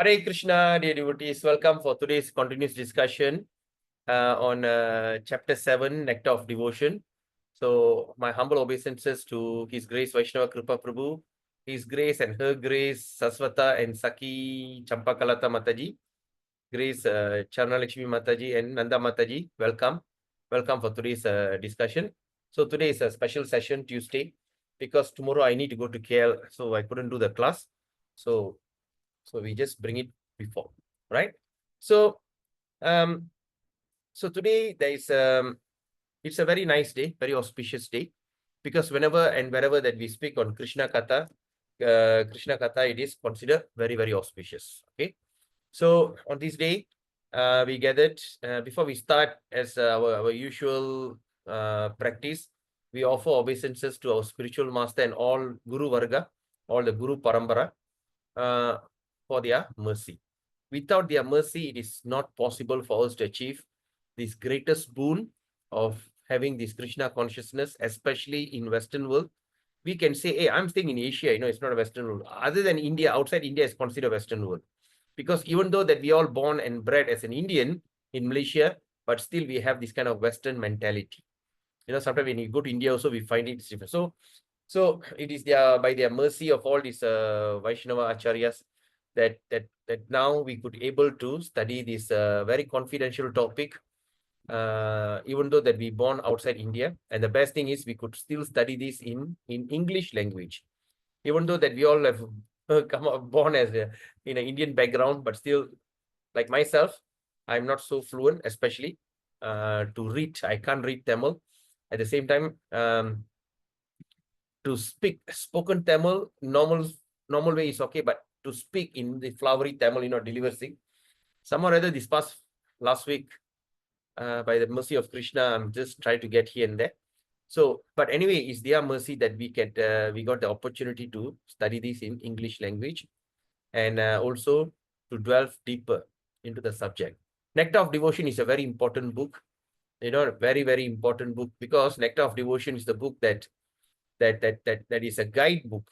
Hare Krishna, dear devotees. Welcome for today's continuous discussion on chapter 7, Nectar of Devotion. So, my humble obeisances to His Grace Vaishnava Kripa Prabhu, His Grace and Her Grace Saswata and Saki Champakalata Mataji, Grace Charnalakshmi Mataji and Nanda Mataji. Welcome. Welcome for today's discussion. So, today is a special session, Tuesday, because tomorrow I need to go to KL, so I couldn't do the class. So we just bring it before, right? So today there is it's a very nice day, very auspicious day, because whenever and wherever that we speak on Krishna Katha, it is considered very, very auspicious. Okay. So on this day, we gathered before we start as our usual practice. We offer obeisances to our spiritual master and all Guru Varga, all the Guru Parambara, for their mercy. Without their mercy, it is not possible for us to achieve this greatest boon of having this Krishna consciousness, especially in Western world. We can say, hey, I'm staying in Asia, it's not a Western world. Other than India, outside India is considered Western world. Because even though that we all born and bred as an Indian in Malaysia, but still we have this kind of Western mentality. Sometimes when you go to India also, we find it different. So it is by their mercy of all these Vaishnava Acharyas that now we could able to study this very confidential topic, even though that we born outside India. And the best thing is we could still study this in English language, even though that we all have born as in an Indian background, but still, like myself, I'm not so fluent, especially to read. I can't read Tamil. At the same time, to speak spoken Tamil, normal way is okay, but to speak in the flowery Tamil, deliver thing. Somehow or other, this past last week, by the mercy of Krishna, I'm just trying to get here and there. So, but anyway, it's their mercy that we got the opportunity to study this in English language, and also to delve deeper into the subject. Nectar of Devotion is a very important book, very, very important book, because Nectar of Devotion is the book that is a guidebook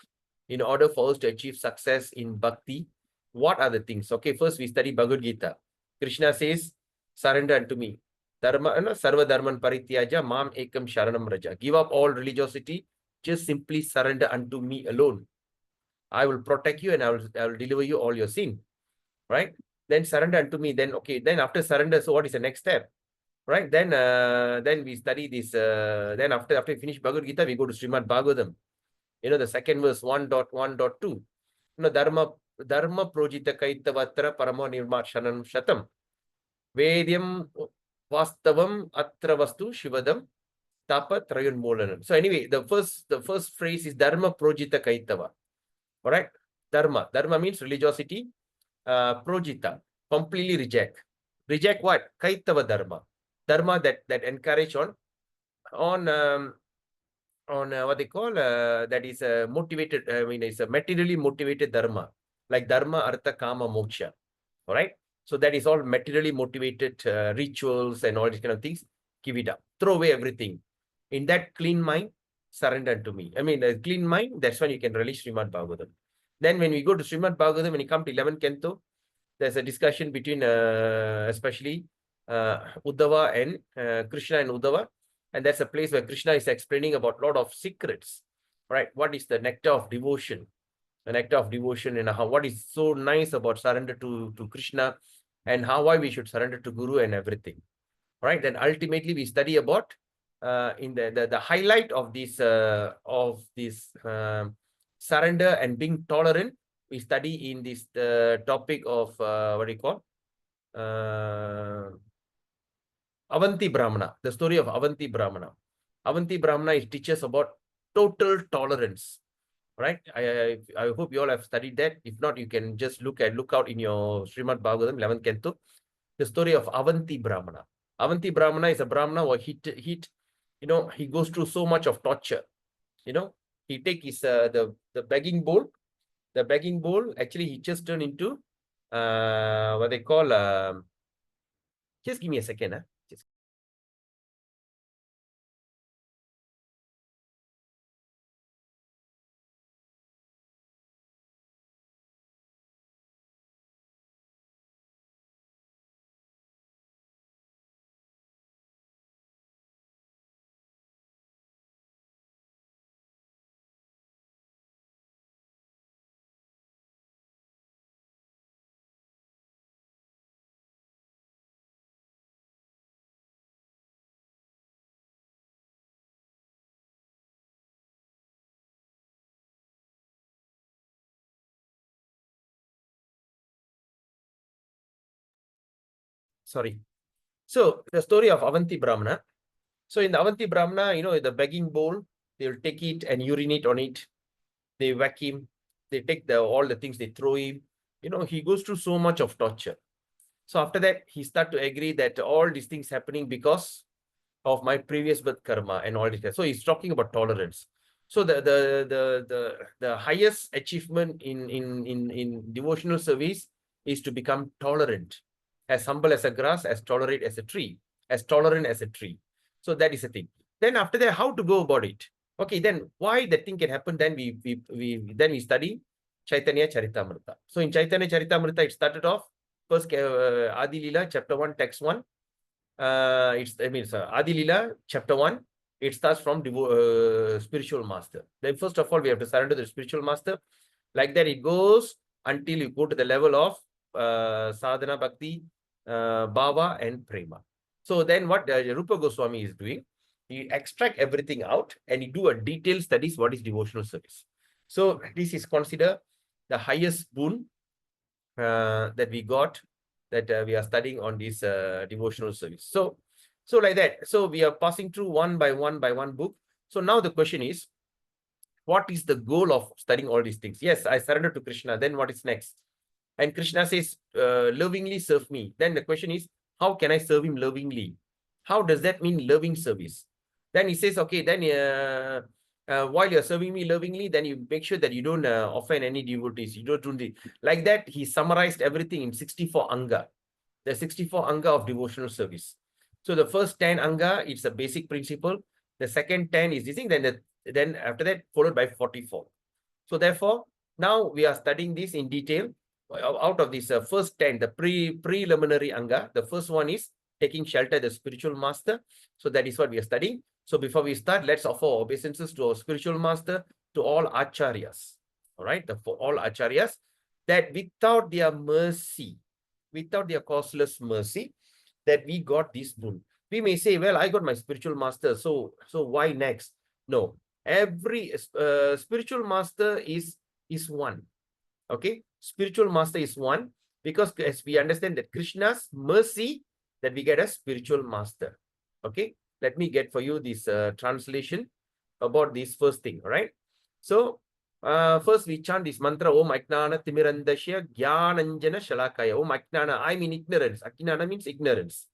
in order for us to achieve success in bhakti. What are the things? Okay, first we study Bhagavad Gita. Krishna says, surrender unto me. Sarva dharman parityaja mam ekam sharanam raja. Give up all religiosity, just simply surrender unto me alone. I will protect you and I will deliver you all your sin. Right? Then surrender unto me. Then after surrender, so what is the next step? Right? Then we study this. Then after we finish Bhagavad Gita, we go to Srimad Bhagavatam. The second verse 1.1.2. Dharma projita kaitavatra paramo nirmakshanam shatam. Vedyam vastavam atra vastu shivadam tapa trayun molanam. So anyway, the first phrase is Dharma projita kaitava. All right? Dharma means religiosity. Projita, completely reject. Reject what? Kaitava dharma. Dharma that encourage on what they call that is motivated. It's a materially motivated dharma, like dharma, artha, kama, moksha. All right. So that is all materially motivated rituals and all these kind of things. Give it up. Throw away everything. In that clean mind, surrender to me. A clean mind. That's when you can release Srimad Bhagavatam. Then when we go to Srimad Bhagavatam, when you come to 11th canto, there's a discussion between especially Uddhava and Krishna and Uddhava. And that's a place where Krishna is explaining about a lot of secrets, right? What is the nectar of devotion? The nectar of devotion, and what is so nice about surrender to Krishna, and why we should surrender to Guru and everything, right? Then ultimately we study about in the highlight of this surrender and being tolerant. We study in this topic of what do you call Avanti Brahmana, the story of Avanti Brahmana. Avanti Brahmana is teaches about total tolerance, right? I hope you all have studied that. If not, you can just look out in your Srimad Bhagavatam 11th canto, the story of Avanti Brahmana. Avanti Brahmana is a Brahmana who he goes through so much of torture. He take his the begging bowl. The begging bowl, actually, he just turned into what they call. Just give me a second. Just sorry. So the story of Avanti Brahmana. So in the Avanti Brahmana, you know, the begging bowl, they will take it and urinate on it. They whack him. They take all the things, they throw him. You know, he goes through so much of torture. So after that, he start to agree that all these things happening because of my previous birth karma and all this. So he's talking about tolerance. So the highest achievement in devotional service is to become tolerant, as humble as a grass, as tolerant as a tree, as tolerant as a tree. So that is the thing. Then after that, how to go about it? Okay, then why that thing can happen? Then we study Chaitanya Charitamrita. So in Chaitanya Charitamrita, it started off first Adi Lila, chapter 1, text 1. Adi Lila, chapter 1. It starts from spiritual master. Then first of all, we have to surrender to the spiritual master. Like that, it goes until you go to the level of sadhana, bhakti, bhava, and prema. So then what Rupa Goswami is doing, he extract everything out and he do a detailed studies what is devotional service. So this is considered the highest boon that we got, that we are studying on this devotional service. So like that. So we are passing through one by one book. So now the question is, what is the goal of studying all these things? Yes, I surrender to Krishna. Then what is next? And Krishna says, lovingly serve me. Then the question is, how can I serve him lovingly? How does that mean loving service? Then he says, okay, then while you're serving me lovingly, then you make sure that you don't offend any devotees. You don't do the, like that. He summarized everything in 64 anga, the 64 anga of devotional service. So the first 10 anga, it's a basic principle. The second 10 is this thing. Then after that, followed by 44. So therefore, now we are studying this in detail. Out of this first 10, the preliminary anga, the first one is taking shelter, the spiritual master. So that is what we are studying. So before we start, let's offer obeisances to our spiritual master, to all acharyas. All right, for all acharyas, that without their mercy, without their causeless mercy, that we got this boon. We may say, well, I got my spiritual master, so why next? No, every spiritual master is one. Okay, spiritual master is one, because as we understand that Krishna's mercy, that we get a spiritual master. Okay, let me get for you this translation about this first thing. All right, so first we chant this mantra, Om Ajnana Timirandasya Jnananjana Shalakaya. Om Ajnana, I mean ignorance. Ajnana means ignorance.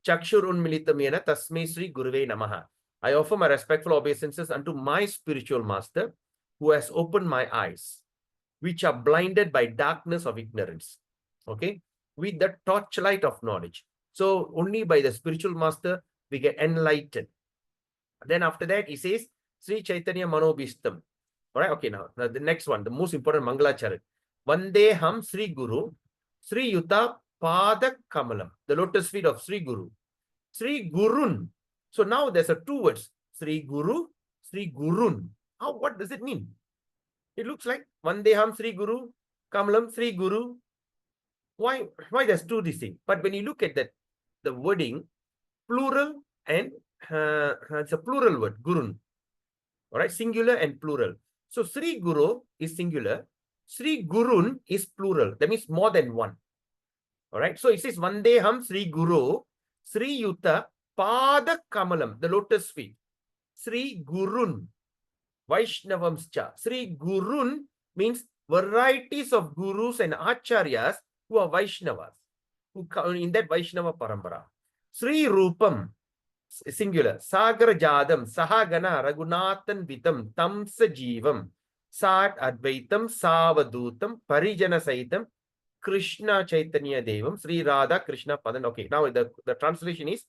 Chakshurunmilitamena Tasmai Sri Guruve Namaha. I offer my respectful obeisances unto my spiritual master, who has opened my eyes, which are blinded by darkness of ignorance. Okay, with the torchlight of knowledge. So only by the spiritual master we get enlightened. Then after that he says Sri Chaitanya Manobhistam. All right, okay, now the next one, the most important Mangalacharan. Vandeham Sri Guru, Sri Yuta Pada Kamalam, the lotus feet of Sri Guru. Sri Gurun. So now there's a two words, Sri Guru, Sri Gurun. How, what does it mean? It looks like Vandeham Sri Guru, Kamalam Sri Guru. Why there's two distinct? But when you look at that, the wording, plural and it's a plural word, Gurun. All right, singular and plural. So Sri Guru is singular, Sri Gurun is plural. That means more than one. All right, so it says Vandeham Sri Guru, Sri Yuta Pada Kamalam, the lotus feet. Sri Gurun, Vaishnavamscha. Sri Gurun means varieties of gurus and acharyas who are Vaishnavas, who come in that Vaishnava Parambara. Sri Rupam, singular, Sagar Jadam, Sahagana, Raghunathan Vitam, Tamsa Jivam, Sat Advaitam, Savadutam, Parijana Saitam, Krishna Chaitanya Devam, Sri Radha Krishna Padan. Okay, now the translation is,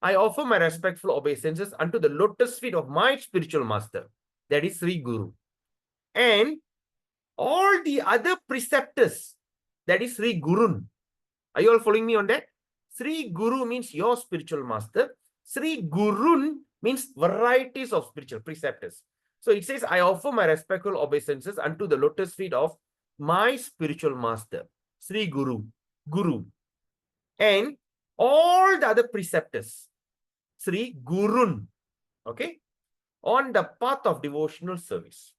I offer my respectful obeisances unto the lotus feet of my spiritual master, that is Sri Guru, and all the other preceptors, that is Sri Gurun. Are you all following me on that? Sri Guru means your spiritual master. Sri Gurun means varieties of spiritual preceptors. So it says, I offer my respectful obeisances unto the lotus feet of my spiritual master, Sri Guru, and all the other preceptors, Sri Gurun, okay, on the path of devotional service.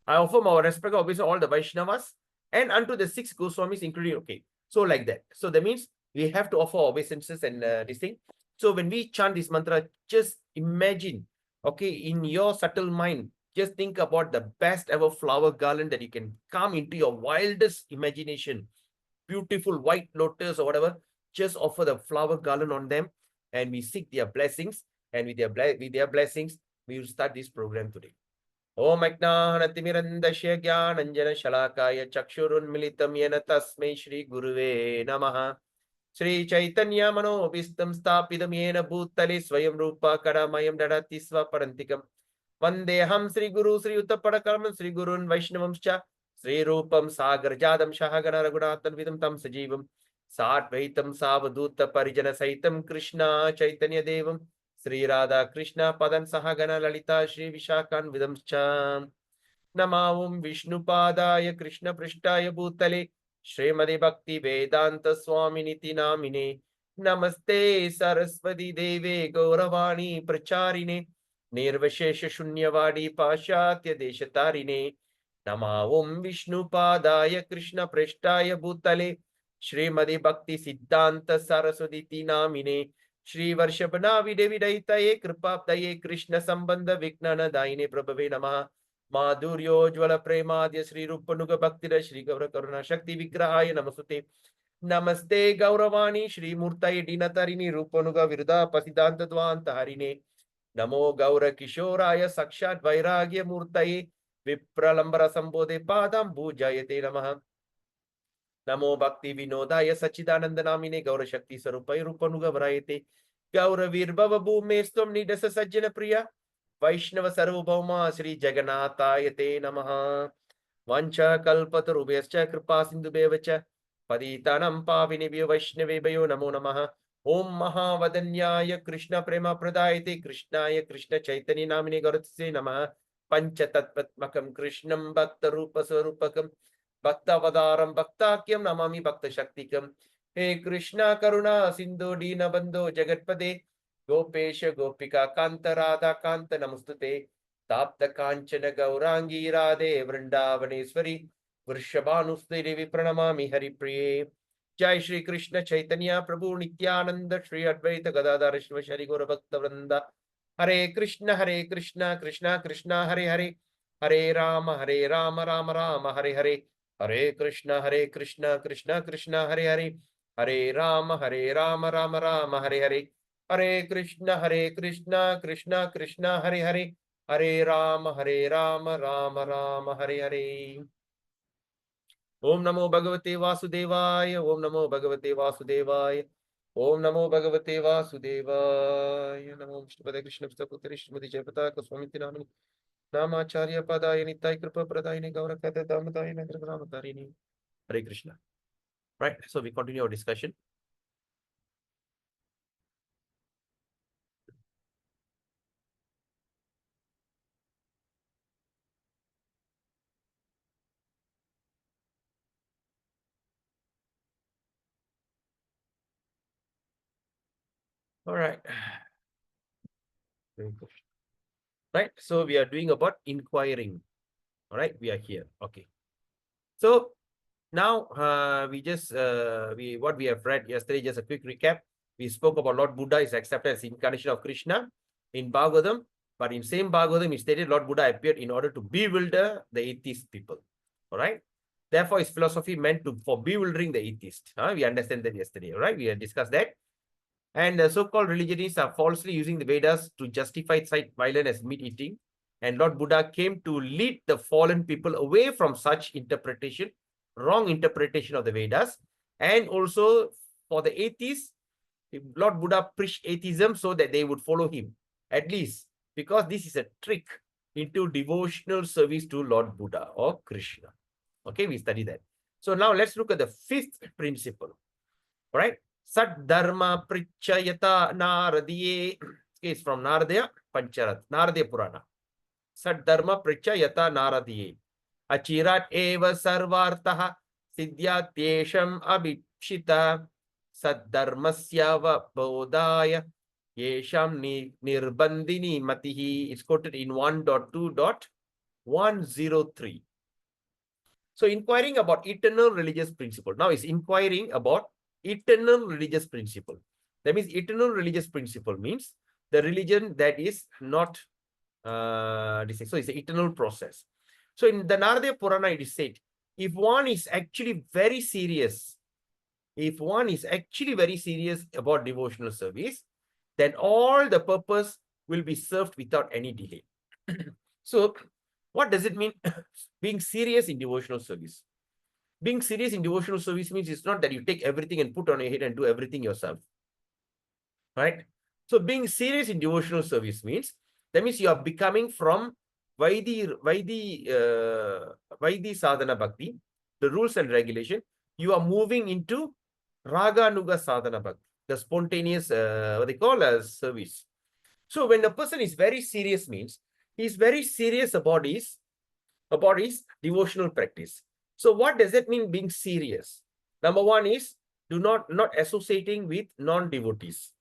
I offer my respect obviously all the Vaishnavas and unto the 6 Goswamis, including, okay, so like that. So that means we have to offer obeisances and this thing. So when we chant this mantra, just imagine, okay, in your subtle mind, just think about the best ever flower garland that you can come into your wildest imagination. Beautiful white lotus or whatever, just offer the flower garland on them, and we seek their blessings. And with their blessings, we will start this program today. Om Ajnanatimirandasya Jnananjana Shalakaya Chakshurunmilitam Yena Tasmai Shri Guruve Namaha. Shri Chaitanya Manobhistam Stapidam Yena Bhutale Swayam Rupa Kadamayam Dadati Swaparantikam. Vandeham Sri Guru Sri Uttapadakaram Sri Gurun Vaishnavamscha Sri Rupam Sagar Jadam Shahagana Raghunathan Vidam Tam Sajivam Satvaitam Savaduta Parijana Saitam Krishna Chaitanya Devam Sri Radha Krishna Padan Sahagana Lalita Shri Vishakan Vidamscha Namavum Vishnu Padaya Krishna Prishtaya Bhutale Srimadi Bhakti Vedanta Swami Niti Namine Namaste Saraswati Deve Gauravani Pracharine Nirvashesha Shunyavadi Pashatya Deshatarine Namavum Vishnu Padaya Krishna Prishtaya Bhutale Srimadi Bhakti Siddhanta Saraswati Namine Shri Varshabhanavi Devi Daitaye Kripapdaye Krishna Sambandha Viknana Daine Prabhave Namaha Madhuryojvala Premadya Sri Rupanuga Bhaktira Shri Gaura Karuna Shakti Vigrahaya Namasute Namaste Gauravani Shri Murtaye Dinatarini Rupanuga Virda Pasidanta Dvanta Harine Namo Gaura Kishoraya Sakshat Vairagya Murtaye Vipralambara Sambodhe Padam Bhujayate Namaha Namo Bhakti Vinodaya Sachidananda Namine Gaura Shakti Sarupai Rupanuga Varayate Gaura Virbhava Bhumestum Nidasa Sajjana Priya Vaishnava Sarvabhauma Sri Jagannatayate Namaha Vancha Kalpatarubhyascha Kripa Sindhubhyevacha Paditanam Pavinebhyo Vaishnavebhyo Namo Namaha Om Mahavadanyaya Krishna Prema Pradayate Krishnaya Krishna Chaitanya Namine Gauratsya Namaha Panchatatvatmakam Krishnam Bhakta Rupa Swarupakam Bhaktavadaram Bhaktakyam Namami Bhakta Shaktikam He Krishna Karuna Sindhu Dina Bandho Jagatpade Gopesha Gopika Kanta Radha Kanta Namustute Tapta Kanchana Gaurangi Radhe Vrindavaneshwari Vrishabhanuste Devi Pranamami Hari Priye Jai Shri Krishna Chaitanya Prabhu Nityananda Shri Advaita Gadadhar Shri Gaura Bhakta Vrinda Hare Krishna Krishna Krishna Hare Hare Hare Rama Rama Rama Hare Hare Hare Krishna Krishna Krishna Hare Hare Hare Rama Rama Rama Hare Hare Hare Krishna Krishna Krishna Hare Hare Hare Rama Rama Rama Hare Hare Om Namo Bhagavate Vasudevaya Om Namo Bhagavate Vasudevaya Om Namo Bhagavate Vasudevaya Namo Vishnupada Krishna Putri Srimati Jayapataka Swamiti Namani Namacharya Padaya Nitai Kripa Pradayini Gaura Kata Damadayini Nagramatarini Hare Krishna. Right, so we continue our discussion. All right. Very good. Right, so we are doing about inquiring. All right, we are here. Okay. So now what we have read yesterday, just a quick recap. We spoke about Lord Buddha is accepted as incarnation of Krishna in Bhagavatam, but in same Bhagavatam, he stated Lord Buddha appeared in order to bewilder the atheist people. All right. Therefore, his philosophy meant for bewildering the atheist. We understand that yesterday. All right. We have discussed that. And the so-called religionists are falsely using the Vedas to justify such violence as meat eating. And Lord Buddha came to lead the fallen people away from such interpretation, wrong interpretation of the Vedas. And also for the atheists, Lord Buddha preached atheism so that they would follow him, at least, because this is a trick into devotional service to Lord Buddha or Krishna. Okay, we study that. So now let's look at the fifth principle. All right. Sat Dharma Prichayata Naradiye is from Naradaya Pancharat, Naradaya Purana. Sat Dharma Prichayata Naradiye. Achirat eva sarvartaha siddhyatyesham abhipshita Sat Dharmasyava bodhaya yesham nirbandini matihi. It's quoted in 1.2.103. So inquiring about eternal religious principle. Now it's inquiring about eternal religious principle. That means eternal religious principle means the religion that is not so it's an eternal process. So in the Narada Purana, it is said, if one is actually very serious, about devotional service, then all the purpose will be served without any delay. So what does it mean being serious in devotional service? Being serious in devotional service means it's not that you take everything and put on your head and do everything yourself, right? So being serious in devotional service means, that means you are becoming from Vaidhi sadhana bhakti, the rules and regulation, you are moving into Raga Nuga sadhana bhakti, the spontaneous, what they call as service. So when a person is very serious means, he's very serious about his devotional practice. So what does that mean, being serious? Number one is, not associating with non-devotees.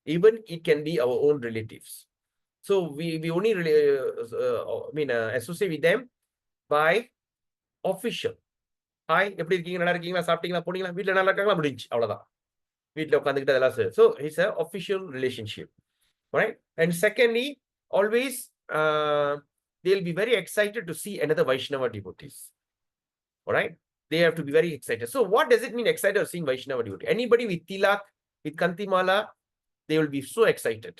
Even it can be our own relatives. So we only associate with them by official. Hi, எப்படி இருக்கீங்க, நல்லா இருக்கீங்களா, சாப்பிட்டீங்களா, போனீங்களா, வீட்ல நல்லா இருக்காங்களா, முடிஞ்சு அவ்வளவுதான். வீட்ல உட்கார்ந்துக்கிட்டு அதெல்லாம். So it's an official relationship, right? And secondly, always they'll be very excited to see another Vaishnava devotees. All right, they have to be very excited. So what does it mean, excited of seeing Vaishnava devotee? Anybody with tilak, with kantimala, they will be so excited.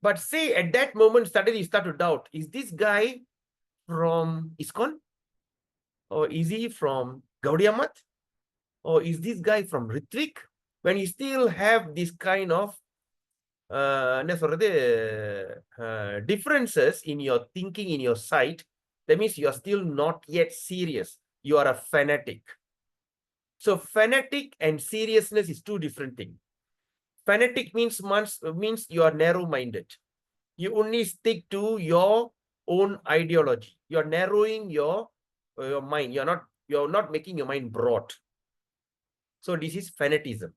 But say at that moment, suddenly you start to doubt, is this guy from ISKCON? Or is he from Gaudiya Math? Or is this guy from Ritvik? When you still have this kind of differences in your thinking, in your sight, that means you are still not yet serious. You are a fanatic. So fanatic and seriousness is two different things. Fanatic means you are narrow-minded. You only stick to your own ideology. You are narrowing your mind. You're not making your mind broad. So this is fanatism.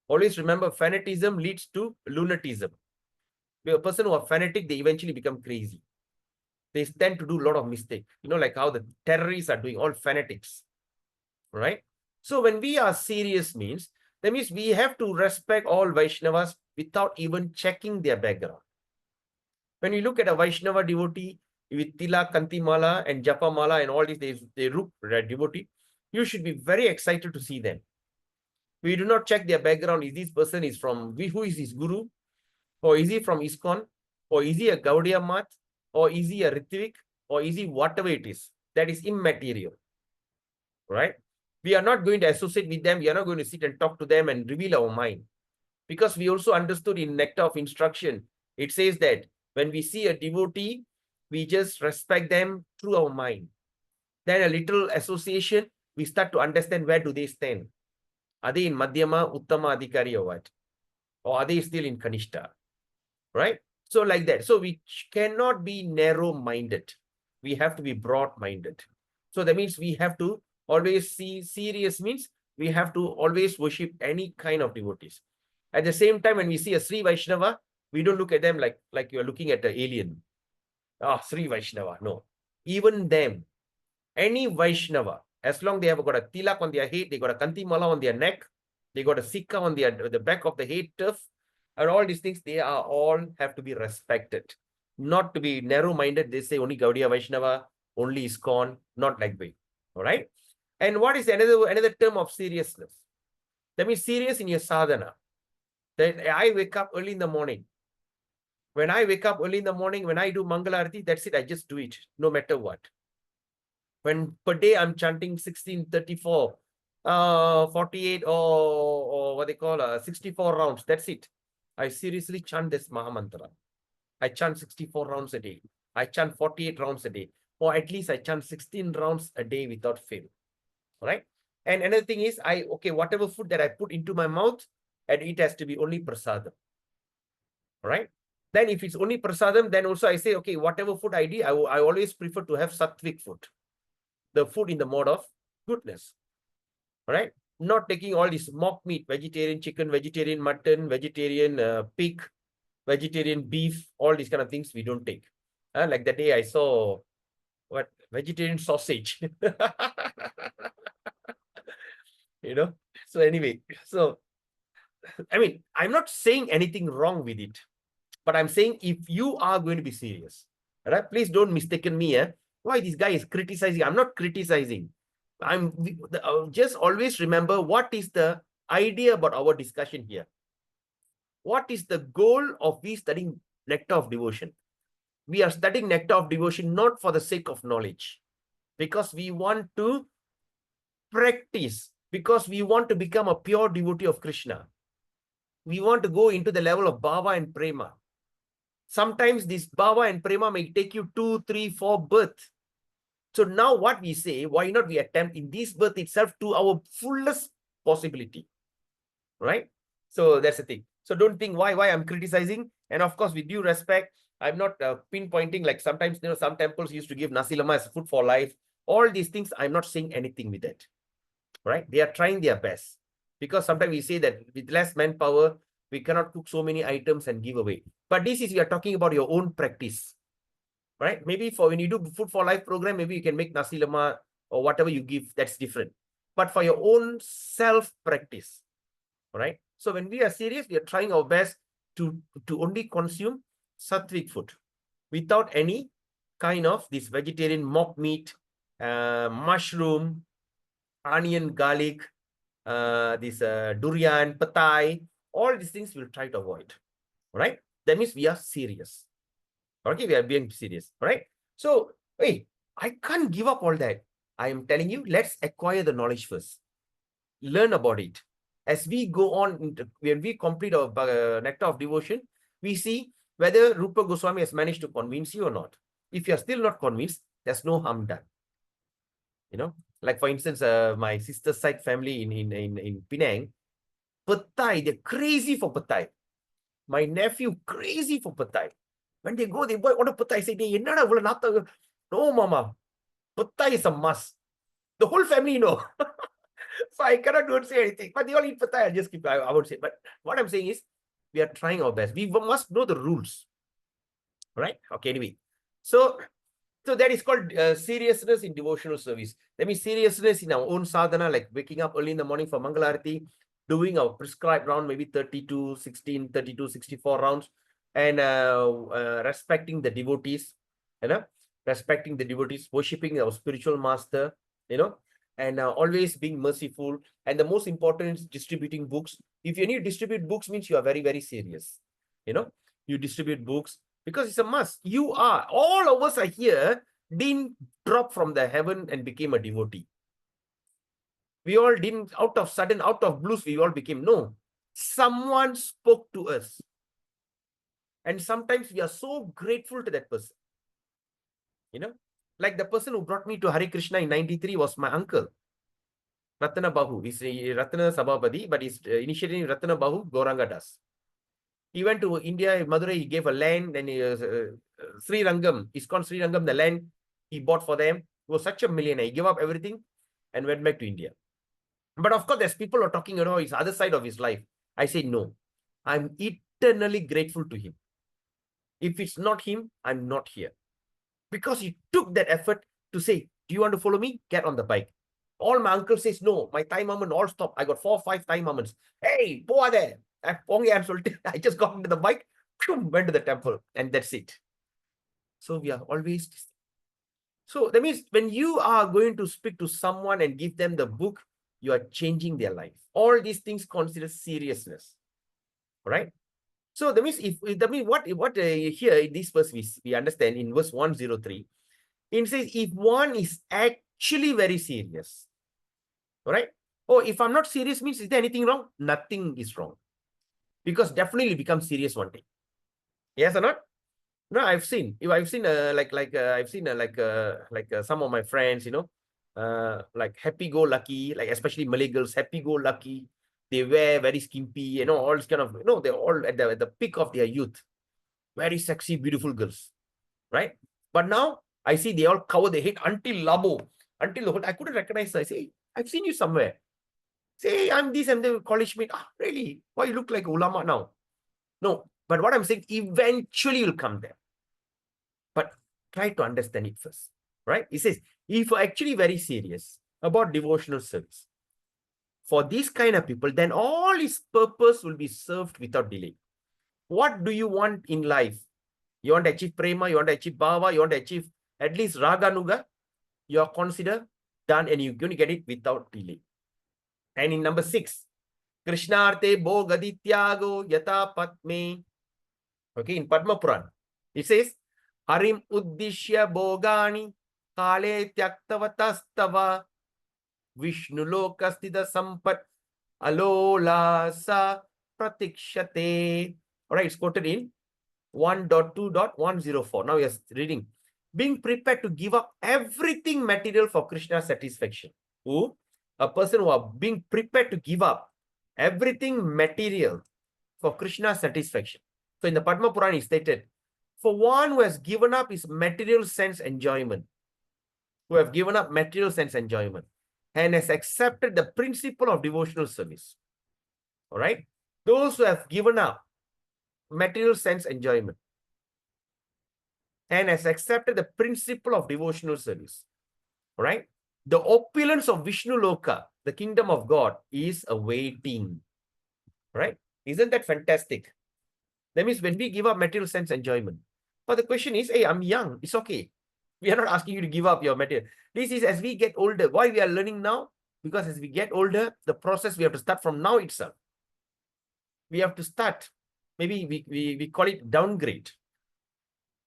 Always remember, fanatism leads to lunatism. A person who are fanatic, they eventually become crazy. They tend to do a lot of mistakes. You know, like how the terrorists are doing, all fanatics, right? So when we are serious means, that means we have to respect all Vaishnavas without even checking their background. When you look at a Vaishnava devotee with Tila, Kantimala, and Japamala, and all these, they look devotee, you should be very excited to see them. We do not check their background. Is this person is from, who is his guru? Or is he from ISKCON? Or is he a Gaudiya Math? Or is he a Ritvik? Or is he whatever it is? That is immaterial, right? We are not going to associate with them. We are not going to sit and talk to them and reveal our mind. Because we also understood in Nectar of Instruction, it says that when we see a devotee, we just respect them through our mind. Then a little association, we start to understand where do they stand. Are they in Madhyama, Uttama, Adhikari, or what? Or are they still in Kanishta? Right? So like that. So we cannot be narrow-minded. We have to be broad-minded. So that means we have to always see, serious means we have to always worship any kind of devotees. At the same time, when we see a Sri Vaishnava, we don't look at them like you're looking at an alien. Ah, Sri Vaishnava. No. Even them, any Vaishnava, as long they have got a tilak on their head, they got a kantimala on their neck, they got a sikka on the back of the head turf, and all these things, they are all have to be respected. Not to be narrow-minded. They say only Gaudiya Vaishnava, only ISKCON, not like way. All right. And what is another term of seriousness? That means serious in your sadhana. That I wake up early in the morning. When I wake up early in the morning, when I do Mangalarati, that's it. I just do it, no matter what. When per day I'm chanting 1634, 48, or what they call 64 rounds. That's it. I seriously chant this Mahamantra. I chant 64 rounds a day. I chant 48 rounds a day. Or at least I chant 16 rounds a day without fail. All right. And another thing is, whatever food that I put into my mouth, and it has to be only prasadam. All right. Then if it's only prasadam, then also I say, okay, whatever food I eat, I always prefer to have sattvic food. The food in the mode of goodness. All right. Not taking all this mock meat, vegetarian chicken, vegetarian mutton, vegetarian pig, vegetarian beef, all these kind of things we don't take. Like that day I saw vegetarian sausage. You know, So anyway, so I mean, I'm not saying anything wrong with it, but I'm saying if you are going to be serious, right? Please don't mistaken me. Why this guy is criticizing? I'm not criticizing. I'm just always remember what is the idea about our discussion here. What is the goal of we studying Nectar of Devotion? We are studying Nectar of Devotion not for the sake of knowledge, because we want to practice, because we want to become a pure devotee of Krishna. We want to go into the level of bhava and prema. Sometimes this bhava and prema may take you 2, 3, 4 births. So now what we say, why not we attempt in this birth itself to our fullest possibility, right? So that's the thing. So don't think why I'm criticizing. And of course, with due respect, I'm not pinpointing, like sometimes, some temples used to give nasi lemak as food for life. All these things, I'm not saying anything with that, right? They are trying their best. Because sometimes we say that with less manpower, we cannot cook so many items and give away. But this is, we are talking about your own practice, right? Maybe for when you do food for life program, maybe you can make nasi lemak or whatever you give, that's different. But for your own self practice, right? So when we are serious, we are trying our best to only consume sattvic food without any kind of this vegetarian mock meat, mushroom, onion, garlic, this durian, patai, all these things we'll try to avoid, right? That means we are serious. Okay, we are being serious, right? So, hey, I can't give up all that. I am telling you, let's acquire the knowledge first. Learn about it. As we go on, when we complete our Nectar of Devotion, we see whether Rupa Goswami has managed to convince you or not. If you are still not convinced, there's no harm done. Like for instance, my sister's side family in Penang, Patai, they're crazy for Patai. My nephew, crazy for Patai. When they go, they buy order Patai. Say, no, mama. Patai is a must. The whole family know. So I cannot don't say anything. But they all eat Patai. I'll just keep, I won't say. But what I'm saying is, we are trying our best. We must know the rules. Right? Okay, anyway. So that is called seriousness in devotional service. That means seriousness in our own sadhana, like waking up early in the morning for Mangalarati, doing our prescribed round, maybe 32, 16, 32, 64 rounds, and respecting the devotees, respecting the devotees, worshipping our spiritual master, and always being merciful. And the most important is distributing books. If you need to distribute books, means you are very, very serious. You distribute books, because it's a must. All of us are here, didn't drop from the heaven and became a devotee. We all didn't, out of blues, we all became, no. Someone spoke to us. And sometimes we are so grateful to that person. Like the person who brought me to Hare Krishna in 93 was my uncle, Ratana Bahu. He's Ratana Sabhabadi, but he's initiating Ratana Bahu, Gauranga Das. He went to India, Madurai, he gave a land, and Sri Rangam, ISKCON Sri Rangam, the land he bought for them. He was such a millionaire. He gave up everything and went back to India. But of course, there's people who are talking, his other side of his life. I say, no, I'm eternally grateful to him. If it's not him, I'm not here. Because he took that effort to say, do you want to follow me? Get on the bike. All my uncle says, no, my Thai moment all stopped. I got 4 or 5 Thai moments. Hey, boy there. I just got into the bike, went to the temple, and that's it. So we are always. So that means when you are going to speak to someone and give them the book, you are changing their life. All these things consider seriousness, right? So that means what here in this verse we understand in verse 103, it says if one is actually very serious, right? Oh, if I'm not serious means is there anything wrong? Nothing is wrong. Because definitely become serious one day. Yes or not? No, I've seen some of my friends, like happy-go-lucky, like especially Malay girls, happy-go-lucky. They wear very skimpy, all this kind of, they're all at the peak of their youth. Very sexy, beautiful girls, right? But now I see they all cover their head until labo, until the whole, I couldn't recognize her. I say, I've seen you somewhere. Say, I'm this and the college mate. Really? Why you look like ulama now? No, but what I'm saying, eventually you'll come there. But try to understand it first, right? It says, if you're actually very serious about devotional service, for these kind of people, then all his purpose will be served without delay. What do you want in life? You want to achieve prema, you want to achieve bhava, you want to achieve at least raganuga, you are considered done and you're going to get it without delay. And in number 6, Krishnarte Bogadityago Yata Patme. Okay, in Padma Puran, it says, Harim Uddishya Bogani Kale Tyaktavatashtava Vishnu Lokastida Sampat Alola Sa Pratikshate. All right, it's quoted in 1.2.104. Now we are reading. Being prepared to give up everything material for Krishna's satisfaction. Who? A person who are being prepared to give up everything material for Krishna's satisfaction. So in the Padma Purana is stated, for one who has given up his material sense enjoyment, who have given up material sense enjoyment, and has accepted the principle of devotional service. All right? Those who have given up material sense enjoyment and has accepted the principle of devotional service. All right? The opulence of Vishnu Loka, the kingdom of God, is awaiting. Right? Isn't that fantastic? That means when we give up material sense enjoyment. But the question is, hey, I'm young. It's okay. We are not asking you to give up your material. This is as we get older. Why we are learning now? Because as we get older, the process we have to start from now itself. We have to start. Maybe we call it downgrade.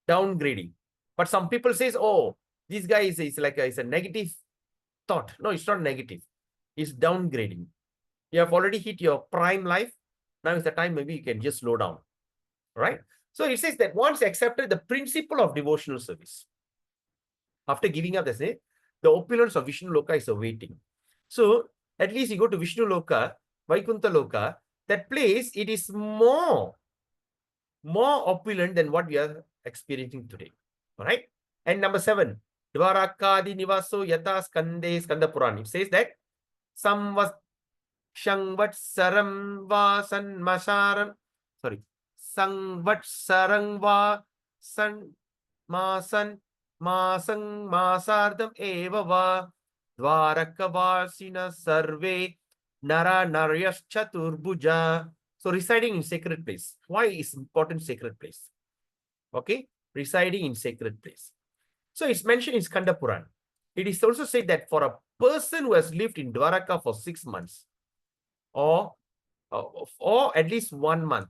Downgrading. But some people says, oh, this guy is like it's a negative thought. No, it's not negative. It's downgrading. You have already hit your prime life. Now is the time maybe you can just slow down. Right? So it says that once accepted the principle of devotional service, after giving up, they say, the opulence of Vishnu Loka is awaiting. So at least you go to Vishnu Loka, Vaikuntha Loka, that place, it is more opulent than what we are experiencing today. All right? And number 7, Dvarakadi Nivaso Yata Skande Skanda Puran. It says that Samvat Shangvatsaram Vasan Masaran. Sorry. Sangvatsarang Vasan Masan Masang Masardam Eva Va Dvarakavasina Sarve Nara Naryas Chaturbuja. So residing in sacred place. Why is important sacred place? Okay, residing in sacred place. So it's mentioned in Skanda Puran. It is also said that for a person who has lived in Dwaraka for 6 months, or at least 1 month,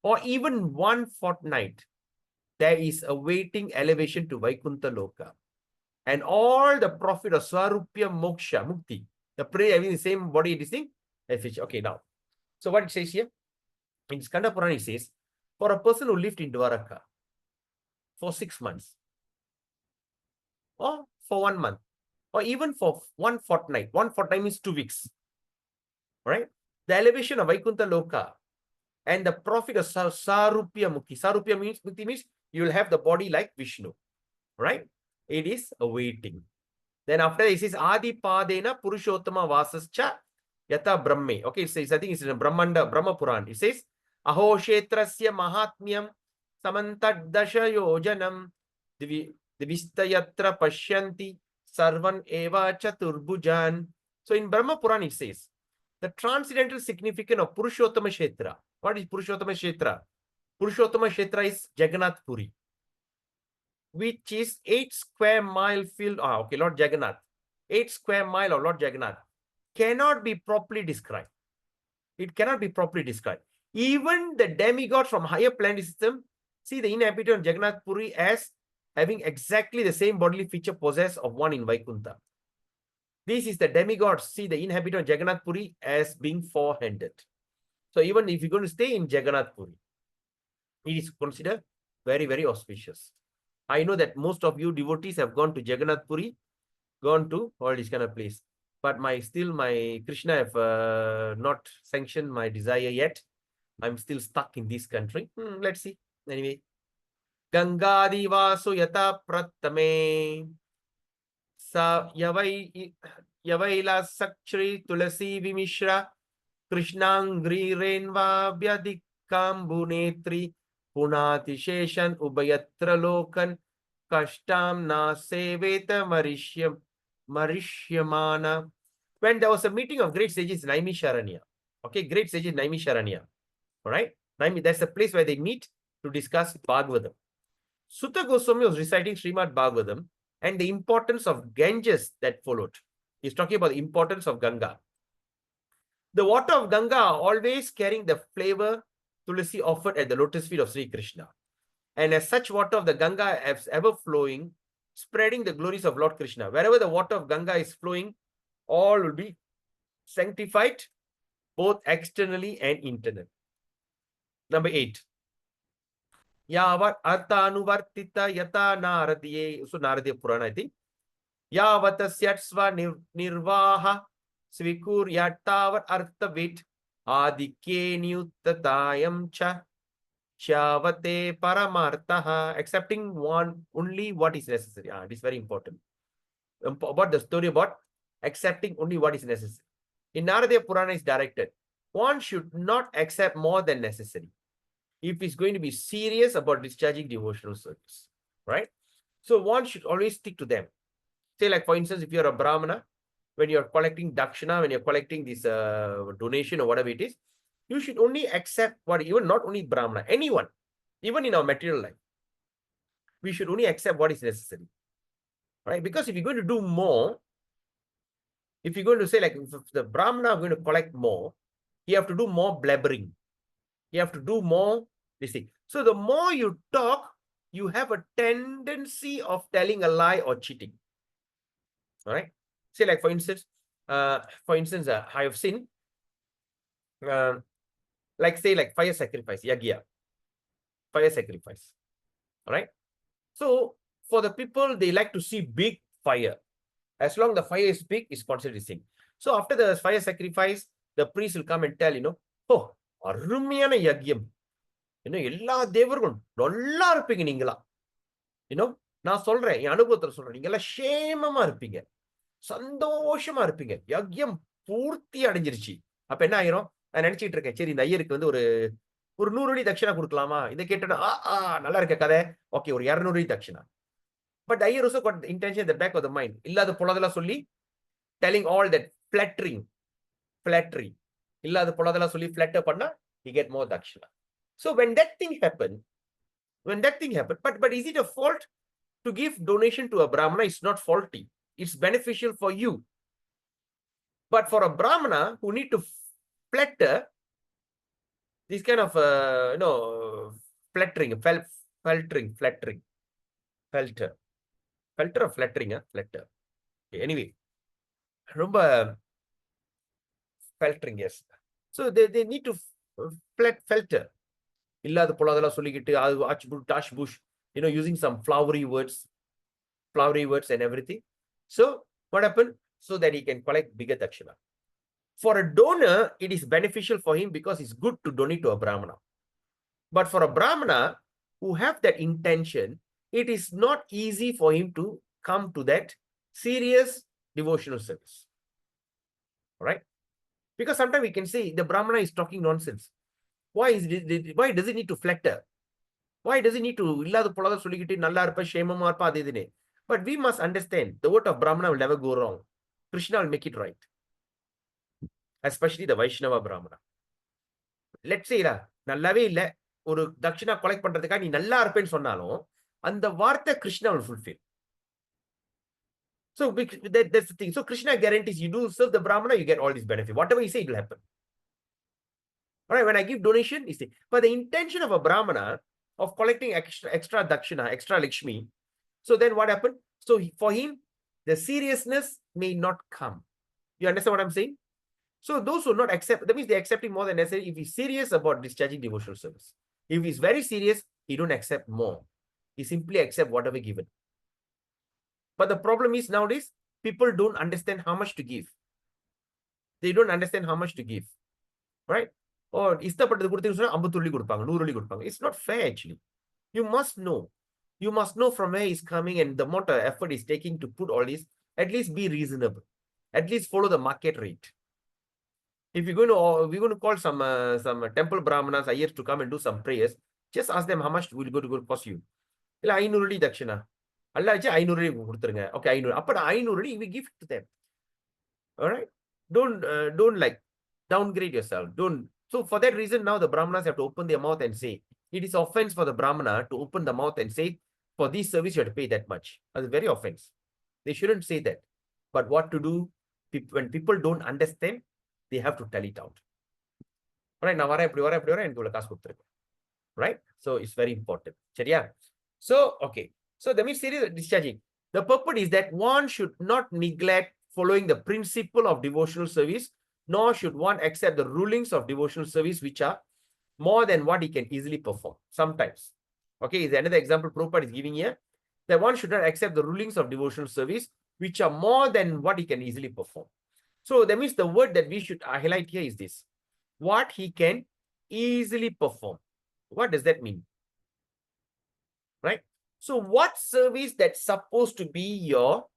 or even 1 fortnight, there is a waiting elevation to Vaikuntha Loka. And all the profit of Swarupya Moksha, Mukti, the prayer having the same body, this thing, okay, now. So what it says here? In Skanda Puran, it says, for a person who lived in Dwaraka for 6 months, or for 1 month, or even for 1 fortnight. 1 fortnight means 2 weeks. Right? The elevation of Vaikuntha Loka and the profit of Sarupya Mukti. Sarupya means, Mukti means you will have the body like Vishnu. Right? It is awaiting. Then after that, it says, Adi Padena Purushottama Vasascha Yata Brahme. Okay, it says, I think it's in Brahma Puran. It says, Aho Kshetrasya Mahatmyam Samantad Dasha Yojanam Divistayatra Pashyanti Sarvan Eva Chaturbujan. So in Brahma Puran, it says, the transcendental significance of Purushottama Kshetra. What is Purushottama Kshetra? Purushottama Kshetra is Jagannath Puri, which is 8 square mile field. Okay, Lord Jagannath. 8 square mile of Lord Jagannath cannot be properly described. It cannot be properly described. Even the demigods from higher planetary system see the inhabitant of Jagannath Puri as having exactly the same bodily feature possessed of one in Vaikuntha. This is the demigods see the inhabitant of Jagannath Puri as being 4-handed. So even if you're going to stay in Jagannath Puri, it is considered very, very auspicious. I know that most of you devotees have gone to Jagannath Puri, gone to all this kind of place. But my Krishna have not sanctioned my desire yet. I'm still stuck in this country. Let's see. Anyway. Gangadi Vasu Yata Pratame Sa Yavaila Sakshri Tulasi Vimishra Krishnangri Renva Vyadikambunetri Punati Sheshan Ubayatra Lokan Kashtam Na Seveta Marishyamana. when there was a meeting of great sages in Naimisharanya. Okay, great sages in Naimisharanya. All right. That's a place where they meet to discuss Bhagavatam. Sutta Goswami was reciting Srimad Bhagavatam and the importance of Ganges that followed. He's talking about the importance of Ganga. The water of Ganga are always carrying the flavor Tulasi offered at the lotus feet of Sri Krishna. And as such water of the Ganga is ever flowing, spreading the glories of Lord Krishna. Wherever the water of Ganga is flowing, all will be sanctified, both externally and internally. Number 8. Yavat artha anuvartita yata naradiye. So Naradiya Purana, I think. Yavatasyat nirvaha svikur yatavat arthavit adike nyuttatayam cha shavate paramartaha. Accepting only what is necessary. It is very important. About the story about accepting only what is necessary. In Naradiya Purana is directed. One should not accept more than necessary if he's going to be serious about discharging devotional service, right? So one should always stick to them. Say, like, for instance, if you're a Brahmana, when you're collecting dakshina, when you're collecting this donation or whatever it is, you should only accept what, even not only Brahmana, anyone, even in our material life, we should only accept what is necessary, right? Because if you're going to do more, if you're going to say, like, if the Brahmana are going to collect more, you have to do more blabbering. You have to do more this thing. So the more you talk, you have a tendency of telling a lie or cheating. All right. Say, like, for instance, I have seen, like, say, like, fire sacrifice, yagya, fire sacrifice. All right. So for the people, they like to see big fire. As long as the fire is big, it's considered this thing. So after the fire sacrifice, the priest will come and tell, oh, அருமையான யக்யம், எல்லா தேவர்களும் நல்லா இருப்பீங்க நீங்களா, நான் சொல்றேன், என் அனுபவத்துல சொல்றேன், நீங்க எல்லாம் சேமமா இருப்பீங்க, சந்தோஷமா இருப்பீங்க, யக்யம் பூர்த்தி அடைஞ்சிருச்சு. அப்ப என்ன ஆயிரும், நான் நினைச்சிட்டு இருக்கேன், சரி இந்த ஐயருக்கு வந்து ஒரு 100 அடி தட்சிணா கொடுக்கலாமா, இதை கேட்டா நல்லா இருக்க கதை, ஓகே ஒரு 200 அடி தட்சிணா. But the ayyer also got the intention at the back of the mind. இல்லாத பொல்லாதெல்லாம் சொல்லி, telling all that flattering. இல்லாத பொல்லாதெல்லாம் சொல்லி flatter பண்ணா, he get more dakshina. So when that thing happened, but is it a fault to give donation to a Brahmana? It's not faulty. It's beneficial for you. But for a Brahmana who need to flatter, this kind of, flattering, filter of flattering, flatter. Okay, anyway, ரொம்ப filtering, yes. So they need to filter. இல்லாத பொல்லாதெல்லாம் சொல்லிக்கிட்டு, dash bush, using some flowery words and everything. So what happened? So that he can collect bigger dakshina. For a donor, it is beneficial for him because it's good to donate to a Brahmana. But for a Brahmana who have that intention, it is not easy for him to come to that serious devotional service. All right? Because sometimes we can say the Brahmana is talking nonsense. Why does it need to flatter? Why does it need to illada polada sollikittu nalla irpa shemama irpa adidine? But we must understand the word of Brahmana will never go wrong. Krishna will make it right. Especially the Vaishnava Brahmana. Let's say நல்லாவே இல்ல, ஒரு தட்சிணா collect பண்றதுக்காக நீ நல்லா இருப்பேன்னு சொன்னாலும் அந்த வார்த்தை Krishna will fulfill. So that's the thing. So Krishna guarantees you do serve the Brahmana, you get all this benefit. Whatever you say, it will happen. All right, when I give donation, you say, but the intention of a Brahmana of collecting extra dakshina, extra Lakshmi, so then what happened? So for him, the seriousness may not come. You understand what I'm saying? So those who not accept, that means they're accepting more than necessary if he's serious about discharging devotional service. If he's very serious, he don't accept more. He simply accept whatever given. But the problem is nowadays, people don't understand how much to give. They don't understand how much to give. Right? Or இஷ்டப்பட்டது கொடுத்தீங்கன்னு சொன்னா 50 ரூபாய் கொடுப்பாங்க, 100 ரூபாய் கொடுப்பாங்க. It's not fair actually. You must know. You must know from where he's coming and the amount of effort he's taking to put all this. At least be reasonable. At least follow the market rate. If we're going to call some temple brahmanas, ayers to come and do some prayers, just ask them how much will go to cost you. இல்ல 500 ரூபாய் தட்சிணா. அல்லாச்சு 500 ரூபாய் கொடுத்துருங்க. Okay, 500. அப்ப 500 ரூபாய் we give it to them. All right? don't like downgrade yourself. Don't. So for that reason, now the Brahmanas have to open their mouth and say, it is offense for the Brahmana to open the mouth and say, for this service, you have to pay that much. That's very offense. They shouldn't say that. But what to do? When people don't understand, they have to tell it out. Right? Now, right? So it's very important. So, okay. So that means serious discharging. The purpose is that one should not neglect following the principle of devotional service, nor should one accept the rulings of devotional service, which are more than what he can easily perform. Sometimes. Okay, is another example Prabhupada is giving here. That one should not accept the rulings of devotional service, which are more than what he can easily perform. So that means the word that we should highlight here is this. What he can easily perform. What does that mean? Right? So what service that's supposed to be your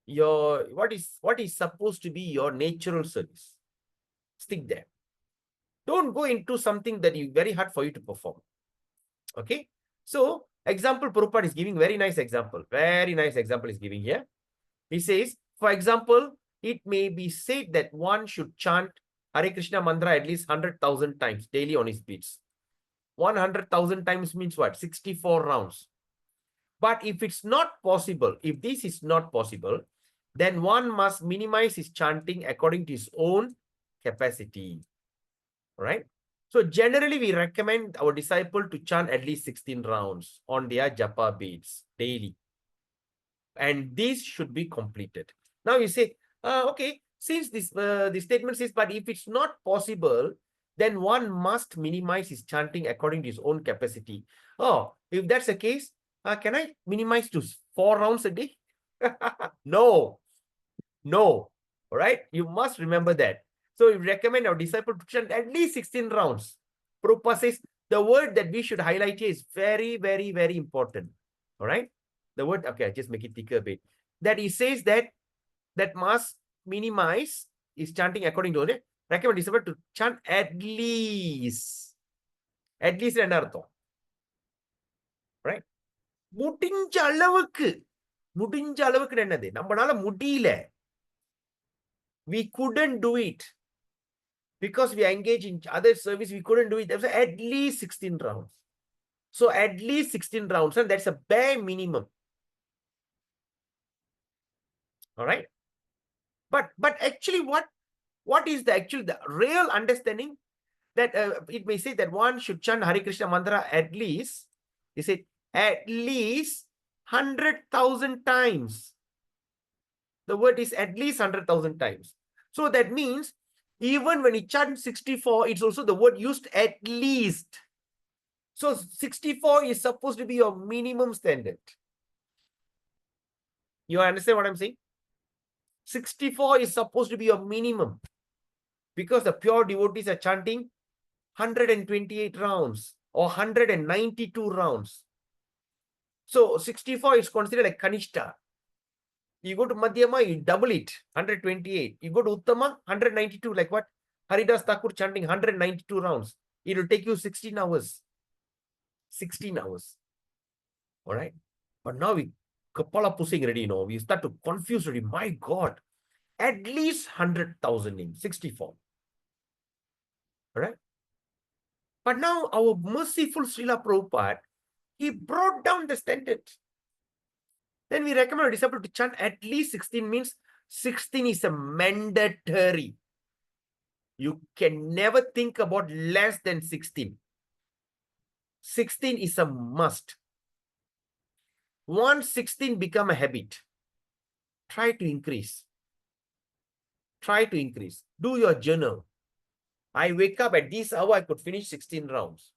what is supposed to be your natural service? Stick there. Don't go into something that is very hard for you to perform. Okay. So example Prabhupada is giving very nice example. Very nice example is giving here. He says, for example, it may be said that one should chant Hare Krishna mantra at least 100,000 times daily on his beats. 100,000 times means what? 64 rounds. But if it's not possible, if this is not possible, then one must minimize his chanting according to his own capacity. Right? So generally, we recommend our disciple to chant at least 16 rounds on their japa beads daily. And these should be completed. Now you say, okay, since this statement says, but if it's not possible, then one must minimize his chanting according to his own capacity. Oh, if that's the case, can I minimize to 4 rounds a day? No. All right? You must remember that. So we recommend our disciple to chant at least 16 rounds. Prabhupada says the word that we should highlight here is very, very, very important. All right? The word, okay, I'll just make it thicker a bit. That he says that must minimize is chanting according to it. Recommend disciple to chant at least. At least என்ன அர்த்தம்? Right? முடிஞ்ச அளவுக்கு என்னது? நம்மளால முடியல. We couldn't do it. Because we are engaged in other service, we couldn't do it. There was at least 16 rounds. So at least 16 rounds, and that's a bare minimum. All right. But actually, what is the real understanding that it may say that one should chant Hare Krishna mantra at least, he said, at least 100,000 times. The word is at least 100,000 times. So that means even when he chants 64, it's also the word used at least. So 64 is supposed to be your minimum standard. You understand what I'm saying? 64 is supposed to be your minimum. Because the pure devotees are chanting 128 rounds or 192 rounds. So 64 is considered like Kanishta. You go to Madhyama, you double it, 128. You go to Uttama, 192. Like what? Haridas Thakur chanting 192 rounds. It will take you 16 hours. 16 hours. All right. But now we Kapala pushing ready, we start to confuse already. My God, at least 100,000 names, 64. All right. But now our merciful Srila Prabhupada, he brought down the standard. Then we recommend a disciple to chant at least 16 means 16 is a mandatory. You can never think about less than 16. 16 is a must. Once 16 become a habit, try to increase. Try to increase. Do your journal. I wake up at this hour, I could finish 16 rounds.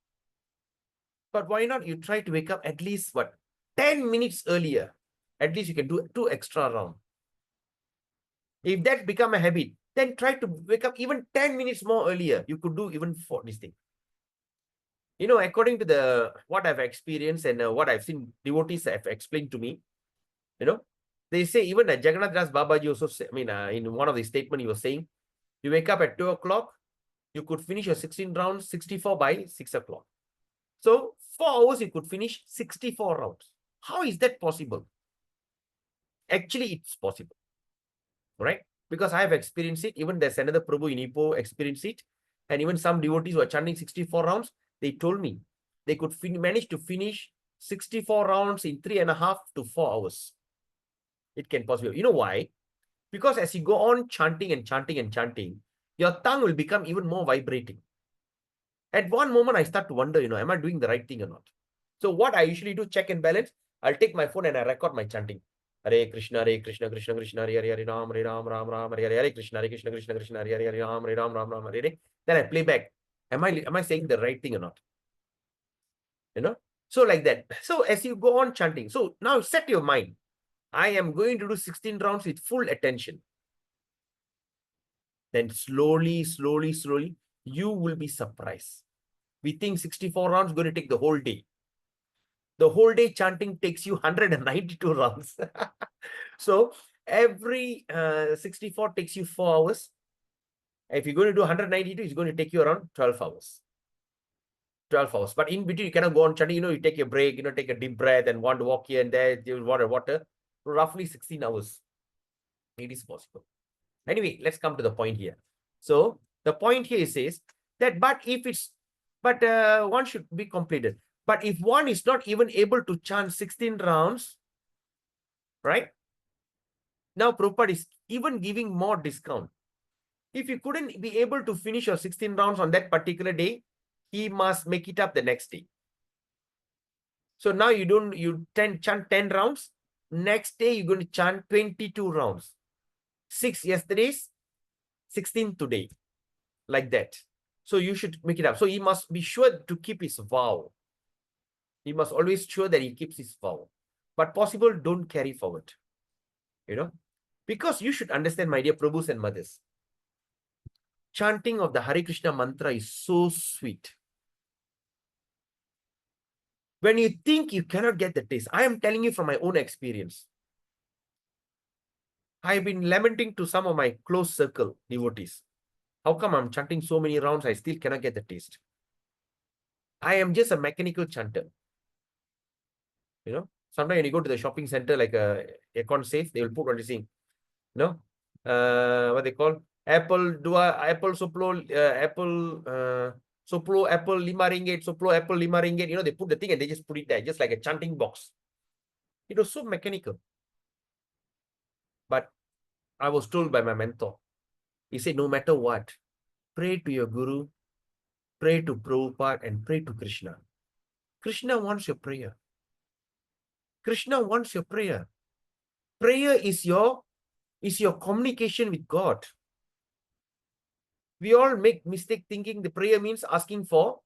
But why not you try to wake up at least, 10 minutes earlier? At least you can do 2 extra rounds. If that become a habit, then try to wake up even 10 minutes more earlier. You could do even 4 this thing. According to what I've experienced and what I've seen devotees have explained to me, they say even Jagannath Das Babaji also, in one of the statements he was saying, you wake up at 2 o'clock, you could finish your 16 rounds, 64 by 6 o'clock. So 4 hours, you could finish 64 rounds. How is that possible? Actually, it's possible. Right? because I have experienced it. Even there's another Prabhu in Ipoh experienced it. And even some devotees who are chanting 64 rounds, they told me they could manage to finish 64 rounds in 3.5 to 4 hours. It can possibly. You know why? Because as you go on chanting and chanting and chanting, your tongue will become even more vibrating. At one moment, I start to wonder, am I doing the right thing or not? So what I usually do, check and balance, I'll take my phone and I record my chanting. Hare Krishna, Krishna, Krishna, Hare Hare, Ram, Ram, Ram, Hare Hare, Krishna, Krishna, Krishna, Hare Hare, Ram, Ram, Ram, Hare Hare. Then I play back. Am I saying the right thing or not? So like that. So as you go on chanting, so now set your mind. I am going to do 16 rounds with full attention. Then slowly, you will be surprised. We think 64 rounds going to take the whole day. The whole day chanting takes you 192 rounds. So every 64 takes you 4 hours. If you're going to do 192, it's going to take you around 12 hours. 12 hours. But in between, you cannot go on chanting. You take a break, take a deep breath and want to walk here and there, you water. Roughly 16 hours. It is possible. Anyway, let's come to the point here. So the point here says that, but one should be completed. But if one is not even able to chant 16 rounds, right? Now Prabhupada is even giving more discount. If you couldn't be able to finish your 16 rounds on that particular day, he must make it up the next day. So now you chant 10 rounds. Next day, you're going to chant 22 rounds. 6 yesterday's, 16 today. Like that. So you should make it up. So he must be sure to keep his vow. He must always sure that he keeps his vow. But possible, don't carry forward. Because you should understand, my dear Prabhus and mothers, chanting of the Hare Krishna mantra is so sweet. When you think you cannot get the taste, I am telling you from my own experience. I have been lamenting to some of my close circle devotees. How come I'm chanting so many rounds, I still cannot get the taste? I am just a mechanical chanter. Sometimes when you go to the shopping center, like a aircon safe, they will put on this thing, what they call Apple Soplo, Soplo Apple 5 ringgit, Soplo Apple 5 ringgit. They put the thing and they just put it there, just like a chanting box. It was so mechanical. But I was told by my mentor, he said, no matter what, pray to your guru, pray to Prabhupada, and pray to Krishna. Krishna wants your prayer. Krishna wants your prayer. Prayer is your communication with God. We all make mistake thinking the prayer means asking for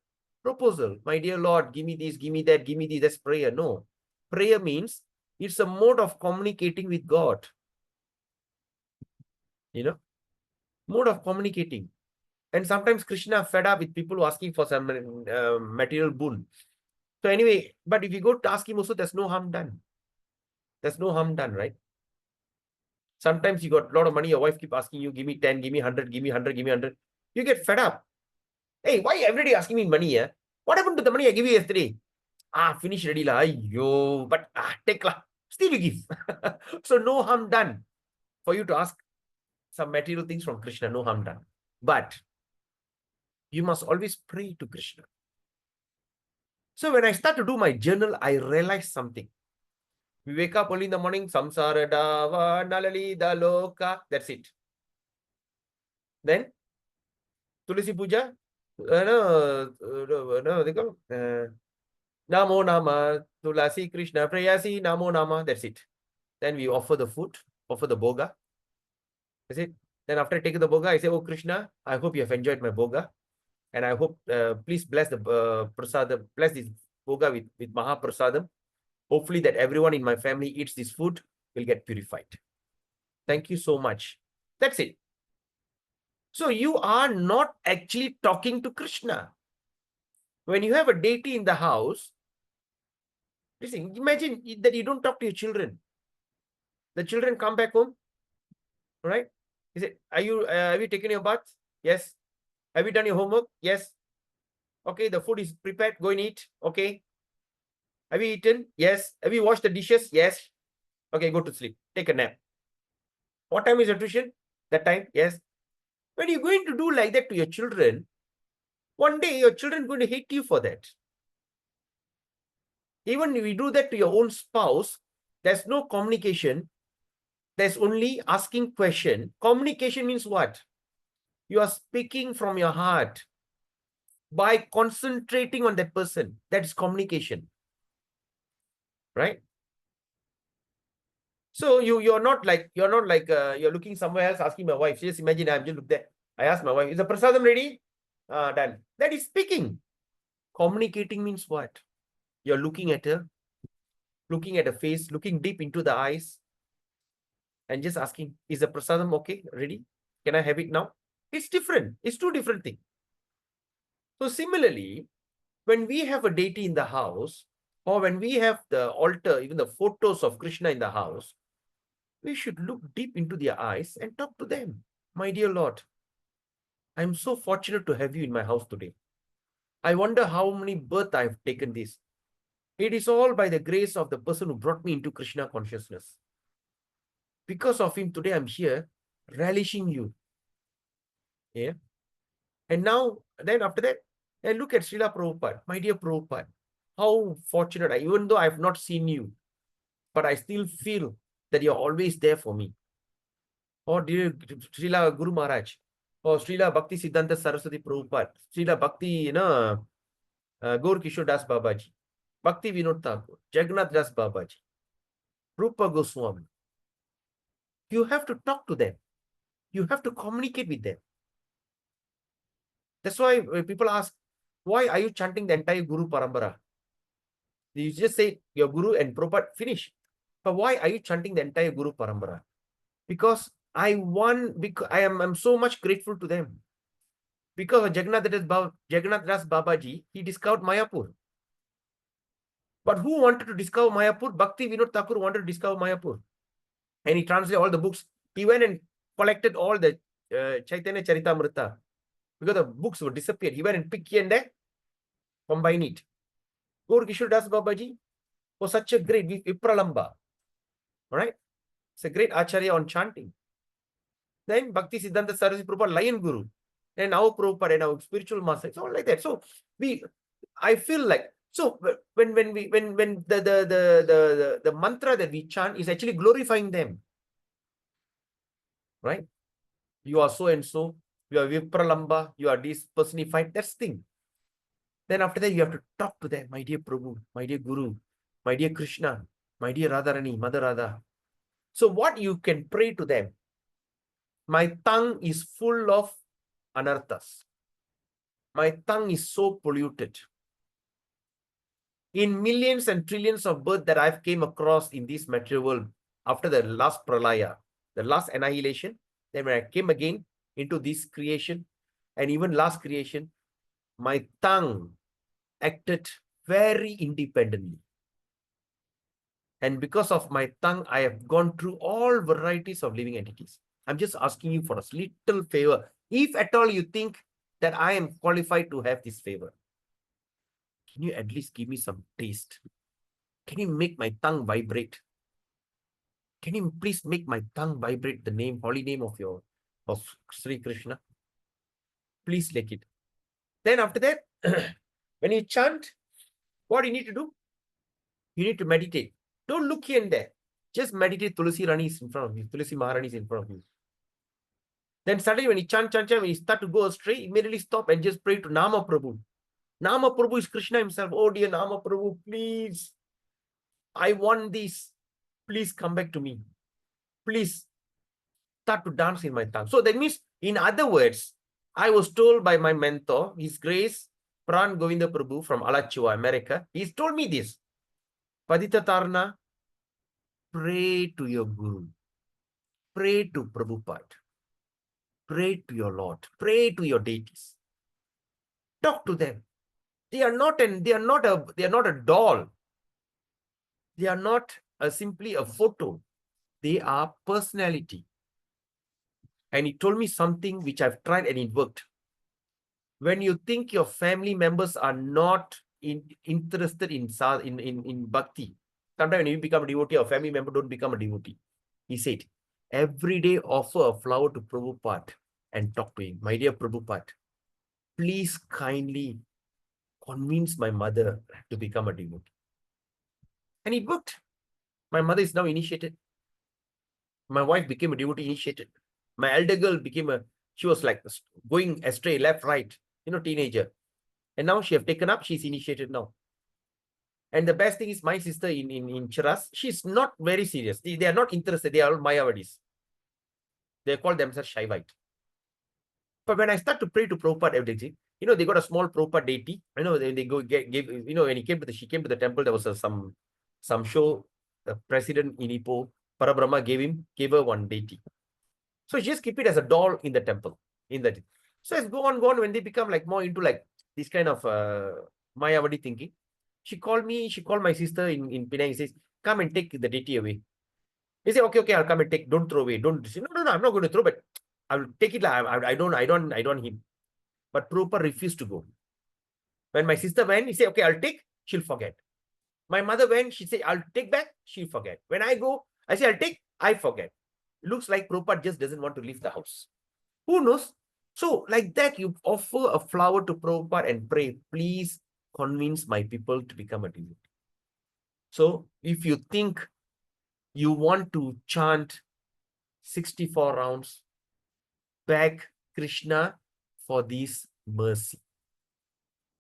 proposal. My dear Lord, give me this, give me that, give me this. That's prayer. No. Prayer means it's a mode of communicating with God. Mode of communicating. And sometimes Krishna fed up with people asking for some material boon. So anyway, but if you go to ask him also, there's no harm done. There's no harm done, right? Sometimes you got a lot of money, your wife keep asking you, give me 10, give me 100, give me 100, give me 100. You get fed up. Hey, why every day asking me money? What happened to the money I gave you yesterday? Finish ready lah. Yo, but take lah. Still you give. So no harm done for you to ask some material things from Krishna. No harm done. But you must always pray to Krishna. So when I start to do my journal, I realize something. We wake up early in the morning, samsara dava nalali daloka. That's it. Then Tulasi Puja, Namo Nama, Tulasi Krishna, Prayasi, Namo Nama. That's it. Then we offer the food, offer the boga. That's it. Then after taking the boga, I say, oh Krishna, I hope you have enjoyed my boga. And I hope, please bless the prasadam, bless this boga with Mahaprasadam. Hopefully that everyone in my family eats this food will get purified. Thank you so much. That's it. So you are not actually talking to Krishna. When you have a deity in the house, listen, imagine that you don't talk to your children. The children come back home, right? He said, have you taken your bath? Yes. Have you done your homework? Yes. Okay, the food is prepared. Go and eat. Okay. Have you eaten? Yes. Have you washed the dishes? Yes. Okay, go to sleep. Take a nap. What time is your tuition? That time, yes. When you're going to do like that to your children, one day your children are going to hate you for that. Even if you do that to your own spouse, there's no communication. There's only asking question. Communication means what? You are speaking from your heart by concentrating on that person. That is communication, right? So you're not like you're looking somewhere else, asking my wife. Just imagine I'm just look there. I asked my wife, is the prasadam ready? Done. That is speaking. Communicating means what? You're looking at her, looking at her face, looking deep into the eyes, and just asking, is the prasadam okay? Ready? Can I have it now? It's different. It's two different things. So similarly, when we have a deity in the house, or when we have the altar, even the photos of Krishna in the house, we should look deep into their eyes and talk to them. My dear Lord, I'm so fortunate to have you in my house today. I wonder how many births I've taken this. It is all by the grace of the person who brought me into Krishna consciousness. Because of him, today I'm here, relishing you. Yeah. And now, then after that, I look at Srila Prabhupada, my dear Prabhupada. How fortunate I, even though I've not seen you, but I still feel that you're always there for me. Or dear Srila Guru Maharaj, or Srila Bhakti Siddhanta Saraswati Prabhupada, Srila Bhakti, Gaur Kishore Das Babaji, Bhakti Vinod Thakur, Jagannath Das Babaji, Rupa Goswami. You have to talk to them. You have to communicate with them. That's why people ask, why are you chanting the entire Guru Parambara? You just say your Guru and Prabhupada, finish. But why are you chanting the entire Guru Parambara? Because I'm so much grateful to them. Because Jagannath Das Babaji, he discovered Mayapur. But who wanted to discover Mayapur? Bhakti Vinod Thakur wanted to discover Mayapur. And he translated all the books. He went and collected all the Chaitanya Charitamrita. Because the books were disappeared. He went and picked here and there, combine it. Gaur Kishore Das Babaji was such a great Vipralamba. All right? It's a great Acharya on chanting. Then Bhakti Siddhanta Saraswati Prabhupada, Lion Guru. And our Prabhupada and our spiritual master. It's all like that. So I feel like, so when the mantra that we chant is actually glorifying them. Right? You are so and so, you are Vipralamba, you are this personified, that's the thing. Then after that, you have to talk to them, my dear Prabhu, my dear Guru, my dear Krishna, my dear Radharani, Mother Radha. So what you can pray to them? My tongue is full of anarthas. My tongue is so polluted. In millions and trillions of births that I've came across in this material world after the last pralaya, the last annihilation, then when I came again into this creation and even last creation, my tongue acted very independently. And because of my tongue, I have gone through all varieties of living entities. I'm just asking you for a little favor. If at all you think that I am qualified to have this favor, can you at least give me some taste? Can you make my tongue vibrate? Can you please make my tongue vibrate the name, holy name of Sri Krishna? Please like it. Then after that, when you chant, what do you need to do? You need to meditate. Don't look here and there. Just meditate. Tulasi Rani is in front of you. Tulasi Maharani is in front of you. Then suddenly when you chant, when you start to go astray, immediately stop and just pray to Nama Prabhu. Nama Prabhu is Krishna himself. Oh dear Nama Prabhu, please. I want this. Please come back to me. Please start to dance in my tongue. So that means, in other words, I was told by my mentor, His Grace, Pran Govinda Prabhu from Alachua, America. He's told me this. Padita Tarna, pray to your Guru. Pray to Prabhupada. Pray to your Lord. Pray to your deities. Talk to them. They are not a doll. They are not simply a photo. They are personality. And he told me something which I've tried and it worked. When you think your family members are not interested in bhakti, sometimes when you become a devotee, a family member don't become a devotee. He said, every day offer a flower to Prabhupada and talk to him. My dear Prabhupada, please kindly convince my mother to become a devotee. And it worked. My mother is now initiated. My wife became a devotee initiated. My elder girl she was like going astray, left, right, teenager. And now she have taken up, she's initiated now. And the best thing is my sister in Chiras, she's not very serious. They are not interested. They are all Mayavadis. They call themselves Shaivite. But when I start to pray to Prabhupada every day, they got a small Prabhupada deity. They go give, when she came to the temple, there was some show. The president in Ipoh, Parabrahma gave her one deity. So she just keep it as a doll in the temple. So as go on, when they become like more into like this kind of Mayavadi thinking, she called my sister in Penang. He says, come and take the deity away. He said, okay, I'll come and take, don't throw away. Don't say, no, I'm not going to throw, but I'll take it. I don't him. But Prabhupada refused to go. When my sister went, he said, okay, I'll take, she'll forget. My mother went, she said, I'll take back, she'll forget. When I go, I say, I'll take, I forget. Looks like Prabhupada just doesn't want to leave the house. Who knows? So like that, you offer a flower to Prabhupada and pray, please convince my people to become a devotee. So if you think you want to chant 64 rounds, beg Krishna for this mercy.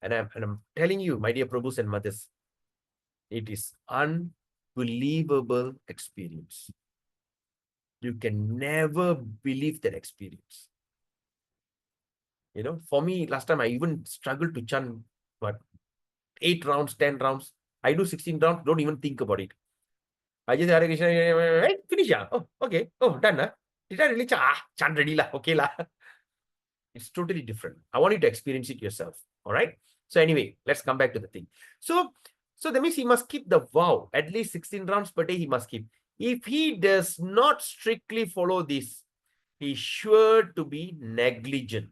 And I'm telling you, my dear Prabhus and mothers, it is unbelievable experience. You can never believe that experience. For me, last time I even struggled to chant, 8 rounds, 10 rounds. I do 16 rounds, don't even think about it. I just Hare Krishna, hey, finish. Oh, okay. Oh, done. Did I really chant ready lah? Okay lah. It's totally different. I want you to experience it yourself. All right. So anyway, let's come back to the thing. So that means he must keep the vow. At least 16 rounds per day he must keep. If he does not strictly follow this, he's sure to be negligent.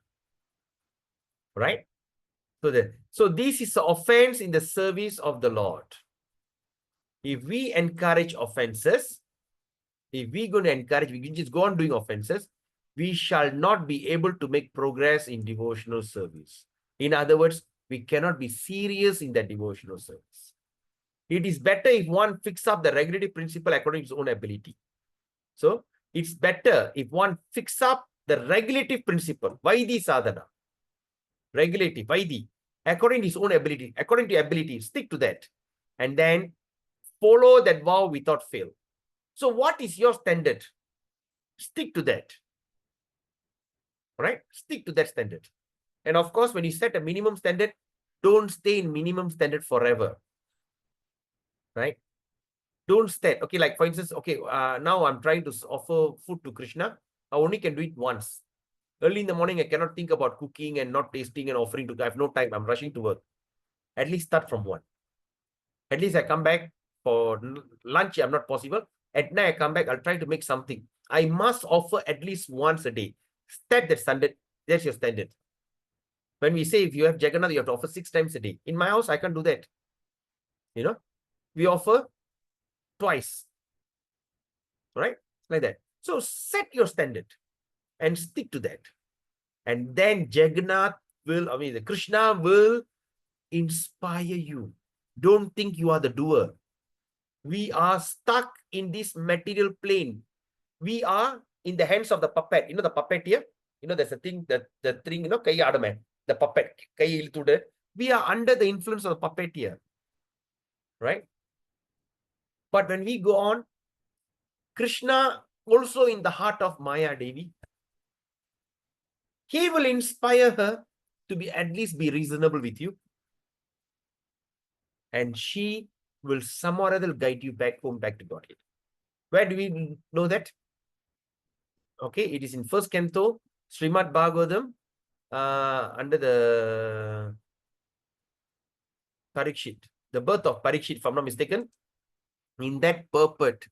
Right? So this is an offense in the service of the Lord. If we encourage offenses, if we're going to encourage, we can just go on doing offenses, we shall not be able to make progress in devotional service. In other words, we cannot be serious in that devotional service. It is better if one fix up the regulative principle according to his own ability. So it's better if one fix up the regulative principle. Vaidhi sadhana. Regulative, Vaidhi. According to his own ability, according to your ability, stick to that. And then follow that vow without fail. So what is your standard? Stick to that. Right? Stick to that standard. And of course, when you set a minimum standard, don't stay in minimum standard forever. Right? Don't stay. Okay, like for instance, okay, now I'm trying to offer food to Krishna. I only can do it once. Early in the morning, I cannot think about cooking and not tasting and offering to. I have no time. I'm rushing to work. At least start from one. At least I come back for lunch. I'm not possible. At night, I come back. I'll try to make something. I must offer at least once a day. Set that standard. That's your standard. When we say if you have Jagannath, you have to offer 6 times a day. In my house, I can't do that. We offer twice. Right? Like that. So set your standard and stick to that. And then Jagannath the Krishna will inspire you. Don't think you are the doer. We are stuck in this material plane. We are in the hands of the puppet. The puppeteer. There's a thing, the thing, the puppet. We are under the influence of the puppeteer. Right? But when we go on, Krishna also in the heart of Maya Devi, he will inspire her to at least be reasonable with you. And she will somehow or other guide you back home, back to Godhead. Where do we know that? Okay, it is in 1st canto, Srimad Bhagavatam, under the Parikshit, the birth of Parikshit, if I'm not mistaken. In that purport,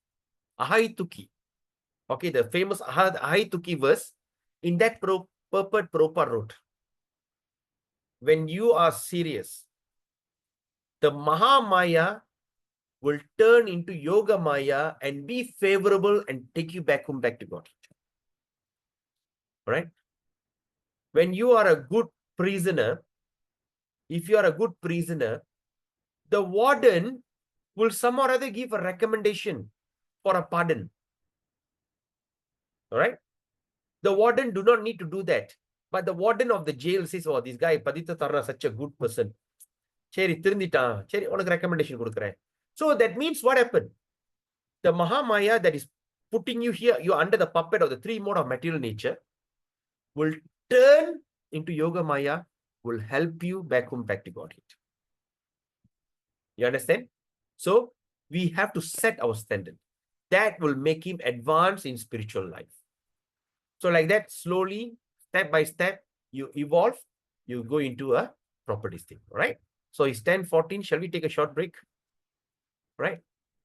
Ahaituki, okay, the famous Ahaituki verse, in that purport, Prabhupada wrote, when you are serious, the Mahamaya will turn into yoga maya and be favorable and take you back home, back to God. Right? When you are a good prisoner, if you are a good prisoner, the warden will somehow or other give a recommendation for a pardon. All right? The warden do not need to do that. But the warden of the jail says, oh, this guy, Padita Tarna, such a good person. Cheri, திருந்திட்டான். Cheri, உனக்கு recommendation கொடுக்கிறேன். So that means what happened? The Mahamaya that is putting you here, you're under the puppet of the three mode of material nature, will turn into Yoga Maya, will help you back home, back to Godhead. You understand? So we have to set our standard. That will make him advance in spiritual life. So like that, slowly, step by step, you evolve, you go into a proper distinct, right? So it's 10:14. Shall we take a short break? Right?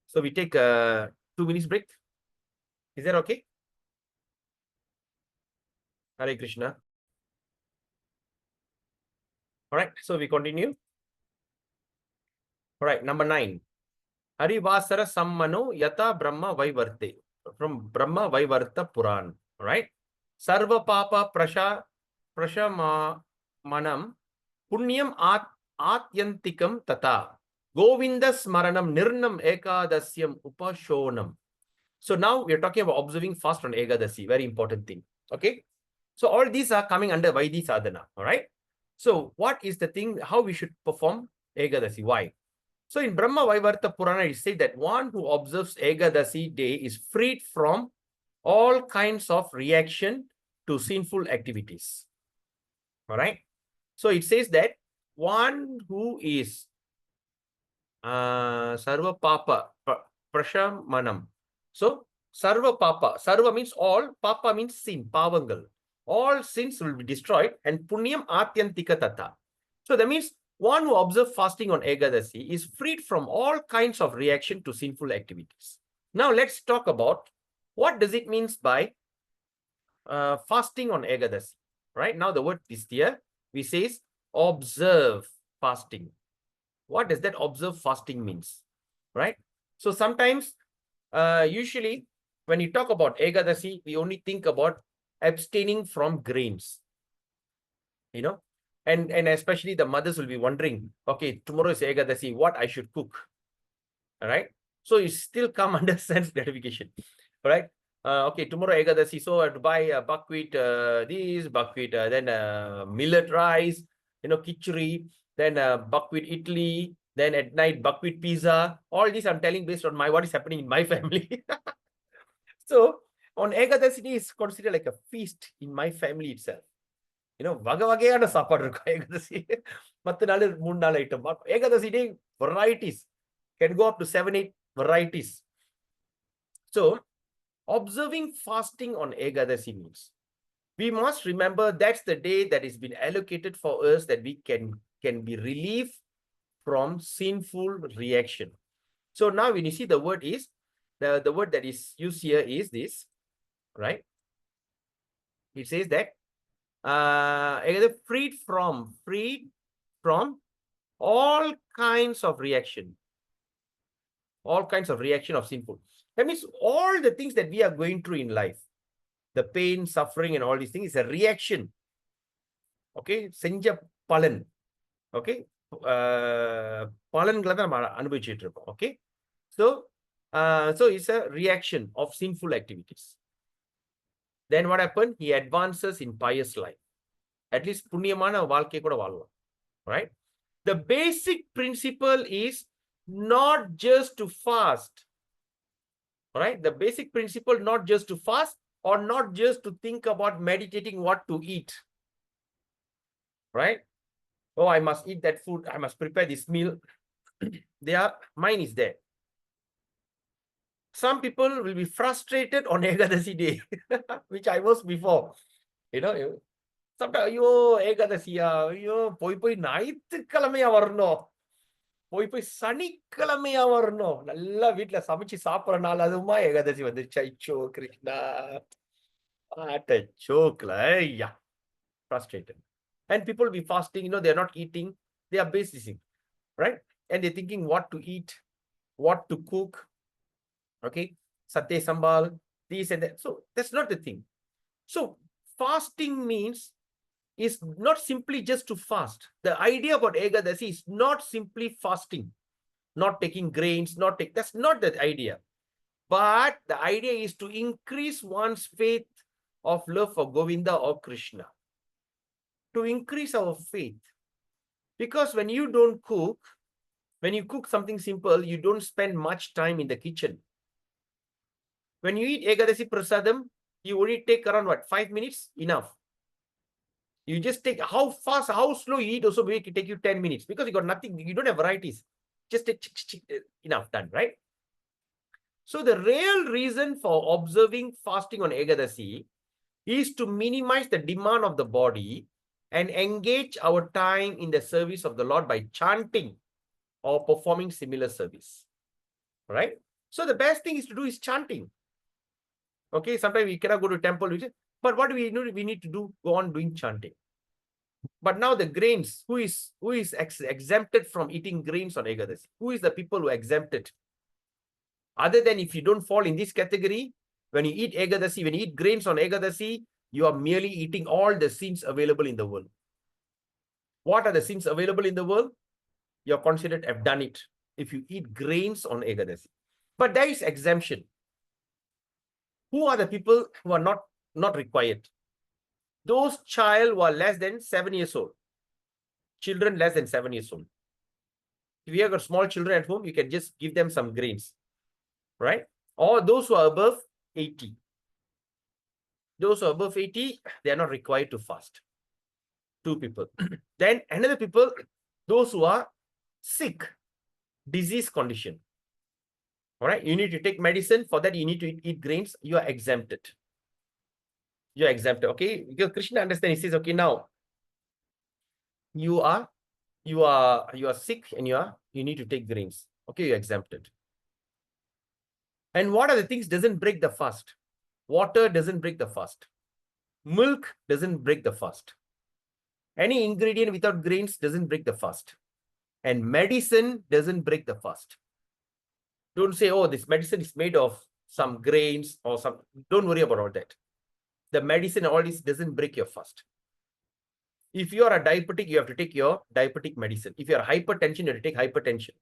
So we take a 2 minutes break. Is that okay? Hare Krishna. All right, so we continue. All right, number 9. Harivasara Sammano Yata Brahma Vaivarte. From Brahma Vaivarta Puran. All right. Sarva Papa Prashamanam Punyam Atyantikam Tata. Govinda Smaranam Nirnam Ekadasyam Upashonam. So now we are talking about observing fast on Ekadasi. Very important thing. Okay. So all these are coming under Vaidhi Sadhana. All right. So what is the thing, how we should perform Ekadasi? Why? So in Brahma Vaivarta Purana, it says that one who observes Ekadasi day is freed from all kinds of reaction to sinful activities. All right. So it says that one who is Sarva Papa Prashamanam. So Sarva Papa, Sarva means all, Papa means sin, Pavangal. All sins will be destroyed and Punyam Atyantika Tata. So that means one who observes fasting on Ekadasi is freed from all kinds of reaction to sinful activities. Now let's talk about what does it mean by fasting on Ekadasi. Right now the word is here. We says observe fasting. What does that observe fasting means? Right? So sometimes, usually when you talk about Ekadasi, we only think about abstaining from grains. You know, and especially the mothers will be wondering, okay, tomorrow is Ekadasi, what I should cook. All right. So you still come under sense gratification. All right. Okay, tomorrow Ekadasi, so I have to buy buckwheat, buckwheat, then millet rice, you know, khichdi, then buckwheat idli, then at night buckwheat pizza. All these I'm telling based on what is happening in my family. So on Ekadasi is considered like a feast in my family itself. You know, vagavagayana சாப்பாடு இருக்கும் ஏகாதசி. மத்த நாள் 3-4 item. Ekadashi day varieties can go up to 7-8 varieties. So observing fasting on Ekadasi means we must remember that's the day that has been allocated for us that we can be relieved from sinful reaction. So now when you see the word is, the word that is used here is this, right? It says that freed from all kinds of reaction. All kinds of reaction of sinful. That means all the things that we are going through in life, the pain, suffering, and all these things is a reaction. Okay, senja palan. Okay, palanங்களை தான் நம்ம அனுபவிச்சிட்டு இருக்கோம். Okay, so it's a reaction of sinful activities. Then what happened? He advances in pious life. At least புண்ணியமான வாழ்க்கை கூட வாழலாம். Right? The basic principle is not just to fast. Right? The basic principle not just to fast or not just to think about meditating what to eat. Right? Oh, I must eat that food. I must prepare this meal. Mine is there. Some people will be frustrated on Ekadasi day, which I was before. You know, sometimes, ஐயோ ஏகாதசியா, ஐயோ போய் ஞாயிற்றுக்கிழமையா வரணும், போய் சனிக்கிழமையா வரணும், நல்லா வீட்டுல சமைச்சு சாப்பிடுற நாள் அதுவுமா ஏகாதசி வந்துருச்சு. ஐயோ Krishna, yeah, frustrated. And people will be fasting, you know, they're not eating, they are basing, right? And they're thinking what to eat. what to cook, okay, satay sambal, this and that. So that's not the thing. So fasting means is not simply just to fast. The idea about Ekadasi is not simply fasting, not taking grains, that's not the idea. But the idea is to increase one's faith of love for Govinda or Krishna. To increase our faith. Because when you don't cook, when you cook something simple, you don't spend much time in the kitchen. When you eat Ekadasi Prasadam, you only take around what, 5 minutes? Enough. You just take how fast, how slow you eat also will take you 10 minutes because you got nothing, you don't have varieties. Just take enough, done, right? So the real reason for observing fasting on Ekadasi is to minimize the demand of the body and engage our time in the service of the Lord by chanting or performing similar service, right? So the best thing is to do is chanting. Okay, sometimes we cannot go to temple, but what do we know? We need to do, go on doing chanting. But now the grains, who is exempted from eating grains on Ekadasi? Who is the people who are exempted? Other than if you don't fall in this category, when you eat Ekadasi, when you eat grains on Ekadasi, you are merely eating all the sins available in the world. What are the sins available in the world? You're considered have done it if you eat grains on Ekadasi. But there is exemption. Who are the people who are not required? Those child who are less than 7 years old. Children less than 7 years old. If you have got small children at home, you can just give them some grains, right? Or those who are above 80. Those who are above 80, they are not required to fast. 2 people. Then another people, those who are sick, disease condition. All right, you need to take medicine. For that, you need to eat grains. You are exempted. You are exempted. Okay, because Krishna understands. He says, okay, now you are sick and you need to take grains. Okay, you're exempted. And what are the things doesn't break the fast? Water doesn't break the fast. Milk doesn't break the fast. Any ingredient without grains doesn't break the fast. And medicine doesn't break the fast. Don't say, oh, this medicine is made of some grains or some. Don't worry about all that. The medicine, all this doesn't break your fast. If you are a diabetic, you have to take your diabetic medicine. If you are hypertension, you have to take hypertension.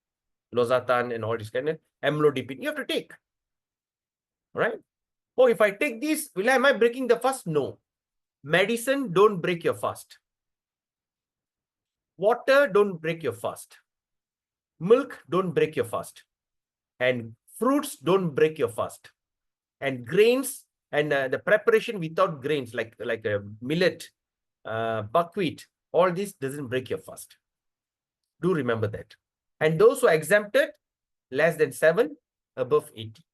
Losartan and all this kind of amlodipine, you have to take. Right? Oh, if I take this, am I breaking the fast? No. Medicine don't break your fast. Water don't break your fast. Milk don't break your fast. And fruits don't break your fast. And grains and the preparation without grains like millet, buckwheat, all this doesn't break your fast. Do remember that. And those who are exempted, less than 7, above 80.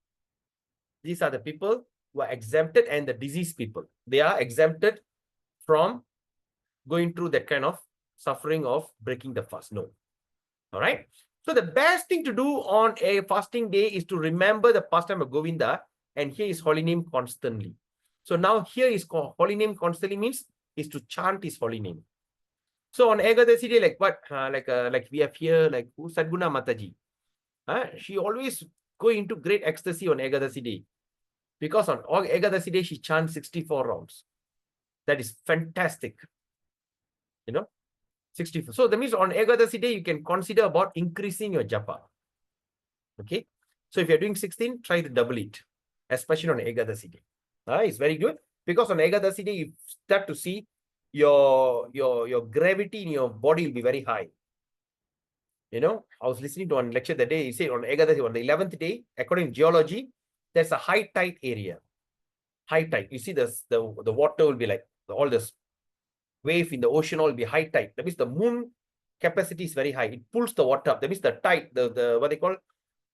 These are the people who are exempted, and the diseased people. They are exempted from going through that kind of suffering of breaking the fast. No. All right. So the best thing to do on a fasting day is to remember the pastime of Govinda and hear his holy name constantly. So now here his holy name constantly means is to chant his holy name. So on Ekadasi day, like what? Like we have here, like Sadguna Mataji. She always go into great ecstasy on Ekadasi day. Because on Ekadasi day, she chants 64 rounds. That is fantastic. You know, 64. So that means on Ekadasi day, you can consider about increasing your japa. Okay. So if you're doing 16, try to double it, especially on Ekadasi day. It's very good because on Ekadasi day, you start to see your gravity in your body will be very high. You know, I was listening to one lecture that day. He said on Ekadasi, on the 11th day, according to geology, there's a high tide area. High tide. You see the water will be like all this wave in the ocean will be high tide. That means the moon capacity is very high. It pulls the water up. That means the tide, the what they call,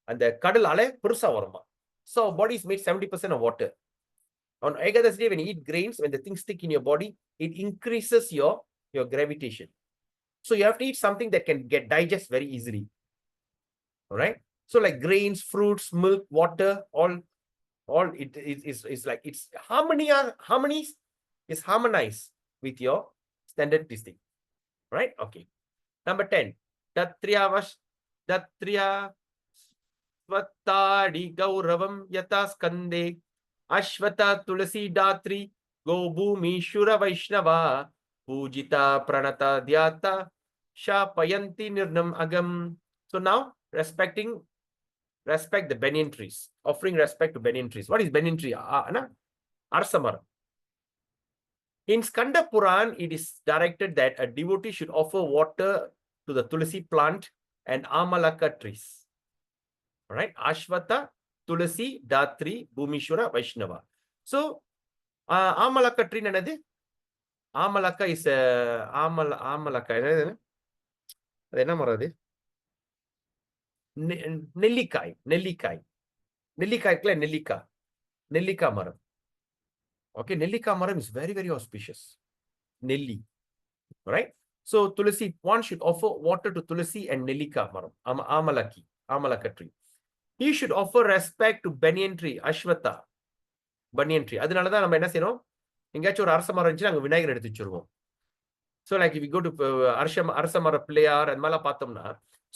and the kadal ale perusa varuma. So our body is made 70% of water. On Ekadasi day, when you eat grains, when the things stick in your body, it increases your gravitation. So you have to eat something that can get digest very easily. All right. So like grains, fruits, milk, water, all it is like it's harmonies is harmonized with your standard distinct. Right? Okay. Number 10. Datriya Ashvatadi Gauravam Yata Skande Ashvata Tulasi Datri Go Bhumi Shura Vaishnava Pujita Pranata Dhyata Shapayanti Nirnam Agam. So now respect the banyan trees, offering respect to banyan trees. What is banyan tree? Arsamara. In Skanda Puran, it is directed that a devotee should offer water to the Tulasi plant and Amalaka trees. All right, Ashvata, Tulasi, Datri, Bhumishwara, Vaishnava. So, Amalaka tree nanade? Amalaka is Amalaka. என்ன மரம் அது? நெல்லிக்காய் நெல்லிக்காய் மரம். Okay, nellika maram is very, very auspicious. Nelli, right? So Tulasi, one should offer water to Tulasi and nellika maram, Amalaka tree. He should offer respect to banyan tree, Ashwata, banyan tree. அதனால தான் நம்ம என்ன செய்யணும்? எங்கேயாச்சும் ஒரு அரச மரம் இருந்துச்சுன்னா அங்க விநாயகர் எடுத்து வச்சிருவோம். So like if you go to Arsamara Playar and Mala Patamna,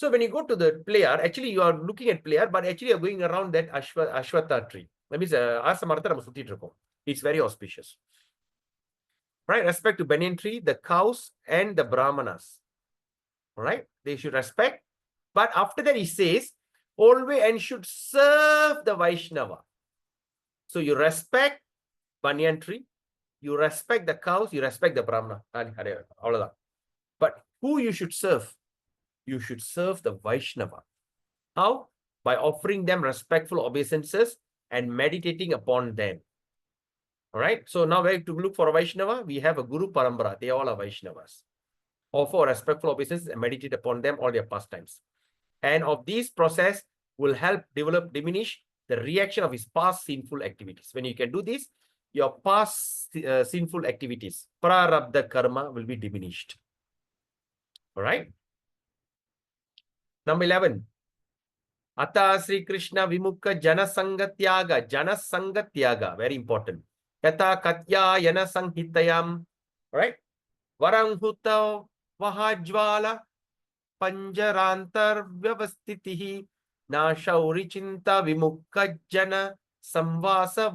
so when you go to the Playar, actually you are looking at Playar, but actually you're going around that Ashwata tree. That means Arsamarata நம்ம சுத்திட்டு இருக்கோம். It's very auspicious. Right? Respect to banyan tree, the cows and the brahmanas. Right? They should respect. But after that he says, always and should serve the Vaishnava. So you respect banyan tree, you respect the cows, you respect the brahmana. But who you should serve? You should serve the Vaishnava. How? By offering them respectful obeisances and meditating upon them. All right. So now where to look for a Vaishnava? We have a Guru Parambara. They all are Vaishnavas. Offer respectful obeisances and meditate upon them all their pastimes. And of this process will help diminish the reaction of his past sinful activities. When you can do this, your past sinful activities, prarabdha karma, will be diminished. All right. Number 11. Ata Sri Krishna Vimukha Janasangatyaga. Very important. Yata Katya Yana Sanghitayam. All right. Varanghuta Vahajwala Panjarantar Vyavastitihi Nashauri Chinta Vimukha Jana Samvasa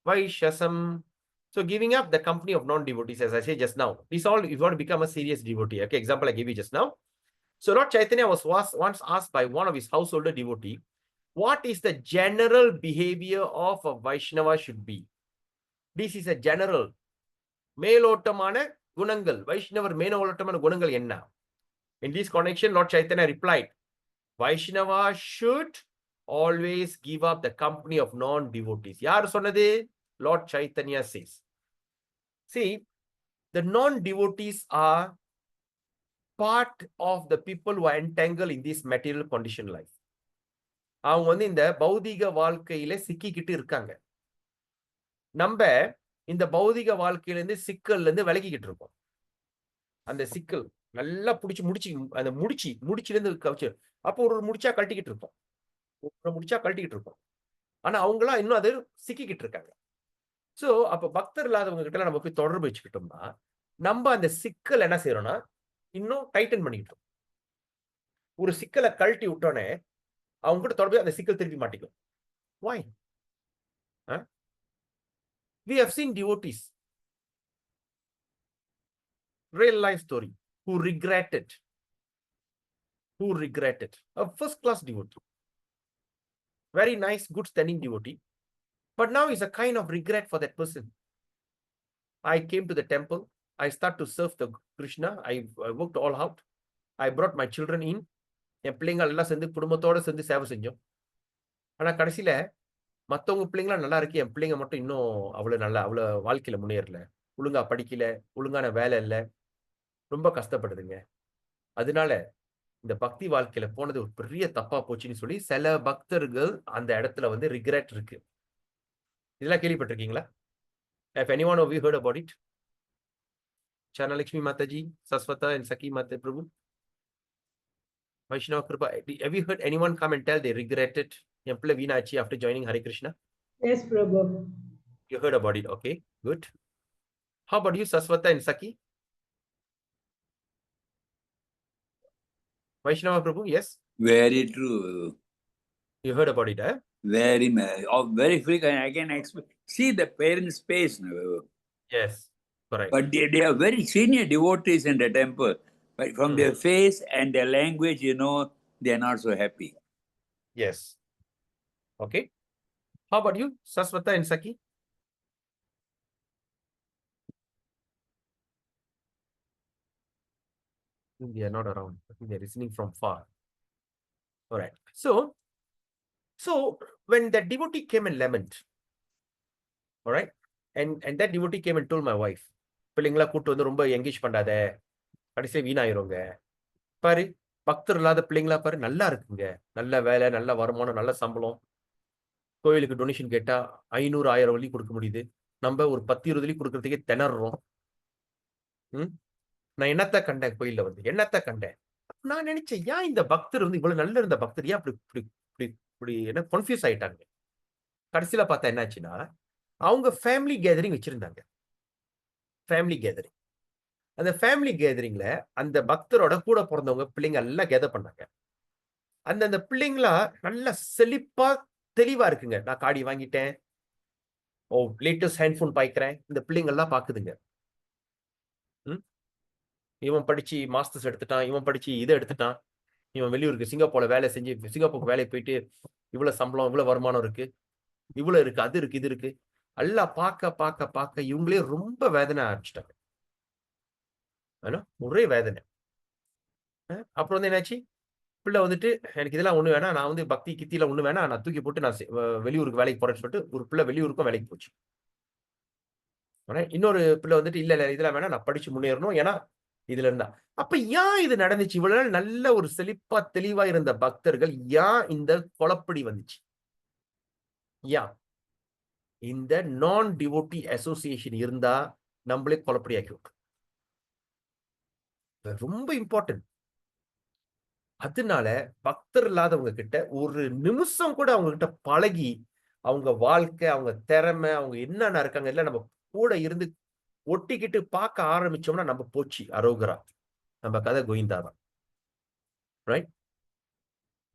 Vaishasam. So giving up the company of non-devotees, as I said just now. This all if you want to become a serious devotee. Okay, example I gave you just now. So Lord Chaitanya was once asked by one of his householder devotee, what is the general behavior of a Vaishnava should be? This is a general. Melottamana gunangal. Vaishnavar melottamana gunangal enna. In this connection, Lord Chaitanya replied, Vaishnava should always give up the company of non-devotees. Yaar sonnade? Lord Chaitanya says. See, the non-devotees are part of the people who are entangled in this material condition life. அவங்க வந்து இந்த பௌதிக வாழ்க்கையில சிக்கிக்கிட்டு இருக்காங்க. நம்ம இந்த பௌதிக வாழ்க்கையிலிருந்து சிக்கல்ல இருந்து விலகிக்கிட்டு இருக்கோம். அந்த சிக்கல் நல்லா முடிச்சு அந்த முடிச்சிலிருந்து கவச்சு அப்போ ஒரு முடிச்சா கழட்டிக்கிட்டு இருப்போம். ஆனா அவங்களா இன்னும் அது சிக்கிக்கிட்டு இருக்காங்க. சோ அப்ப பக்தர் இல்லாதவங்க கிட்ட நம்ம போய் தொடர்பு வச்சுக்கிட்டோம்னா நம்ம அந்த சிக்கல் என்ன செய்யறோம்னா இன்னும் டைட்டன் பண்ணிக்கிட்டோம். ஒரு சிக்கலை கழட்டி விட்டோன்னே அவங்க கிட்ட தொடர்பு அந்த சிக்கல் திருப்பி மாட்டிக்கும். Why? We have seen devotees, real life story, who regretted. A first class devotee. Very nice, good standing devotee. But now is a kind of regret for that person. I came to the temple. I start to serve the Krishna. I worked all out. I brought my children in. என் பிள்ளைங்கள் எல்லாம் சேர்ந்து குடும்பத்தோட சேர்ந்து சேவை செஞ்சோம். ஆனா கடைசியில மற்றவங்க பிள்ளைங்களாம் நல்லா இருக்கு, என் பிள்ளைங்க மட்டும் இன்னும் அவ்வளவு வாழ்க்கையில முன்னேறல, ஒழுங்கா படிக்கல, ஒழுங்கான வேலை இல்லை, ரொம்ப கஷ்டப்படுதுங்க. அதனால இந்த பக்தி வாழ்க்கையில போனது ஒரு பெரிய தப்பா போச்சுன்னு சொல்லி சில பக்தர்கள் அந்த இடத்துல வந்து ரிக்ரெட் இருக்கு. இதெல்லாம் கேள்விப்பட்டிருக்கீங்களா? Have anyone of you heard about it? Chanalakshmi Mataji, Saswata and Saki Mata Prabhu, Vaishnava Kripa. Have you heard anyone come and tell they regretted Empla Vinachi after joining Hare Krishna? Yes, Prabhu. You heard about it. Okay, good. How about you, Saswata and Saki? Vaishnava Prabhu, yes? Very true. You heard about it, huh? Very frequent. I can see the parents' face. Yes, correct. But they are very senior devotees in the temple. But from their face and their language, they are not so happy. Yes. Okay. How about you, Saswata and Saki? They are not around. I think they're listening from far. All right. So when the devotee came and lament, all right, and that devotee came and told my wife, பிள்ளைங்களா கூட்டு வந்து ரொம்ப engage பண்ணாத, கடைசியா வீணாயிருங்க. பாரு, பக்தர் இல்லாத பிள்ளைங்களா பாரு, நல்லா இருக்குங்க. நல்ல வேலை, நல்ல வருமானம், நல்ல சம்பளம். கோயிலுக்கு டொனேஷன் கேட்டா 500, 1000 வழி கொடுக்க முடியுது. நம்ம ஒரு 10, 20 வழி கொடுக்கறதுக்கே திணறோம். நான் என்னத்த கண்டேன் கோயில்ல வந்து, என்னத்த கண்டேன். நான் நினைச்சேன், ஏன் இந்த பக்தர் வந்து இவ்வளவு நல்ல இருந்த பக்தர் ஏன் அப்படி இப்படி இப்படி இப்படி என்ன கன்ஃபியூஸ் ஆயிட்டாங்க. கடைசியில பார்த்தா என்னாச்சுன்னா, அவங்க ஃபேமிலி கேதரிங் வச்சிருந்தாங்க. Family gathering. அந்த ஃபேமிலி கேதரிங்ல அந்த பக்தரோட கூட பிறந்தவங்க பிள்ளைங்க எல்லாம் கேதர் பண்ணாங்க. அந்த பிள்ளைங்களா நல்ல செழிப்பா தெளிவா இருக்குங்க. நான் காடி வாங்கிட்டேன். லேட்டஸ்ட் ஹேண்ட்போன் பாய்க்கிறேன். இந்த பிள்ளைங்க எல்லாம் பாக்குதுங்க. இவன் படிச்சு மாஸ்டர்ஸ் எடுத்துட்டான், இவன் படிச்சு இதை எடுத்துட்டான், இவன் வெளியூருக்கு சிங்கப்பூர்ல வேலை செஞ்சு சிங்கப்பூருக்கு வேலைக்கு போயிட்டு இவ்வளவு சம்பளம், இவ்வளவு வருமானம் இருக்கு, இவ்வளவு இருக்கு, அது இருக்கு, இது இருக்கு. எல்லாம் பார்க்க பார்க்க பார்க்க இவங்களே ரொம்ப வேதனை ஆரம்பிச்சிட்டாங்க. ஒரே வேதனை. அப்புறம் வந்து என்னாச்சு, பிள்ளை வந்துட்டு எனக்கு இதெல்லாம் ஒண்ணு வேணாம், நான் வந்து பக்தி கித்தியில ஒண்ணு வேணாம், நான் தூக்கி போட்டு நான் வெளியூருக்கு வேலைக்கு போறேன்னு சொல்லிட்டு ஒரு பிள்ளை வெளியூருக்கும் வேலைக்கு போச்சு. இன்னொரு பிள்ளை வந்துட்டு இல்ல இதெல்லாம் வேணாம், நான் படிச்சு முன்னேறணும், ஏன்னா இதுல இருந்தா. அப்ப ஏன் இது நடந்துச்சு? இவ்வளவு நாள் நல்ல ஒரு செழிப்பா தெளிவா இருந்த பக்தர்கள் ஏன் இந்த குழப்படி வந்துச்சு? ஏன் இந்த நான் டிவோட்டி அசோசியேஷன் இருந்தா நம்மளே குழப்படி ஆக்கி விட்டு ரொம்ப இம்பார்ட்டன்ட். அதனால பக்தர் இல்லாதவங்க கிட்ட ஒரு நிமிஷம் கூட அவங்க கிட்ட பழகி அவங்க வாழ்க்கை, அவங்க திறமை, அவங்க என்னென்ன இருக்காங்க இல்ல நம்ம கூட இருந்து ஒட்டிக்கிட்டு பார்க்க ஆரம்பிச்சோம்னா நம்ம போச்சு அரோகரா, நம்ம கதை கோவிந்தாதான். ரைட்?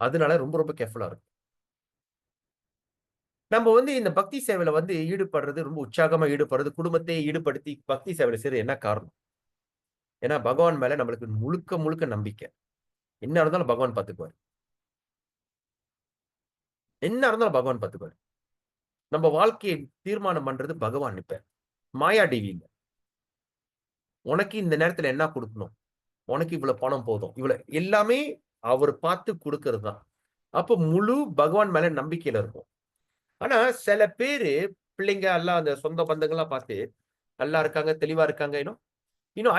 அதனால ரொம்ப ரொம்ப கேர்ஃபுல்லா இருக்கும். நம்ம வந்து இந்த பக்தி சேவையில வந்து ஈடுபடுறது, ரொம்ப உற்சாகமா ஈடுபடுறது, குடும்பத்தை ஈடுபடுத்தி பக்தி சேவையில செய்யறது என்ன காரணம்? ஏன்னா பகவான் மேல நம்மளுக்கு முழுக்க முழுக்க நம்பிக்கை. என்ன இருந்தாலும் பகவான் பார்த்துக்குவார். என்ன இருந்தாலும் பகவான் பார்த்துக்குவார். நம்ம வாழ்க்கையை தீர்மானம் பண்றது பகவான். இப்ப மாயா டிவி இல்ல. உனக்கு இந்த நேரத்துல என்ன கொடுக்கணும், உனக்கு இவ்வளவு பணம் போதும், இவ்வளவு எல்லாமே அவர் பார்த்து கொடுக்கிறது தான். அப்ப முழு பகவான் மேல நம்பிக்கையில இருக்கும். ஆனா சில பேரு பிள்ளைங்க எல்லாம் அந்த சொந்த பந்தங்கள்லாம் பார்த்து நல்லா இருக்காங்க, தெளிவா இருக்காங்க.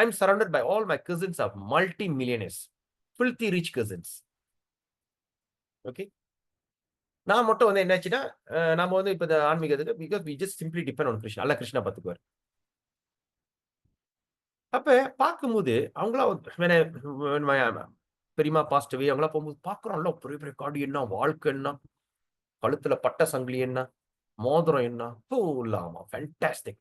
I'm surrounded by all my cousins are multi-millionaires, filthy rich cousins. Okay, நான் மட்டும் வந்து என்னாச்சுன்னா, நாம வந்து இப்ப இந்த ஆன்மீகத்துக்கு because we just simply depend on Krishna. அல்ல கிருஷ்ணா பார்த்துக்குவார். அப்ப பார்க்கும்போது அவங்களா பெரியமா பாஸ்டவே அவங்களா போகும்போது பார்க்குறோம்ல, பெரிய பெரிய காடி என்ன, வாழ்க்கை என்ன, கழுத்துல பட்ட சங்கிலி என்ன, மோதிரம் என்ன, இல்லாமா ஃபேண்டாஸ்டிக்.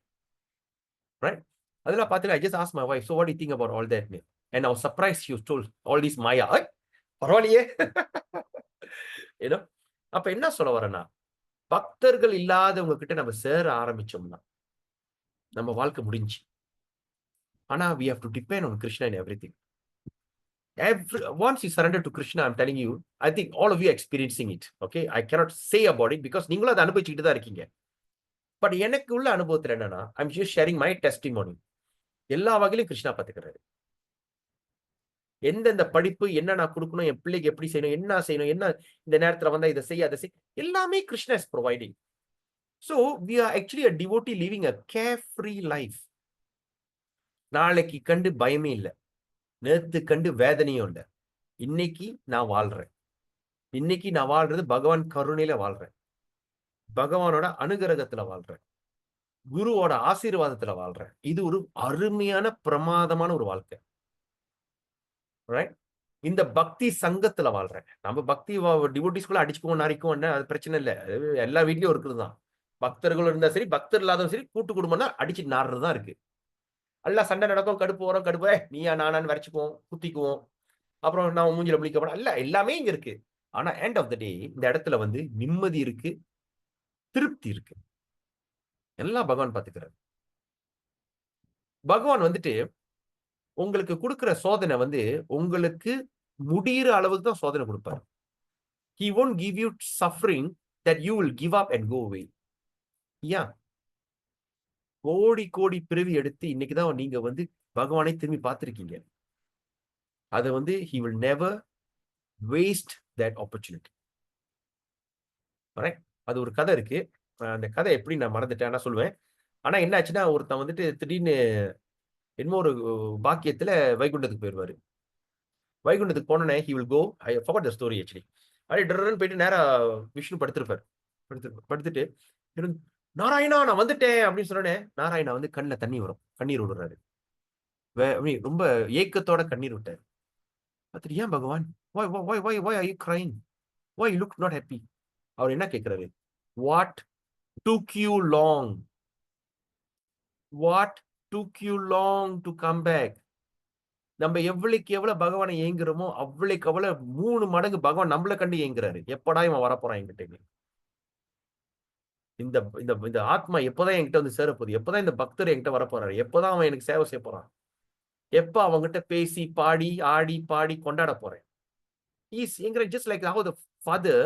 ரைட்? அதெல்லாம் பார்த்துட்டு I just asked my wife, so what do you think about all that? And I was surprised she told all this Maya. பரவாயில்லையே. அப்ப என்ன சொல்ல வரேன்னா, பக்தர்கள் இல்லாதவங்க கிட்ட நம்ம சேர ஆரம்பிச்சோம்னா நம்ம வாழ்க்கை முடிஞ்சு. ஆனா we have to depend on Krishna in everything. Once you surrender to Krishna, I'm telling you, I think all of you are experiencing it. Okay, I cannot say about it because நீங்களும் அதை அனுபவிச்சுக்கிட்டு தான் இருக்கீங்க. But எனக்கு உள்ள அனுபவத்துல என்னன்னா, I'm just sharing my testimony. எல்லா வகையிலும் கிருஷ்ணா பாத்துக்கிறாரு. எந்தெந்த படிப்பு என்ன நான் கொடுக்கணும், என் பிள்ளைக்கு எப்படி செய்யணும், என்ன செய்யணும், என்ன இந்த நேரத்துல வந்தா இதை செய்ய, அதை செய், எல்லாமே Krishna is providing. So we are actually a devotee living a carefree life. நாளைக்கு கண்டு பயமே இல்லை, நேத்து கண்டு வேதனையும் இல்லை. இன்னைக்கு நான் வாழ்றேன். இன்னைக்கு நான் வாழ்றது பகவான் கருணையில வாழ்றேன், பகவானோட அனுகிரகத்துல வாழ்றேன், குருவோட ஆசீர்வாதத்துல வாழ்றேன். இது ஒரு அருமையான பிரமாதமான ஒரு வாழ்க்கை. ரைட்? இந்த பக்தி சங்கத்துல வாழ்றேன். நம்ம பக்தி டிவோட்டிஸ்குள்ள அடிச்சுக்குவோம், நரிக்குவோம், அது பிரச்சனை இல்லை. எல்லா வீட்லயும் இருக்குதுதான். பக்தர்கள் இருந்தா சரி, பக்தர் இல்லாதவங்க சரி, கூட்டு குடும்பம்னா அடிச்சு நாடுறதுதான் இருக்கு. எல்லாம் சண்டை நடக்கும், கடுப்பு வரும், கடுப்பு நீயா நானான்னு வரைச்சுக்குவோம், குத்திக்குவோம், அப்புறம் நான் மூஞ்சில முழிக்க போனா இல்ல, எல்லாமே இங்க இருக்கு. ஆனா எண்ட் ஆஃப் த டே இந்த இடத்துல வந்து நிம்மதி இருக்கு, திருப்தி இருக்கு. எல்லாம் பகவான் பாத்துக்கிறார். பகவான் வந்துட்டு உங்களுக்கு கொடுக்கிற சோதனை வந்து உங்களுக்கு முடியிற அளவுக்கு தான் சோதனை கொடுப்பாரு. He won't give you suffering that you will give up and go away. Yeah. கோடி கோடி பிறவி எடுத்து இன்னைக்குதான் நீங்க வந்து பகவானை திரும்பி பார்த்திருக்கீங்க. அதை வந்து he will never waste that opportunity. Correct? அது ஒரு கதை இருக்கு. அந்த கதை எப்படி நான் மறந்துட்டேன் சொல்லுவேன். ஆனா என்ன ஆச்சுன்னா ஒருத்தன் வந்துட்டு திடீர்னு என்னமோ ஒரு பாக்கியத்துல வைகுண்டத்துக்கு போயிடுவாரு. வைகுண்டத்துக்கு போனோன்னே he will go, I forgot the story actually. அப்படியே டர்ன்னு போயிட்டு நேரா விஷ்ணு படுத்திருப்பார். படுத்துட்டு நாராயணா நான் வந்துட்டேன் அப்படின்னு சொன்னோடனே நாராயணா வந்து கண்ணில் தண்ணி வரும், கண்ணீர் விடுறாரு. ரொம்ப ஏக்கத்தோட கண்ணீர் விட்டார். பார்த்துட்டு ஏன் பகவான் why are you crying? Why you look not happy? அவர் என்ன கேட்கிறாரு? What took you long? What took you long to come back? நம்ம எவ்வளவுக்கு எவ்வளவு பகவானை ஏங்குறோமோ அவ்வளவுக்கு அவ்வளவு 3 மடங்கு பகவான் நம்மளை கண்டு ஏங்குறாரு. எப்படா இவன் வரப்போறான் என்கிட்ட? இந்த இந்த இந்த ஆத்மா எப்பதான் என்கிட்ட வந்து சேரப்போகுது? எப்பதான் இந்த பக்தர் என்கிட்ட வரப்போறாரு? எப்பதான் அவன் எனக்கு சேவை செய்ய போறான்? எப்ப அவங்ககிட்ட பேசி பாடி ஆடி பாடி கொண்டாட போறேன்? He's angry just like how the father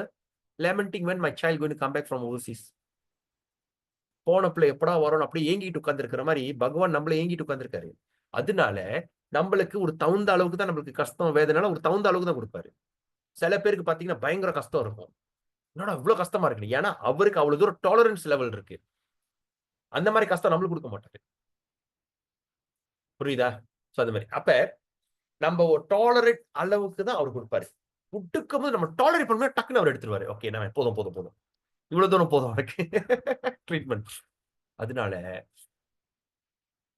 lamenting when my child going to come back from overseas. போன பிள்ளை எப்படா வரும் அப்படி ஏங்கிட்டு உட்கார்ந்துருக்கிற மாதிரி பகவான் நம்மள ஏங்கிட்டு உட்கார்ந்துருக்காரு. அதனால நம்மளுக்கு ஒரு தகுந்த அளவுக்கு தான் நம்மளுக்கு கஷ்டம் வேதனால ஒரு தகுந்த அளவுக்கு தான் கொடுப்பாரு. சில பேருக்கு பாத்தீங்கன்னா பயங்கர கஷ்டம் இருக்கும். என்னடா இவ்வளவு கஷ்டமா இருக்கு? ஏன்னா அவருக்கு அவ்வளவு தூரம் டாலரன்ஸ் லெவல் இருக்கு. அந்த மாதிரி கஷ்டம் நம்மளுக்கு கொடுக்க மாட்டாரு. புரியுதா? சோ அந்த மாதிரி அப்ப நம்ம ஒரு டாலரேட் அளவுக்கு தான் அவர் கொடுப்பாரு. புட்டுக்கும் போது நம்ம டாலரேட் பண்ணும்போது டக்குன்னு அவர் எடுத்துருவாரு. ஓகே நான் போதும் போதும் போதும் இவ்வளவு தூரம் போதும் அவருக்கு ட்ரீட்மெண்ட். அதனால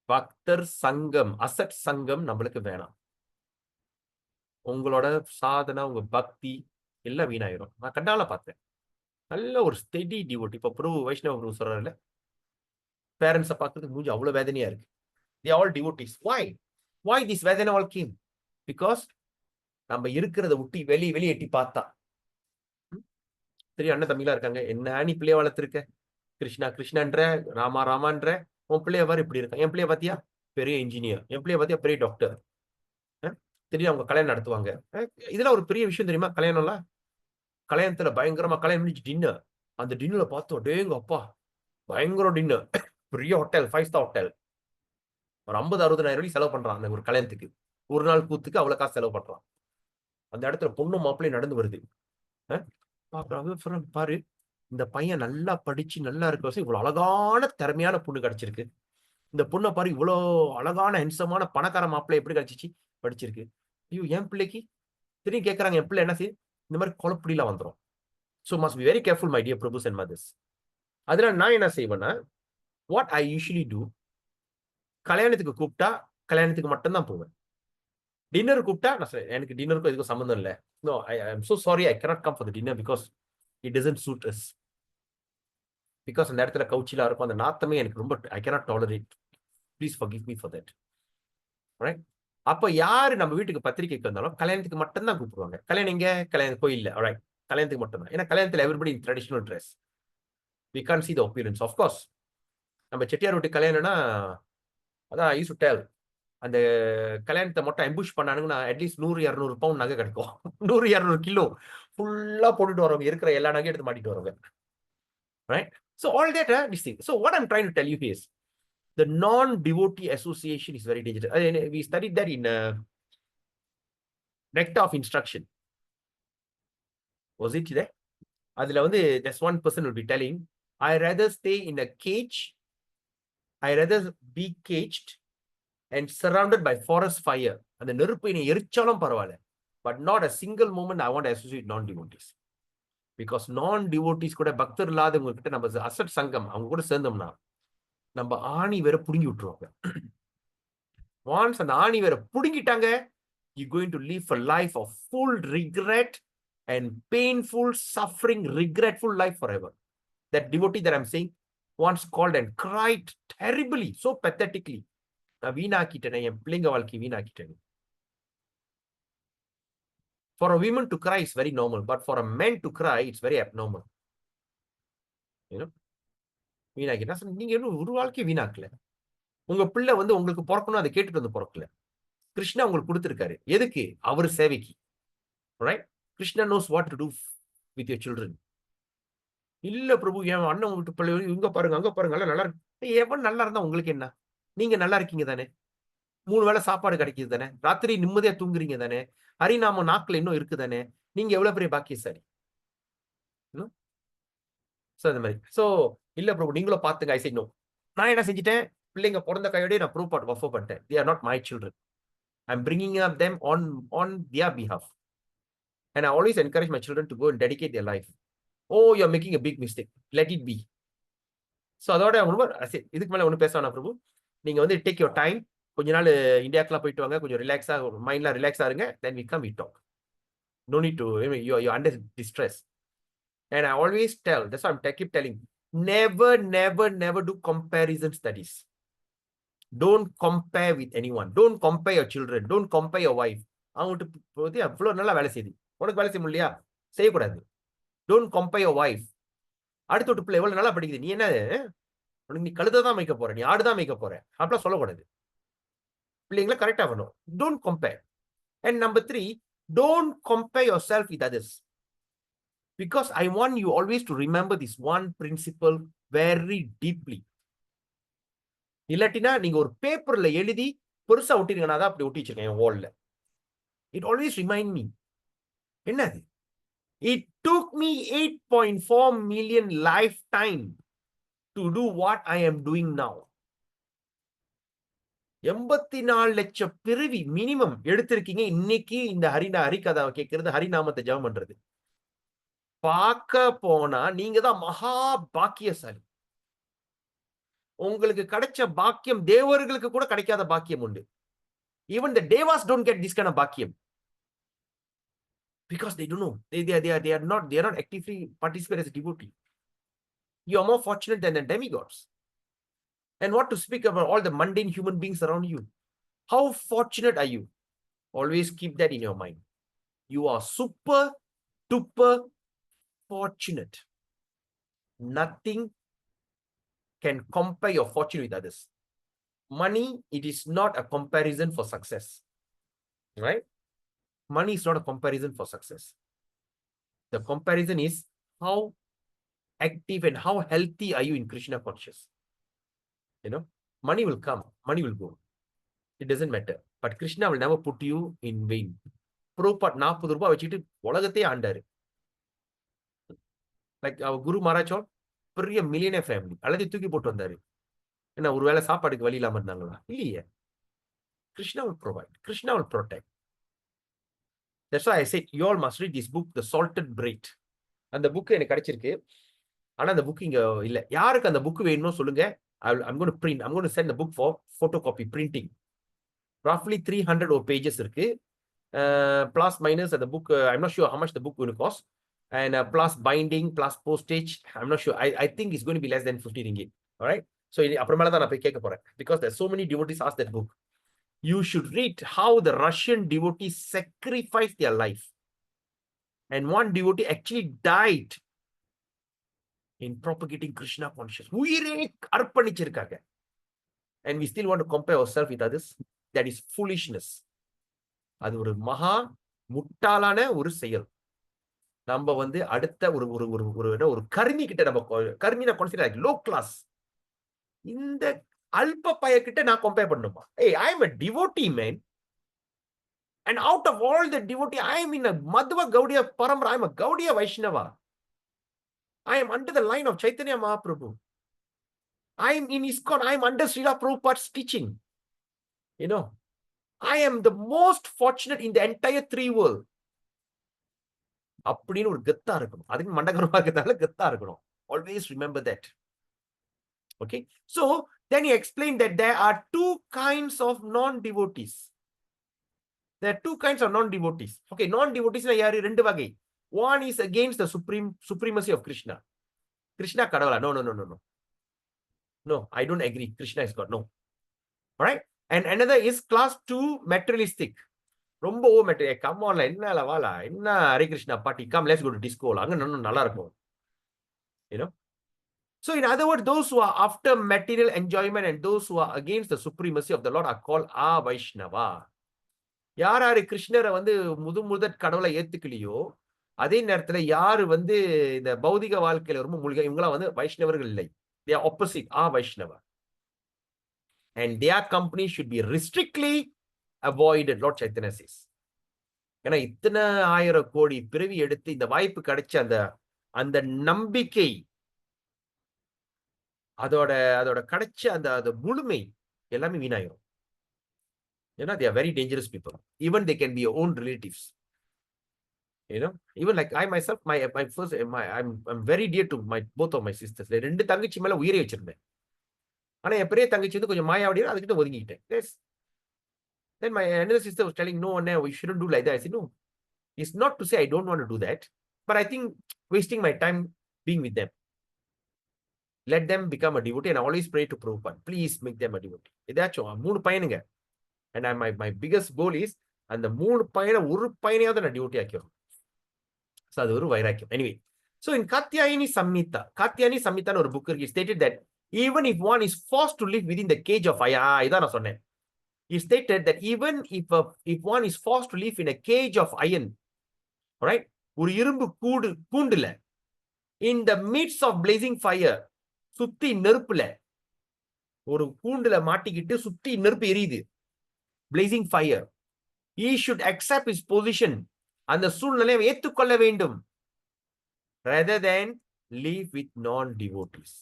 பக்தர் சங்கம், அசட் சங்கம் நம்மளுக்கு வேணாம். உங்களோட சாதனை, உங்க பக்தி எல்லாம் வீணாயிரும். நான் கண்டால பார்த்தேன். நல்ல ஒரு ஸ்டெடி டிவோட். இப்ப பிரபு வைஷ்ணவ பிரபு சொல்றாருல, பேரண்ட்ஸை பார்க்கறதுக்கு மூஞ்சி அவ்வளவு வேதனையா இருக்கு. They all devotees. Why this வேதனை all came? Because நம்ம இருக்கிறத விட்டு வெளியே எட்டி பார்த்தா தெரியும். அண்ணன் தம்பிலாம் இருக்காங்க. என்ன நீ பிள்ளைய வளர்த்துருக்க? கிருஷ்ணா கிருஷ்ணன்ற, ராமா ராமான்ற. உன் பிள்ளைய பாரு இப்படி இருக்கான். என் பிள்ளைய பாத்தியா பெரிய இன்ஜினியர், என் பிள்ளைய பாத்தியா பெரிய டாக்டர். தெரியும் அவங்க கல்யாணம் நடத்துவாங்க. இதெல்லாம் ஒரு பெரிய விஷயம் தெரியுமா? கல்யாணம்லாம் கல்யாணத்துல பயங்கரமா கல்யாணம் முடிஞ்சு டின்னர். அந்த டின்னர்ல பார்த்தோம் டேங்க அப்பா பயங்கர டின்னர். பெரிய ஹோட்டல், 5 ஸ்டார் ஹோட்டல். ஒரு 50,000-60,000 செலவு பண்றான் அந்த ஒரு கல்யாணத்துக்கு. ஒரு நாள் கூத்துக்கு அவ்வளவு காசு செலவு பண்றான். அந்த இடத்துல பொண்ணு மாப்பிள்ளை நடந்து வருது. பாரு இந்த பையன் நல்லா படிச்சு நல்லா இருக்க இவ்வளவு அழகான திறமையான பொண்ணு கிடைச்சிருக்கு. இந்த பொண்ணை பாரு இவ்வளவு அழகான ஹென்சமான பணக்கார மாப்பிள்ளை எப்படி கிடைச்சிச்சு? படிச்சிருக்கு. ஐயோ என் பிள்ளைக்கு திரும்பி கேட்கறாங்க என் பிள்ளை என்ன செய்யும்? இந்த மாதிரி குழப்படிலாம் வந்துடும். So must be very careful my dear prabhus and mothers. அதனால நான் என்ன செய்வேன்னா, வாட் ஐ யூஷுவலி டூ, கல்யாணத்துக்கு கூப்பிட்டா கல்யாணத்துக்கு மட்டும்தான் போவேன். டின்னர் கூப்பிட்டா நான் எனக்கு டின்னருக்கும் எதுக்கும் சம்மந்தம் இல்லை. No I am so sorry I cannot come for the dinner because it doesn't suit us. Because அந்த இடத்துல கவுச்சிலா இருக்கும். அந்த நாத்தமே எனக்கு ரொம்ப I cannot tolerate. Please forgive me for that. Right? அப்ப யாரு நம்ம வீட்டுக்கு பத்திரிகைக்கு வந்தாலும் கல்யாணத்துக்கு மட்டும் தான் கூப்பிடுவாங்க. கல்யாணம் எங்க? கல்யாண கோயில்ல. ரைட், கல்யாணத்துக்கு மட்டும் தான். ஏன்னா கல்யாணத்துல everybody in traditional dress. We can't see the appearance. of course நம்ம செட்டியார் வீட்டு கல்யாணம்னா அதான் யூஸ் டு டெல், அந்த கல்யாணத்தை மட்டும் எம்புஷ் பண்ணானுங்கன்னா அட்லீஸ்ட் 100-200 பவுண்ட் நகை கிடைக்கும். 100-200 கிலோ ஃபுல்லா போட்டுட்டு வரவங்க இருக்கிற எல்லா நகையும் எடுத்து மாட்டிட்டு வரவங்க. Right? So all that this thing. So what I'm trying to tell you is the non-devotee association is very dangerous. We studied that in Nectar of Instruction. Was it there? அதுல வந்து there's one person will be telling, I rather stay in a cage, I rather be caged and surrounded by forest fire. அந்த நெருப்பு என்னை எரிச்சாலும் பரவாயில்ல, but not a single moment I want to associate non-devotees. Because non-devotees கூட பக்தர் இல்லாதவங்க கிட்ட நம்ம asset சங்கம் அவங்க கூட சேர்ந்தோம்னா நம்ம ஆணி வேற புடுங்கி விட்டுருவாங்க. Once அந்த ஆணி வேற புடுங்கிட்டாங்க, you're going to live a life of full regret and painful, suffering, regretful life forever. That devotee that I'm saying once called and cried terribly, so pathetically. நான் வீணாக்கிட்டேன், என் பிள்ளைங்க வாழ்க்கை வீணாக்கிட்டேன். For a woman to cry is very normal, but for a man to cry, it's very abnormal. You know? வீணாக்கிட்டா நீங்க இன்னும் ஒரு வாழ்க்கை வீணாக்கல. உங்க பிள்ளை வந்து உங்களுக்கு பிறக்கணும், அதை கேட்டுட்டு வந்து பிறக்கல. கிருஷ்ணா உங்களுக்கு கொடுத்திருக்காரு. எதுக்கு? அவர் சேவைக்கு. Right? Krishna knows what to do with your children. இல்ல பிரபு, என் அண்ணன் வீட்டு பிள்ளை இங்க பாருங்க, அங்க பாருங்க, எல்லாம் நல்லா இருக்கு. எவன் நல்லா இருந்தா உங்களுக்கு என்ன? நீங்க நல்லா இருக்கீங்க தானே? 3 வேளை சாப்பாடு கிடைக்குது தானே? ராத்திரி நிம்மதியா தூங்குறீங்க தானே? ஹரிநாமம் நாக்குல இன்னும் இருக்கு தானே? நீங்க எவ்வளவு பெரிய பாக்கியசாலி. சோ அந்த மாதிரி. சோ இல்ல பிரபு, நீங்களும் பாத்துங்க. ஐ சே நோ. நான் என்ன செஞ்சிட்டேன்? பிள்ளைங்க பிறந்த கையோடய நான் ப்ரூவ் வஃபோ பண்ணிட்டேன். They are not my children. I'm bringing up them on their behalf. And I always encourage my children to go and dedicate their life. Oh, you're making a big mistake. Let it be. So அதோட இதுக்கு மேல ஒன்றும் பேச வேணாம் பிரபு. நீங்க வந்து take your time. கொஞ்ச நாள் இந்தியாக்கெல்லாம் போயிட்டு வாங்க, கொஞ்சம் ரிலாக்ஸா, மைண்ட்லாம் ரிலாக்ஸா இருங்க. Then we come, we talk. No need to, you're under distress. And I always tell, that's why I keep telling, never do comparison studies. Don't compare with anyone. Don't compare your children. Don't compare your wife. அவங்ககிட்ட அவ்வளவு நல்லா வேலை செய்யுது, உனக்கு வேலை செய்ய முடியலையா? செய்யக்கூடாது. Don't compare your wife. அடுத்த வீட்டு பிள்ளை எவ்வளவு நல்லா படிக்குது, நீ என்ன நீ கழுதை தான் மேய்க்க போற, நீ ஆடு தான் மேய்க்க போற, அப்படிலாம் சொல்லக்கூடாது. பிள்ளைங்களை கரெக்டா பண்ணணும். Don't compare. And number 3, don't compare yourself with others. Because I want you always to remember this one principle very deeply. இல்லாட்டினா நீங்க ஒரு பேப்பர்ல எழுதி பெருசா ஒட்டிருக்கீங்கன்னா தான் அப்படி ஒட்டி வச்சிருக்கேன் என் வால்ல. It always remind me. என்னது? It took me 8.4 million lifetime to do what I am doing now. 84 லட்சம் பிறவி மினிமம் எடுத்திருக்கீங்க இன்னைக்கு இந்த ஹரிகதாவை கேட்கறது, ஹரிநாமத்தை ஜெபம் பண்றது. பார்க்க போனா நீங்க தான் மகா பாக்கியசாலி. உங்களுக்கு கிடைச்ச பாக்கியம் தேவர்களுக்கு கூட கிடைக்காத பாக்கியம் உண்டு. Even the devas don't get this kind of பாக்கியம். Because they don't know. They are not actively participate as a devotee. You are more fortunate than the demigods. And what to speak about all the mundane human beings around you? How fortunate are you? Always keep that in your mind. You are super duper fortunate. Nothing can compare your fortune with others. Money, it is not a comparison for success. Right? Money is not a comparison for success. The comparison is how active and how healthy are you in Krishna conscious. Money will come, money will go. It doesn't matter. But Krishna will never put you in vain. Prabhupada 40 ரூபாய் வச்சுட்டு உலகத்தையே ஆண்டாரு. Like our Guru Maharaj, பெரிய millionaire family, எல்லாத்தையும் தூக்கி போட்டு வந்தாரு. என்ன ஒருவேளை சாப்பாடுக்கு வழி இல்லாம இருந்தாங்களா? இல்லையே. Krishna will provide. Krishna will protect. That's why I said you all must read this book, The Salted Bread. அந்த புக் எனக்கு கிடைச்சிருக்கு. ஆனா அந்த புக் இங்க இல்ல. யாருக்கு அந்த புக் வேணுமோ சொல்லுங்க. I'm going to print. I'm going to send the book for photocopy printing. Roughly 300 pages இருக்கு. Plus minus the book. I'm not sure how much the book will cost. And plus binding, plus postage. I'm not sure. I think it's going to be less than 50 ringgit. All right. So அப்புறமேல தான் நான் போய் கேட்க போறேன். Because there's so many devotees ask that book. You should read how the Russian devotees sacrificed their life. And one devotee actually died in propagating Krishna consciousness. உயிரே அர்ப்பணிச்சிருக்காங்க. And we still want to compare ourselves with others. That is foolishness. அது ஒரு மகா முட்டாளான ஒரு செயல். நம்ம வந்து அடுத்த ஒரு கர்மி கிட்ட, நம்ம கர்மினா கன்சிடர் லோ கிளாஸ், இந்த அல்ப பய கிட்ட நான் கம்பேர் பண்ணுமா? Hey, I am a devotee, man. And out of all the devotee, I am in a Madhva Gaudiya Parampara. I am a Gaudiya Vaishnava. I am under the line of Chaitanya Mahaprabhu. I am in ISKCON. I am under Srila Prabhupada's teaching. I am the most fortunate in the entire 3 world. அப்படின்னு ஒரு கெத்தா இருக்கணும். அதுக்கு மண்டகரமா இருக்கிறதால கெத்தா இருக்கணும். Always remember that. Okay. So then he explained that there are 2 kinds of non-devotees. There are 2 kinds of non-devotees. Okay, non-devotees யாரு? 2 வகை. One is against the supremacy of Krishna. Krishna கடவுளா? No, I don't agree. Krishna is God. No. All right. And another is class 2 materialistic. ரொம்ப over material. Come ஆன்ல என்னல வாலா என்ன ஹரே கிருஷ்ணா பாட்டி come let's go to disco அங்க இன்னும் நல்லா இருக்கும். You know. So in other words, those who are after material enjoyment and those who are against the supremacy of the Lord are called Vaishnava. யார் யாரு கிருஷ்ணரை வந்து முதற் கடவுளை ஏத்துக்கலையோ அதே நேரத்துல யாரு வந்து இந்த பௌதிக வாழ்க்கையில ரொம்ப மூழ்கி இவங்களாம் வந்து வைஷ்ணவர்கள் இல்லை. They are opposite Vaishnava. And their company should be strictly avoided, Lord Chaitanya says. ஏன்னா இத்தனை 1000 கோடி பிறவி எடுத்து இந்த வாய்ப்பு கிடைச்ச அந்த அந்த நம்பிக்கை அதோட அதோட கிடைச்ச அந்த அந்த முழுமை எல்லாமே வீணாயிரும். ஏன்னா they are very dangerous people. Even they can be your own relatives. You know, even like I myself, my first, I'm very dear to both of my sisters. ரெண்டு தங்கச்சி மேல உயிரை வச்சிருந்தேன். ஆனா என் பெரிய தங்கச்சி வந்து கொஞ்சம் மாயாவடி அதுக்கிட்ட ஒதுங்கிட்டேன். Yes. Then my another sister was telling, no, we shouldn't do like that. I said, no, it's not to say I don't want to do that, but I think wasting my time being with them. Let them become a devotee, and I always pray to Prabhupada, please make them a devotee. இதாச்சும் 3 பையனுங்க. And my biggest goal is அந்த 3 பையனை ஒரு பையனையாவது நான் devotee ஆக்கிடும். So அது ஒரு வைராக்கியம். Anyway, so in Katyayani Samhita ஒரு book இருக்கு. Stated that even if one is forced to live within the cage of fire, இதான் நான் சொன்னேன். He stated that even if one is forced to live in a cage of iron, right? ஒரு இரும்பு கூண்டுல in the midst of blazing fire, சுத்தி நெருப்புல ஒரு கூண்டுல மாட்டிக்கிட்டு சுத்தி நெருப்பு எரியுது, blazing fire, he should accept his position, அந்த சூழ்நிலையை ஏற்றுக்கொள்ள வேண்டும், rather than live with non-devotees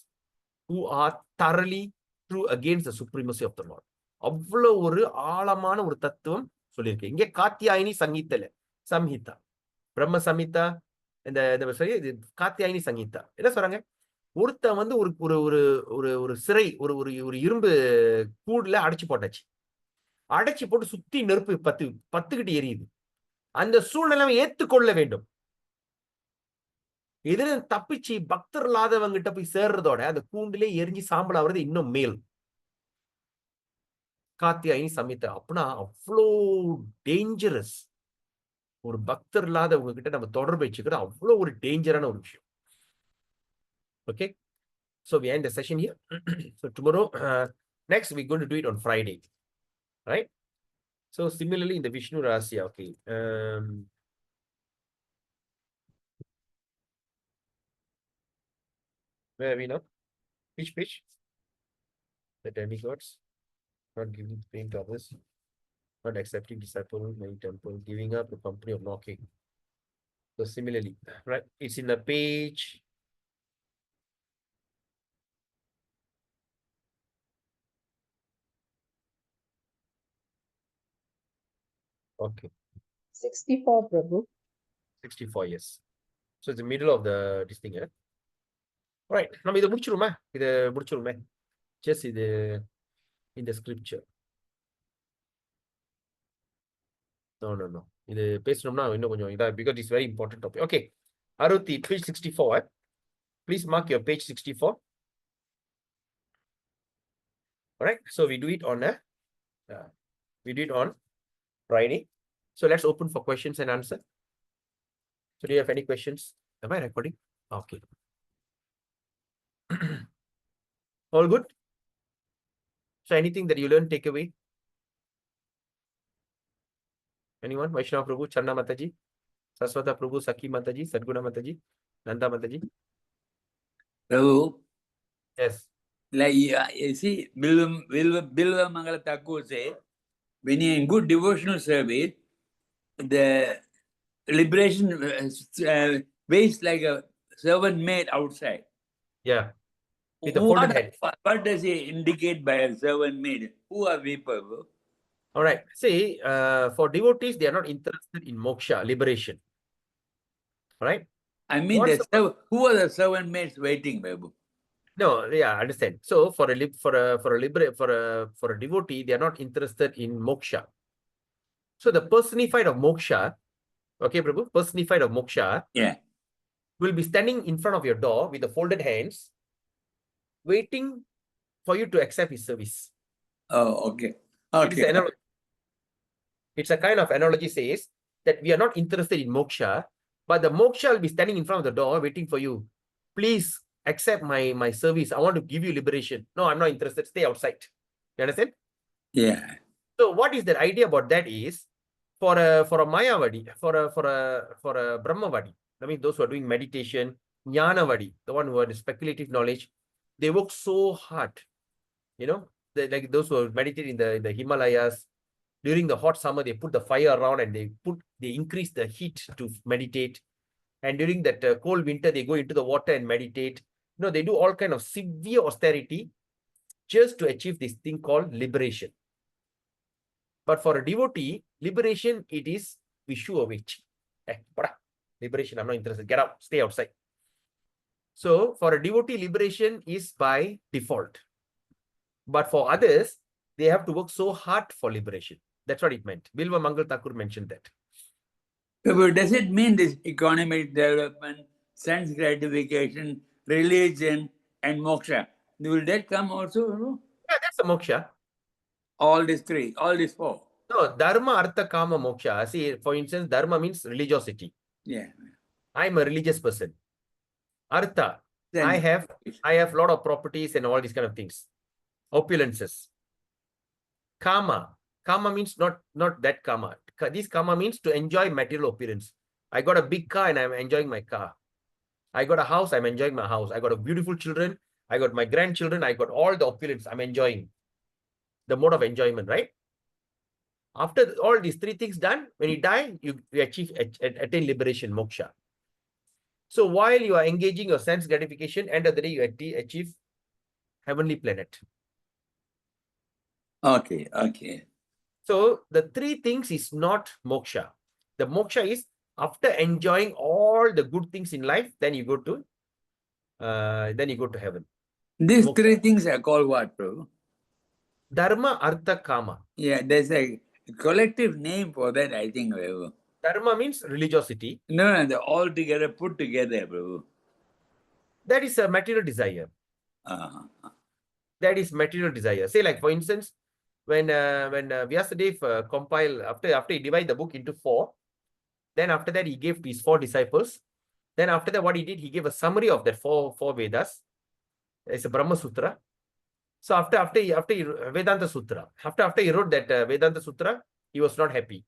who are thoroughly true against the supremacy of the Lord. அவ்வளவு ஒரு ஆழமான ஒரு தத்துவம் சொல்லியிருக்கு இங்கே காத்தியாயினி சம்ஹிதா, பிரம்ம சம்ஹிதா, இந்த காத்தியாயினி சங்கீதா. என்ன சொல்றாங்க, ஒருத்தன் வந்து ஒரு ஒரு ஒரு ஒரு சிறை ஒரு ஒரு ஒரு இரும்பு கூடுல அடைச்சு போட்டாச்சு, அடைச்சு போட்டு சுத்தி நெருப்பு பத்துக்கிட்டு எரியுது, அந்த சூழ்நிலை ஏத்துக்கொள்ள வேண்டும். இதுல தப்பிச்சு பக்தர் இல்லாதவங்கிட்ட போய் சேர்றதோட அந்த கூண்டிலே எரிஞ்சு சாம்பல் ஆகுறது இன்னும் மேல். காத்தியாயினி சம்ஹிதா அப்படின்னா அவ்வளோ டேஞ்சரஸ். ஒரு பக்தர் இல்லாதவங்க கிட்ட நம்ம தொடர்பு வச்சுக்கிறது அவ்வளோ ஒரு டேஞ்சரான ஒரு விஷயம். Okay, so we end the session here. So tomorrow, next we're going to do it on Friday, right? So similarly in the Vishnu Rasya, okay. Where are we now? Which page? The demigods not giving pain to others, not accepting disciple, many temple, giving up the company of knocking. So similarly, right? It's in the page. Okay. 64, Prabhu. 64, yes. So it's the middle of the this thing, eh? Right. நம்ம இதை முடிச்சிருமே. Just இது in the scripture. No. இது பேசணும்னா இன்னும் கொஞ்சம் இதா, because it's very important topic. Okay. Aruti, page 64. Please mark your page 64. All right. So we do it on Friday. So let's open for questions and answer. So do you have any questions? Am I recording? Okay. All good? So anything that you learned, take away? Anyone? Vaishnava Prabhu, Channa Mataji, Saraswata Prabhu, Sakhi Mataji, Sadguna Mataji, Nanda Mataji. Prabhu, Yes. like you see, Bilva Mangala Thakur say, when you're in good devotional service, the liberation waits like a servant maid outside. Yeah. With the folded hand. What does he indicate by a servant maid? Who are we, Prabhu? All right. See, for devotees, they are not interested in moksha, liberation. All right. I mean, who are the servant maids waiting, Prabhu? No, yeah, I understand. So for a devotee, they are not interested in moksha. So the personified of moksha, okay, Prabhu, personified of moksha, yeah, will be standing in front of your door with the folded hands, waiting for you to accept his service. Oh, okay. It is the analogy. It's a kind of analogy says that we are not interested in moksha, but the moksha will be standing in front of the door waiting for you. Please accept my service. I want to give you liberation. No, I'm not interested. Stay outside. You understand? Yeah. So what is the idea about that is for a Mayavadi, for a Brahmavadi, I mean those who are doing meditation, Jnanavadi, the one who has speculative knowledge, they work so hard. You know, like those who are meditating in the Himalayas, during the hot summer, they put the fire around and they increase the heat to meditate. And during that cold winter, they go into the water and meditate. You know, they do all kind of severe austerity just to achieve this thing called liberation. But for a devotee, liberation, it is vishu away. Liberation, I'm not interested. Get out, stay outside. So for a devotee, liberation is by default. But for others, they have to work so hard for liberation. That's what it meant. Bilva Mangal Thakur mentioned that. But does it mean this economic development, sense gratification, religion, and moksha? Will that come also? No? Yeah, that's a moksha. All these three, all these four. No, dharma, artha, kama, moksha. See, for instance, dharma means religiosity. Yeah. I'm a religious person. Artha, Then I have a lot of properties and all these kind of things. Opulences. Kama. Kama means not that kama. This kama means to enjoy material opulence. I got a big car and I'm enjoying my car. I got a house, I'm enjoying my house. I got a beautiful children. I got my grandchildren. I got all the opulence. I'm enjoying. The mode of enjoyment, right? After all these three things done, when you die, you attain liberation, moksha. So while you are engaging your sense gratification, end of the day, you achieve heavenly planet. Okay, okay. So the three things is not moksha. The moksha is after enjoying all the good things in life, then you go to heaven. These Moksha. three things are called what, bro? Dharma, artha, kama. Yeah, there's a collective name for that, I think, bro. Dharma means religiosity. No, they're all together, put together, bro. That is a material desire. That is material desire. Say, like for instance, when Vyasadeva compiled after he divided the book into 4, then after that he gave to his 4 disciples. Then after that, what he did, he gave a summary of that four Vedas. It's a Brahma Sutra. So after he Vedanta Sutra, after he wrote that Vedanta Sutra, he was not happy.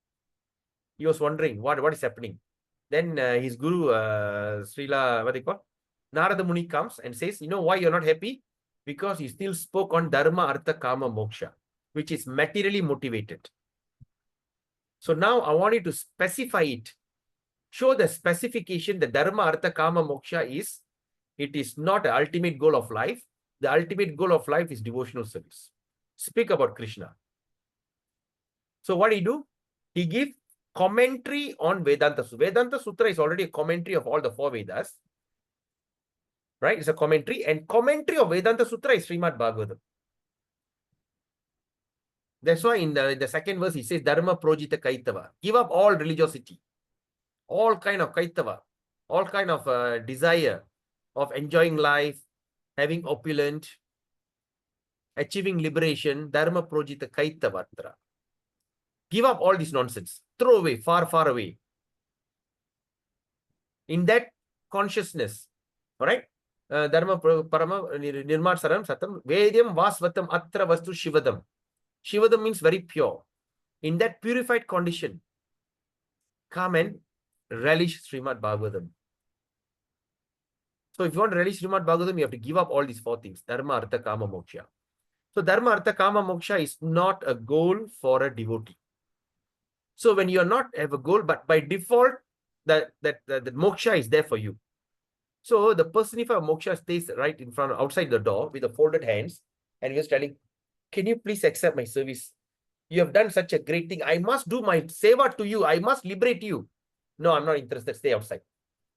He was wondering what is happening. Then his guru, Srila, what they call, Narada Muni comes and says, you know why you're not happy? Because you still spoke on Dharma, Artha, Kama, Moksha, which is materially motivated. So now I want you to specify it. Show the specification that Dharma, Artha, Kama, Moksha it is not the ultimate goal of life. The ultimate goal of life is devotional service. Speak about Krishna. So what he do? He give commentary on Vedanta Sutra. Vedanta Sutra is already a commentary of all the 4 Vedas. Right? It's a commentary. And commentary of Vedanta Sutra is Srimad Bhagavatam. That's why in the second verse, he says, Dharma projita kaitava. Give up all religiosity. All kind of kaitava. All kind of desire of enjoying life, having opulent, achieving liberation. Dharma projita kaitavatra. Give up all this nonsense. Throw away, far, far away. In that consciousness, all right? Dharma parama nirmar saram satam vedyam vasvatam atra vastu shivadam. Shivadam means very pure. In that purified condition, come and relish Srimad Bhagavatam. So if you want to relish Srimad Bhagavatam, you have to give up all these 4 things. Dharma, Artha, Kama, Moksha. So Dharma, Artha, Kama, Moksha is not a goal for a devotee. So when you are not have a goal, but by default, the moksha is there for you. So the personified moksha stays right in front, outside the door with the folded hands, and he was telling, can you please accept my service? You have done such a great thing. I must do my seva to you. I must liberate you. No, I'm not interested. Stay outside.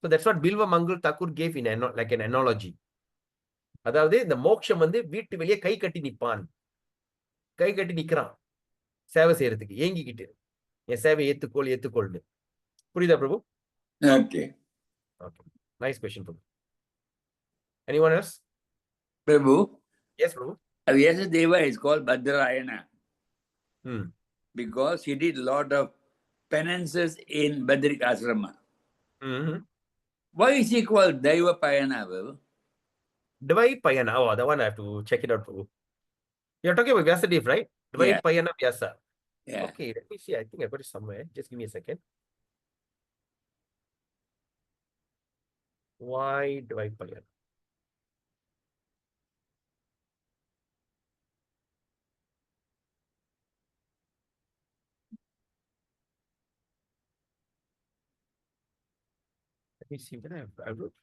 So that's what Bilva Mangal Thakur gave in like an analogy. அதாவது இந்த மோட்சம் வீட்டு வெளியே கை கட்டி நிற்பான். கை கட்டி நிற்கிறான் சேவை செய்யறதுக்கு ஏங்கிக்கிட்டு என் சேவை ஏத்துக்கொள்னு. புரியுதா பிரபு? Okay. Okay. Nice question, Prabhu. Anyone else? Prabhu? Yes, Prabhu. Vyasadeva is called Bhadrayana. because he did a lot of penances in Badrik Asrama. Why is he called Daiva Payana? Dvai Payana. Oh, that one I have to check it out, Prabhu. You're talking about Vyasadeva, right? Dvai Yeah. Payana Vyasa. Yeah. Okay, let me see. I think I got it somewhere. Just give me a second. Why Dvai Payana? Let me see. When I wrote.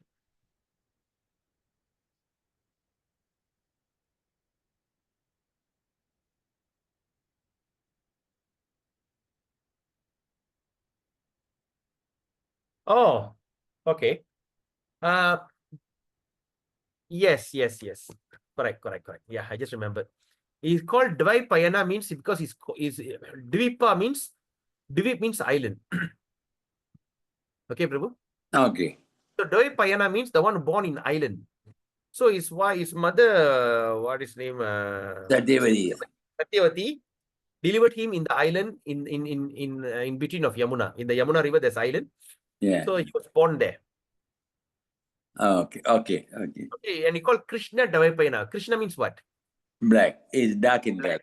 Oh, okay. Yes. Correct. Yeah, I just remembered. He's called Dvai Payana means because he's Dvipa means Dvip means island. Okay, Prabhu. Okay. So Dvai Payana means the one born in island. So his mother, what is name? Satyavati. Satyavati delivered him in the island in between of Yamuna. In the Yamuna river, there's island. Yeah. So he was born there. Okay. Okay, and he called Krishna Dvai Payana. Krishna means what? Black. Is dark in black.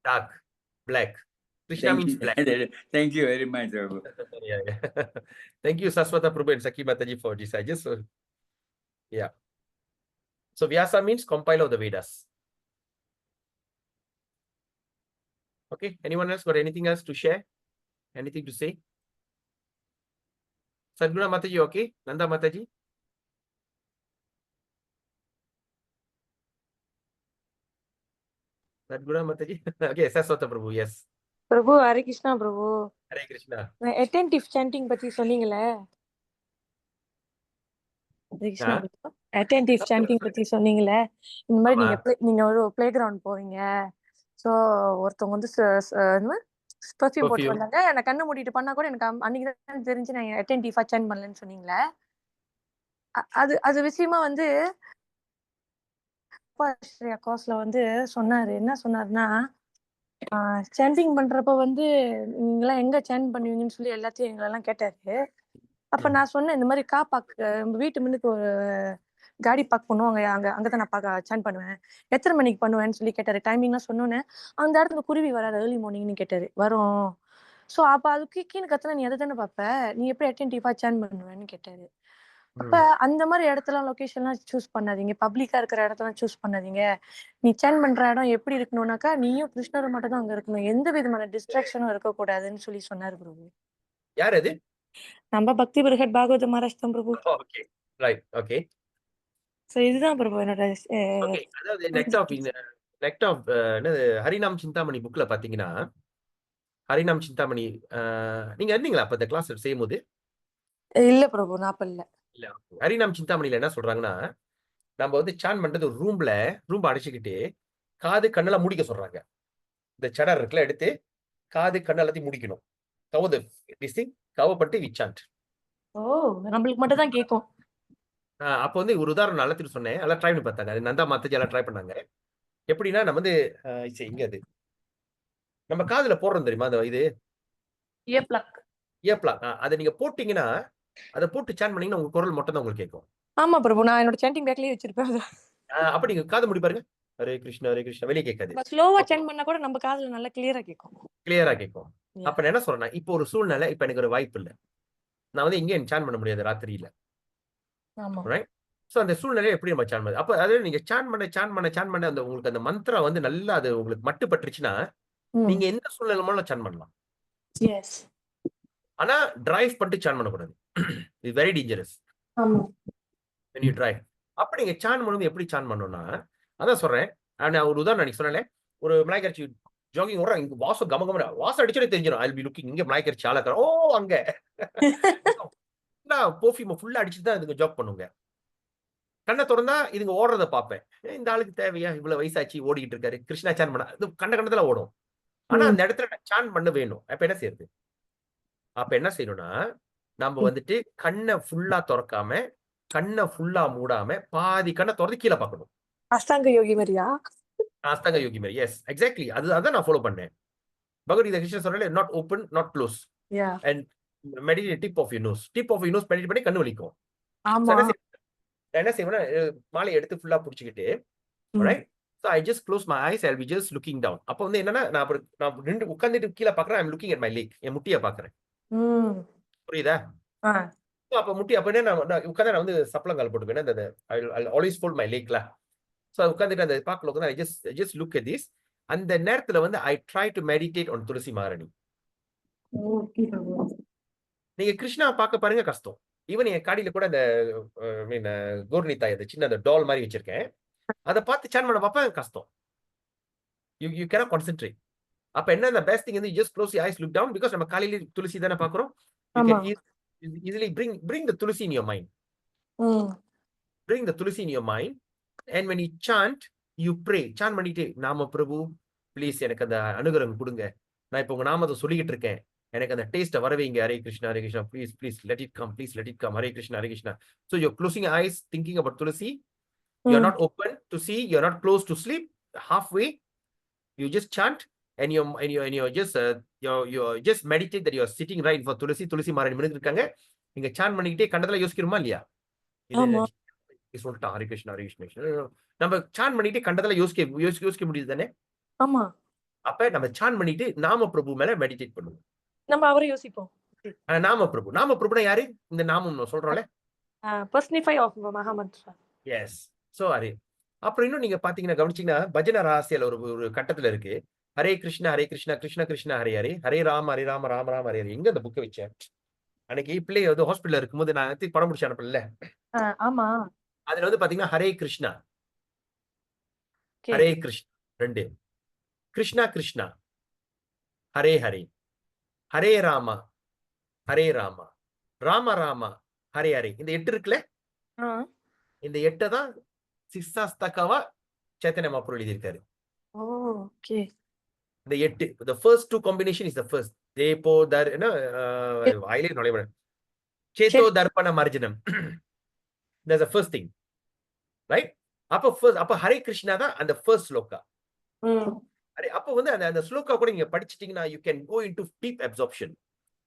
Dark, black. Krishna means black. Thank you very much, Prabhu. Yeah. Thank you, Saswata Prabhu and Saki Mataji for this. Yeah. So Vyasa means compiler of the Vedas. Okay. Anyone else got anything else to share? Anything to say? Sadguna Mataji, okay? Nanda Mataji? Sadguna Mataji? Okay, Saswata Prabhu, yes. Prabhu Hare Krishna Prabhu. Hare Krishna. Attentive sanding பத்தி சொன்னீங்களே, attentive sanding பத்தி சொன்னீங்களே, இந்த மாதிரி நீங்க ஒரு play ground போவீங்க, so ஒருத்தவங்க வந்து பர்ஃபியூம் போட்டு வந்தாங்க, எனக்கு கண்ணு மூடிட்டு பண்ணா கூட எனக்கு அன்னைக்கு தான் தெரிஞ்சு நான் அட்டென்டிவா சாண்ட் பண்ணலன்னு சொன்னீங்களே, அது விஷயமா வந்து கோர்ஸ்ல வந்து சொன்னாரு. என்ன சொன்னாருன்னா, சாண்டிங் பண்றப்ப வந்து நீங்களாம் எங்க சாண்ட் பண்ணுவீங்கன்னு சொல்லி எல்லாத்தையும் எங்களெல்லாம் கேட்டாரு. அப்ப நான் சொன்னேன், இந்த மாதிரி வீட்டு முன்னுக்கு ஒரு காடி பார்க் பண்ணுவோம், அங்கதான் நான் சாண்ட் பண்ணுவேன், எத்தனை மணிக்கு பண்ணுவேன்னு சொல்லி கேட்டாரு. டைமிங்லாம் சொன்னோன்னே, அந்த இடத்துல குருவி வராது ஏர்லி மார்னிங்னு கேட்டாரு. வரும். ஸோ அப்ப அதுக்கு கீழே கத்துனா நீ எதை தானே பார்ப்ப, நீ எப்படி அட்டென்டிவா சாண்ட் பண்ணுவேன்னு கேட்டாரு. அப்ப அந்த மாதிரி இடத்துல லொகேஷன்லாம் சூஸ் பண்ணாதீங்க, பப்ளிக்கா இருக்கிற இடத்தெல்லாம் சூஸ் பண்ணாதீங்க. நீ சேன் பண்ற இடம் எப்படி இருக்கணும்னாக்கா நீயும் கிருஷ்ணரும் மட்டும் தான் அங்க இருக்கணும், எந்த விதமான டிஸ்ட்ராக்ஷனும் இருக்கக்கூடாதுன்னு சொல்லி சொன்னாரு பிரபு. யார் அது? நம்ம பக்தி பிரகட் பாகவத மகாராஜ் தான் பிரபு. Okay, right, okay. சோ இதுதான் பிரபு என்னோட. அதாவது நெக்ட் ஆஃப் என்னது ஹரிநாம் சிந்தாமணி புக்ல பாத்தீங்கன்னா, ஹரிநாம் சிந்தாமணி நீங்க இருந்தீங்களா அப்ப இந்த கிளாஸ் செய்யும் போது? இல்ல பிரபு, நான் இல்ல. ஹரிநாம் சிந்தாமணியில என்ன சொல்றாங்கன்னா, நம்ம வந்து சான் பண்றது ஒரு ரூம் அடைச்சுக்கிட்டு காது கண்ணெல்லாம் முடிக்க சொல்றாங்க. இந்த சடர் இருக்குல்ல எடுத்து காது கண்ணு எல்லாத்தையும் முடிக்கணும். கவர் பண்ணிட்டு வி சாண்ட். ஓ, நம்மளுக்கு மட்டும் தான் கேட்கும். அப்ப வந்து ஒரு உதாரணம் எல்லாத்தையும் சொன்னேன், எல்லாம் ட்ரை பண்ணி பார்த்தாங்க. அது நந்தா மாத்தாஜி எல்லாம் ட்ரை பண்ணாங்க. எப்படின்னா நம்ம வந்து இங்க அது நம்ம காதுல போடுறோம் தெரியுமா, அந்த இது இயர் பிளக். அதை நீங்க போட்டீங்கன்னா, அதை போட்டு சான் பண்ணீங்கன்னா உங்க குரல் மட்டும் தான் உங்களுக்கு கேட்கும். ஆமா பிரபு, நான் என்னோட சாண்டிங் பேக்லயே வச்சிருப்பேன். அப்ப நீங்க காது முடி பாருங்க, ஹரே கிருஷ்ணா வெளியே கேட்காது. ஸ்லோவா சாண்ட் பண்ணா கூட நம்ம காதுல நல்லா கிளியரா கேட்கும். அப்ப நான் என்ன சொல்றேன்னா, இப்போ ஒரு சூழ்நிலை, இப்ப எனக்கு ஒரு வாய்ப்பு இல்ல, நான் வந்து எங்கேயும் சான் பண்ண முடியாது ராத்திரியில. ரைட்? சோ அந்த சூழ்நிலையை எப்படி நம்ம சான் பண்ண, அப்ப அதாவது நீங்க சான் பண்ண அந்த உங்களுக்கு அந்த மந்திரம் வந்து நல்லா அது உங்களுக்கு மட்டுப்பட்டுருச்சுன்னா நீங்க எந்த சூழ்நிலை மூலம் சான் பண்ணலாம். ஆனா டிரைவ் பண்ணிட்டு சான் பண்ணக்கூடாது. இது very dangerous. when you drive. அப்ப நீங்க சான் பண்ணும்போது எப்படி சான் பண்ணணும்னா, அதான் சொல்றேன். நான் ஒரு உதாரணம் அன்னைக்கு சொன்னேன், ஒரு மலாய்க்கரிச்சி ஜாகிங் ஓடுறா, இங்க வாசம் கமகம வாசம் அடிச்சே தெரிஞ்சிடும். I'll be looking, இங்க மலாய்க்கரிச்சி ஆளா, ஓ அங்க பெர்ஃப்யூம் ஃபுல்லா அடிச்சுட்டு தான் இதுங்க ஜாக் பண்ணுங்க. கண்ணை திறந்தா இதுங்க ஓடுறத பார்ப்பேன். இந்த ஆளுக்கு தேவையா, இவ்வளவு வயசாச்சு ஓடிக்கிட்டு இருக்காரு, கிருஷ்ணா சான் பண்ண இது கண்டத்துல ஓடும். ஆனா அந்த இடத்துல சான் பண்ண வேணும். அப்ப என்ன செய்யுது? அப்ப என்ன செய்யணும்னா, நம்ம வந்துட்டு கண்ணை ஃபுல்லா திறக்காம, கண்ணை ஃபுல்லா மூடாம பாதி கண்ணை திறந்து கீழே பார்க்கணும். அஷ்டாங்க யோகி மாதிரியா? அஷ்டாங்க யோகி மாதிரி, எஸ் எக்ஸாக்ட்லி. அதான் நான் ஃபாலோ பண்ணேன். பகவத்கீதை கிருஷ்ணன் சொல்றாரு, not open, not close. Yeah. And meditate tip of your nose. Tip of your nose meditate பண்ணி கண்ணு வலிக்கும். So ஆமா. என்ன செய்வேன்னா மாலை எடுத்து ஃபுல்லா புடிச்சுக்கிட்டு, alright? So I just close my eyes, I'll be just looking down. அப்ப வந்து என்னன்னா நான் நின்று உட்கார்ந்துட்டு கீழே பார்க்கறேன், I'm looking at my leg. என் முட்டியை பார்க்கறேன். புரியுதா? அப்ப முட்டி அப்ப என்ன நான் உட்கார்ந்து நான் வந்து சப்பளங்கால் போட்டுப்பேன். அந்த I'll always fold my leg lah. So உட்கார்ந்துட்டு அந்த பார்க்கல உட்கார்ந்து I just look at this. அந்த நேரத்துல வந்து I try to meditate on துளசி மாரணி. நீங்க கிருஷ்ணா பார்க்க பாருங்க கஷ்டம். ஈவன் என் காடியில கூட அந்த கோர்னி தாய் அந்த சின்ன அந்த டால் மாதிரி வச்சிருக்கேன். அதை பார்த்து சான் பண்ண பார்ப்பேன் கஷ்டம். You cannot concentrate. அப்ப என்ன the best thing is you just close your eyes, look down, because நம்ம காலையில துளசி தானே பார்க்கிறோம். You can easily bring the tulsi in your mind. Bring the tulsi in your mind, and when you chant, you pray. Chant பண்ணிட்டே, நாம பிரபு please எனக்கு அந்த அனுகிரகம் கொடுங்க. நான் இப்போ உங்க நாமத்தை சொல்லிக்கிட்டு இருக்கேன். எனக்கு அந்த டேஸ்ட்டை வரவைங்க. Hare Krishna please please let it come Hare Krishna. So you're closing your eyes thinking about tulsi. You're not open to see, you're not close to sleep. Halfway you just chant, and you're just meditate that you're sitting right for tulsi மாரணி மனிதர் இருக்காங்க. நீங்க San பண்ணிக்கிட்டே கண்டத்துல யோசிக்கிறோமா இல்லையா? சொல்லிட்டான் ஹரே கிருஷ்ணா. நம்ம San பண்ணிட்டு கண்டத்துல யோசிக்க முடியுது தானே? ஆமா. அப்ப நம்ம சான் பண்ணிட்டு நாம பிரபு மேல மெடிடேட் பண்ணுவோம். நம்ம அவரை யோசிப்போம். நாம பிரபுனா யாரு? இந்த நாமம் சொல்றோம்ல, personify of mahamantra. Yes. So அரே அப்புறம் இன்னும் நீங்க பாத்தீங்கன்னா கவனிச்சீங்கன்னா பஜன ரகசியால ஒரு கட்டத்துல இருக்கு, ஹரே கிருஷ்ணா கிருஷ்ண கிருஷ்ண ஹரே ஹரே, ஹரே ராம ராம ராம ஹரே ஹரே. எங்க அந்த புக்கை வச்சேன்? அன்னைக்கு பிள்ளை வந்து ஹாஸ்பிட்டல் இருக்கும்போது நான் படம் முடிச்சு அனுப்பல. ஆமா. அதுல வந்து பாத்தீங்கன்னா ஹரே கிருஷ்ணா ரெண்டு, கிருஷ்ணா ஹரே ஹரே, ஹரே ராமா ராம ஹரே ஹரே. இந்த 8 இருக்குல்ல, இந்த 8 தான் சிக்ஸாஸ்தகாவா சைத்தன்ய மகாபிரபு எழுதியிருக்காரு. இந்த 8, the first 2 combination is the first. தேபோ தர் என்ன வாயிலே நுழைய சேதோ தர்ப்பண மார்ஜனம். That's the first thing, right? அப்ப ஹரே கிருஷ்ணா தான் அந்த first ஸ்லோகா. அப்ப வந்து அந்த ஸ்லோகா கூட நீங்க படிச்சிட்டீங்கன்னா you can go into deep absorption,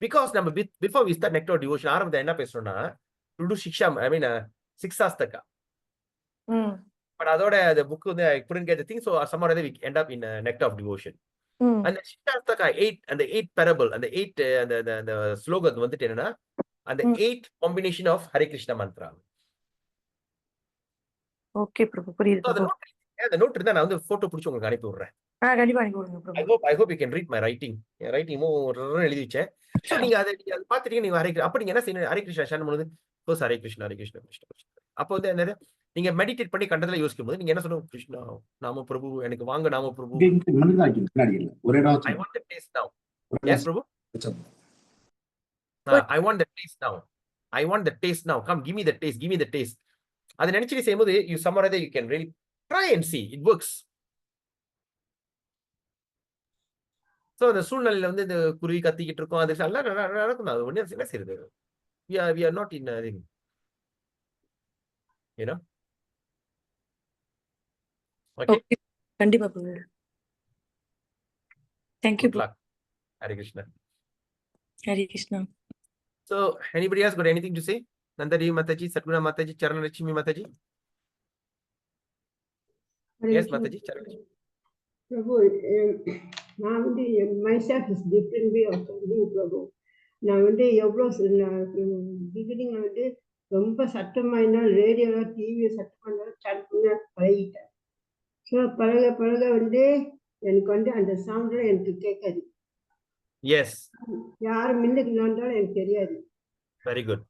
because நம்ம before we start nectar devotion ஆரம்பத்துல என்ன பேசுறோம்னா to do shiksha, I mean சிக்ஸாஸ்தகா. But அதோட the book வந்து I couldn't get the thing, so somehow we end up in nectar of devotion. அந்த சிக்ஸாஸ்தகா 8 அந்த 8 parable அந்த 8 அந்த ஸ்லோகம் வந்துட்டு என்னன்னா அந்த 8 combination of Hare Krishna mantra. Okay பிரபு, புரியுது. அந்த நோட் இருந்தா நான் வந்து போட்டோ பிடிச்சு உங்களுக்கு அனுப்பி விடுறேன். கண்டிப்பா அனுப்பி விடுங்க பிரபு. I hope you can read my writing. N writing எழுதி வச்சேன். சோ நீங்க அதை பாத்துட்டீங்க. நீங்க அப்ப நீங்க என்ன செய்யணும்? ஹரே கிருஷ்ணா சேன் பண்ணும்போது ஃபர்ஸ்ட் ஹரே கிருஷ்ணா கிருஷ்ணா. அப்போ வந்து என்ன நீங்க மெடிடேட் பண்ணி கண்டத்துல யோசிக்கும் போது நீங்க என்ன சொல்லணும்? கிருஷ்ணா நாம பிரபு, எனக்கு வாங்க நாம பிரபு. I want the taste now. Yes Prabhu, I want the taste now. Come, give me the taste. அதை நினைச்சிட்டு செய்யும்போது you somewhere you can really try and see it works. So அந்த சூழ்நிலையில வந்து இந்த குருவி கத்திக்கிட்டு இருக்கோம், அது எல்லாம் நடக்கும். அது ஒண்ணு என்ன செய்யுது? we are not in anything, you know. Okay, கண்டிப்பா பிரபு. Thank you. Hare Krishna. Hare Krishna. So anybody else got anything to say? Nandari Mataji, Satguna Mataji, Charanalakshmi Mataji. Yes Mataji, Charanalakshmi. Prabhu, நான் வந்து myself is different way of thinking Prabhu. நான் வந்து எவ்வளோ beginning வந்து ரொம்ப சத்தமாயினா ரேடியோல டிவியை சத்தமாக ஸ்டார்ட் பண்ண பழகிட்டேன். ஸோ பழக வந்து எனக்கு வந்து அந்த சவுண்டில் எனக்கு கேட்காது. எஸ், யார் முன்னுக்கு நடந்தாலும் எனக்கு தெரியாது. Very good.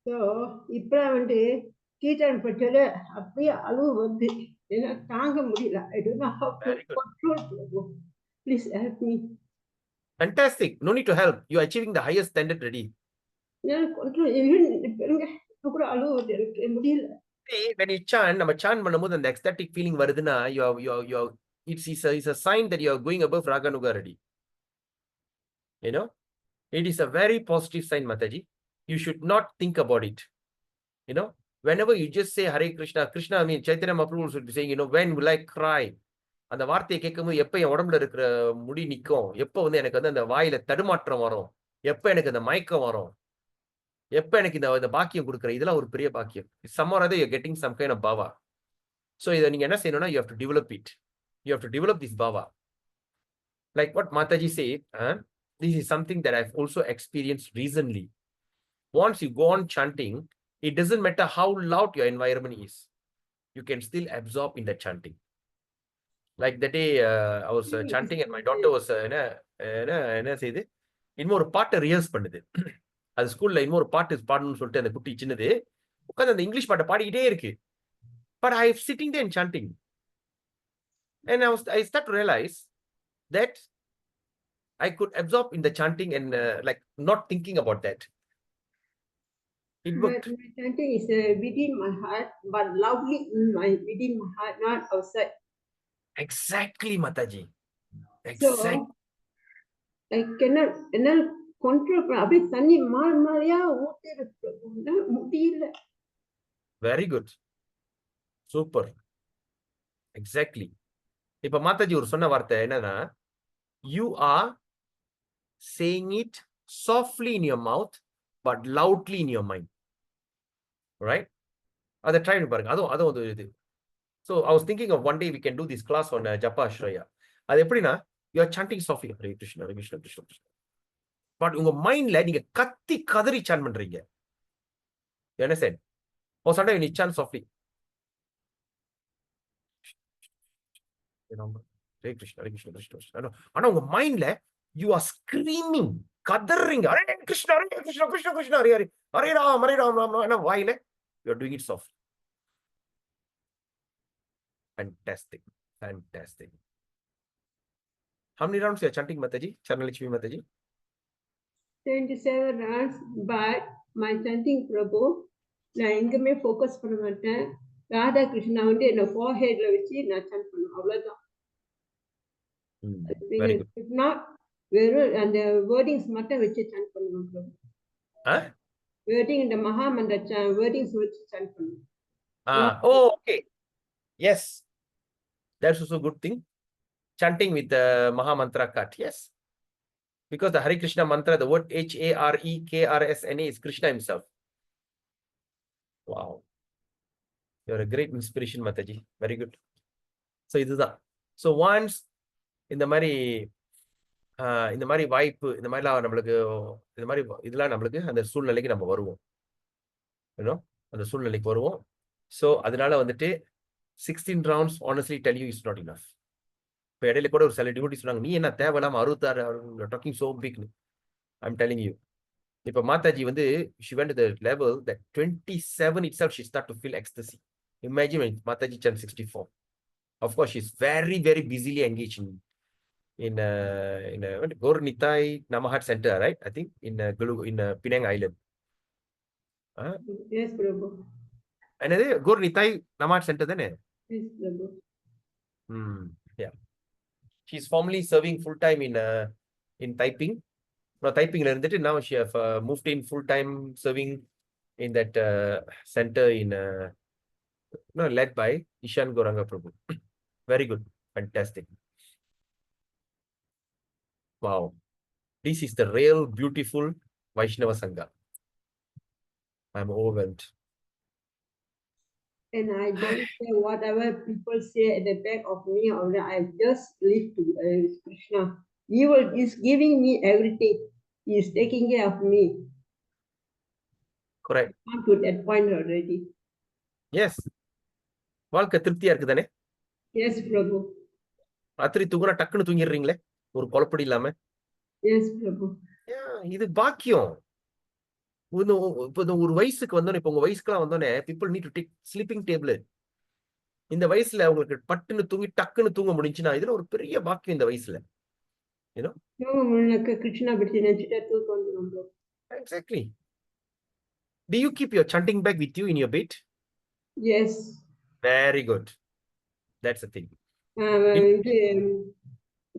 ஸோ இப்போ வந்து கீர்த்தனை பட்டது அப்படியே அளவு வந்து என்னால் தாங்க முடியல. I don't know how to control Prabhu. Please help me. Fantastic. No need to help. You are achieving the highest standard already. இப்போ கூட அளவு வந்து எனக்கு முடியல. When you chant, நம்ம chant பண்ணும்போது அந்த ecstatic feeling வருதுன்னா it's a sign that you are going above raganuga already. You know, it is a very positive sign, Mataji. You should not think about it. You know, whenever you just say Hare Krishna, I mean Chaitanya Mahaprabhu should be saying, you know, when will I cry? அந்த வார்த்தையை கேட்கும்போது எப்ப என் உடம்புல இருக்கிற முடி நிக்கும், எப்ப வந்து எனக்கு வந்து அந்த வாயில தடுமாற்றம் வரும், எப்ப எனக்கு அந்த மயக்கம் வரும், எப்ப எனக்கு இந்த பாக்கியம் கொடுக்குற, இதெல்லாம் ஒரு பெரிய பாக்கியம். Somehow or other you're getting some kind of bhava. So இதை நீங்க என்ன செய்யணும்னா, you have to develop it. You have to develop this bhava. Like what Mataji said, this is something that I've also experienced recently. Once you go on chanting, it doesn't matter how loud your environment is. You can still absorb in the chanting. Like the day I was chanting and my daughter was என்ன செய்யுது, இன்னொரு பாட்டை rehearse பண்ணுது. அது ஸ்கூல்ல இன்னொரு பாட்டு பாடணும்னு சொல்லிட்டு அந்த குட்டி சின்னது உட்காந்து அந்த இங்கிலீஷ் பாட்டை பாடிக்கிட்டே இருக்கு. But I am sitting there and chanting. And I start to realize that I could absorb in the chanting and like not thinking about that. It My worked. chanting is within my heart, but loudly within my heart, not outside. Exactly, Mataji. So Exactly. I cannot control. அப்படியே தண்ணி மாதிரியா ஊத்திருக்கு முடியல. Very good. Super. Exactly. இப்ப மாதாஜி ஒரு சொன்ன வார்த்தை என்னன்னா, you are saying it softly in your mouth but loudly in your mind. Right? அதை ட்ரை பண்ணி பாருங்க. அதுவும் ஒரு இது. So I was thinking of one day we can do this class on Japa Ashraya. அது எப்படின்னா, you are chanting softly, Hare Krishna, Hare Krishna, Krishna Krishna. But உங்க மைண்ட்ல நீங்க கத்தி கதறி சான் பண்றீங்க. You understand? Or sometimes you chant softly. Hare Krishna, Hare Krishna, Krishna Krishna. ஆனா உங்க மைண்ட்ல you are screaming, கதறீங்க. Hare Krishna, Hare Krishna, Krishna Krishna, Hare Hare. Hare Ram, Hare Ram, Ram Ram. ஆனா வாயில you are doing it soft. Fantastic. Fantastic. How many rounds you are chanting, Mataji? Charnalakshmi Mataji? 27 rounds, but my chanting Prabhu, நான் எங்குமே focus பண்ண மாட்டேன். ராதா கிருஷ்ணா வந்து என்ன ஃபோர்ஹெட்ல வச்சு நான் சாண்ட் பண்ணுவேன், அவ்வளவுதான். Very good. not வெறும் அந்த வேர்டிங்ஸ் மட்டும் வச்சு சாண்ட் பண்ணுவேன் பிரபு. வேர்டிங் இந்த மகா மந்திர வேர்டிங்ஸ் வச்சு சாண்ட் பண்ணுவேன். Oh, okay. Yes. That's also a good thing. Chanting with the Maha Mantra cut. Yes. Because the Hare Krishna mantra, the word HAREKRSNA is Krishna himself. Wow. You're a great inspiration, Mataji. Very good. So இதுதான். So once இந்த மாதிரி வாய்ப்பு, இந்த மாதிரிலாம் நம்மளுக்கு இந்த மாதிரி இதெல்லாம் நம்மளுக்கு அந்த சூழ்நிலைக்கு நம்ம வருவோம். அந்த சூழ்நிலைக்கு வருவோம். ஸோ அதனால வந்துட்டு 16 rounds honestly tell you is not enough. இப்போ இடையில கூட ஒரு சில டியூட்டி சொன்னாங்க, நீ என்ன தேவையில்லாம 66 talking so big. I'm telling you. இப்ப மாதாஜி வந்து she went to the level that 27 itself she start to feel ecstasy. Imagine when Mataji turned 64. Of course, she's very, very busily engaged in Gaur Nitai Namahat Center, right? I think in Penang Island. Yes, Prabhu. Another Gaur Nitai Namahat Center then? Yes, Prabhu. Yeah. She's formerly serving full time in typing. Now typing now she have moved in full time serving in that center in led by Ishan Goranga Prabhu. Very good. Fantastic. Wow. This is the real beautiful Vaishnava Sangha. I'm overwhelmed. And I don't care whatever people say at the back of me, or I just live to Krishna. He is giving me everything. He is taking care of me. Correct. I'm to that point already. Yes. வாழ்க்கை திருப்தியா இருக்குதானே? Yes, Prabhu. ராத்திரி தூங்குனா டக்குன்னு தூங்கிடுறீங்களே ஒரு குழப்படி இல்லாம. Yes, Prabhu. இது பாக்கியம். இப்போ ஒரு வயசுக்கு வந்தோன்னே, இப்போ உங்க வயசுக்குலாம் வந்தோன்னே people need to take sleeping table. இந்த வயசுல உங்களுக்கு பட்டுன்னு தூங்கி டக்குன்னு தூங்க முடிஞ்சுன்னா இதுல ஒரு பெரிய பாக்கியம் இந்த வயசுல. Krishna பத்தி நினைச்சிட்டா தூக்கம் வந்துரும் bro. Exactly. Do you keep your chanting bag with you in your bed? Yes. Very good. That's the thing.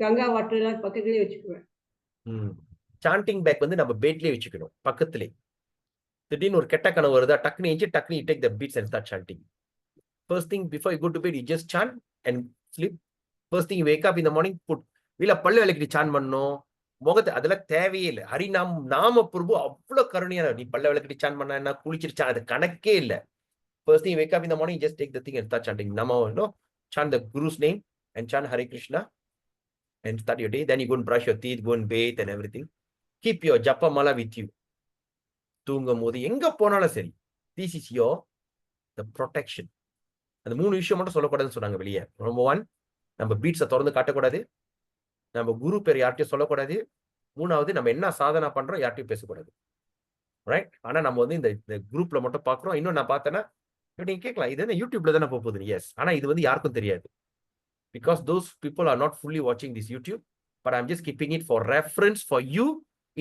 Ganga water எல்லாம் பக்கத்துலயே வச்சுக்குவேன். சாண்டிங் பேக் வந்து நம்ம பெட்லயே வச்சுக்கணும், பக்கத்துலயே. திடீர்னு ஒரு கெட்ட கனவு வருதா, டக்குனு எஞ்சி டக்குனு you take the beats and start chanting. First thing before you go to bed, you just chant and sleep. First thing you wake up in the morning, put இல்ல பல்லு விளக்கிட்டு சான் பண்ணணும், முகத்தை அதெல்லாம் தேவையே இல்லை. நாம பிரபு அவ்வளவு கருணையான. நீ பல்ல விளக்கிட்டு சான் பண்ண என்ன, குளிச்சிட்டு சான், அது கணக்கே இல்லை. First thing you wake up in the morning, just take the thing and start chanting Namo, chant the Guru's name and chant Hare Krishna and start your day. Then you go and brush your teeth, go and bathe and everything. Keep your japa mala with you. தூங்கும் போது எங்க போனாலும் சரி, this is your the protection. அந்த 3 விஷயம் மட்டும் சொல்லக்கூடாதுன்னு சொன்னாங்க வெளியே. Number 1, நம்ம பீட்ஸை திறந்து காட்டக்கூடாது, நம்ம குரு பேர் யார்ட்டையும் சொல்லக்கூடாது, 3வது நம்ம என்ன சாதனை பண்றோம் யார்ட்டையும் பேசக்கூடாது. ரைட்? ஆனா நம்ம வந்து இந்த குரூப்ல மட்டும் பாக்குறோம். இன்னும் நான் பார்த்தேன்னா நீங்க கேட்கலாம், இது என்ன யூடியூப்ல தானே போகுது. எஸ், ஆனா இது வந்து யாருக்கும் தெரியாது. Because those people are not fully watching this YouTube, but I'm just keeping it for reference for you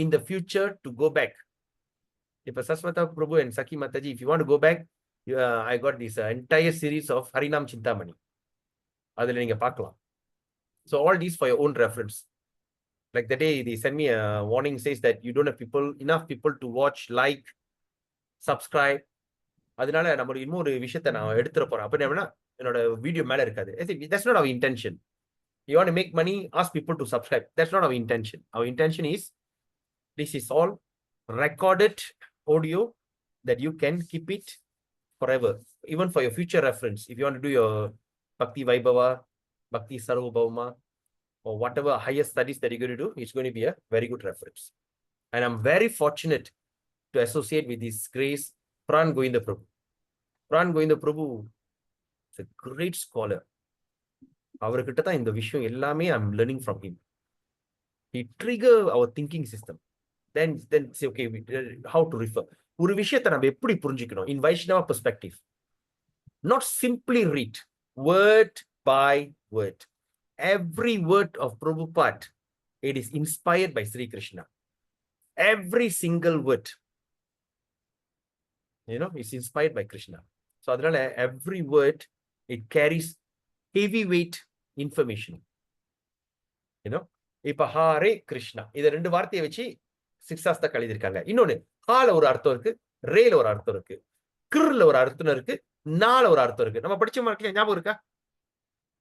in the future to go back. If Saswata Prabhu and Saki Mataji, if you want to go back, I got this entire series of Harinam Chintamani. Adhula neenga paakalam. So all these for your own reference. Like the day they send me a warning says that you don't have enough people to watch, like, subscribe. அதனால நம்ம இன்னொரு விஷயத்தை நான் எடுத்துற போறேன். அப்ப என்ன என்னோட video மேல இருக்காது. That's not our intention. You want to make money, ask people to subscribe. That's not our intention. Our intention is, this is all recorded audio that you can keep it forever, even for your future reference. If you want to do your Bhakti Vaibhava, Bhakti Sarvabhauma, or whatever higher studies that you're going to do, it's going to be a very good reference. And I'm very fortunate to associate with this grace, Pran Govinda Prabhu. Pran Govinda Prabhu is a great scholar. அவர்கிட்ட தான் இந்த விஷயம் எல்லாமே I'm learning from him. He trigger our thinking system. Then say, okay, how to refer. ஒரு விஷயத்தை நம்ம எப்படி புரிஞ்சுக்கணும் in Vaishnava perspective. Not simply read word by word. Every word of Prabhupada, it is inspired by Sri Krishna. Every single word, is inspired by Krishna. So adhanala every word, it carries heavyweight information. இப்ப ஹரே கிருஷ்ணா, இதை 2 வார்த்தையை வச்சு 6 சாஸ்திரம் எழுதியிருக்காங்க. இன்னொன்னு, ஹால ஒரு அர்த்தம் இருக்கு, ரேல ஒரு அர்த்தம் இருக்கு, கிர்ல ஒரு அர்த்தம் இருக்கு, நால ஒரு அர்த்தம் இருக்கு. நம்ம படிச்ச மாதிரி ஞாபகம் இருக்கா?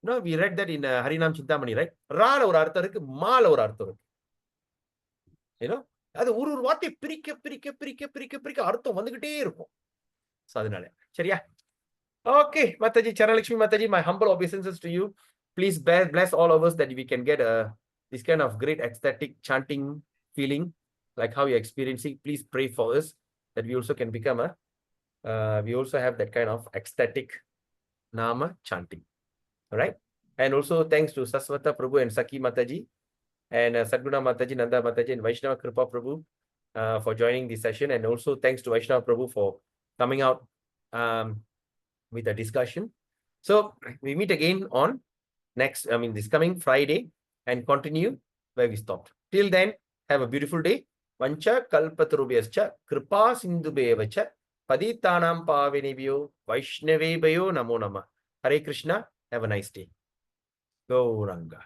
No, we read that in Harinam Chintamani, right? ரால ஒரு அர்த்தம் இருக்கு, மால ஒரு அர்த்தம் இருக்கு. அது ஒரு வார்த்தை பிரிக்க பிரிக்க பிரிக்க பிரிக்க பிரிக்க அர்த்தம் வந்துகிட்டே இருக்கும். அதனால சரியா? Okay, Mataji, Charalakshmi Mataji, my humble obeisances to you. Please bless all of us that we can get this kind of great ecstatic chanting feeling, like how you're experiencing. Please pray for us that we also can become we also have that kind of ecstatic Nama chanting. All right? And also thanks to Saswata Prabhu and Saki Mataji and Sadguna Mataji, Nanda Mataji and Vaishnava Kripa Prabhu for joining this session. And also thanks to Vaishnava Prabhu for coming out with a discussion. So we meet again on this coming Friday and continue where we stopped. Till then, have a beautiful day. Vancha kalpatarubhyascha kripa sindhubevacha paditanam pavinebhyo vaishnavebhyo namo namah. Hare Krishna. Have a nice day. Gauranga.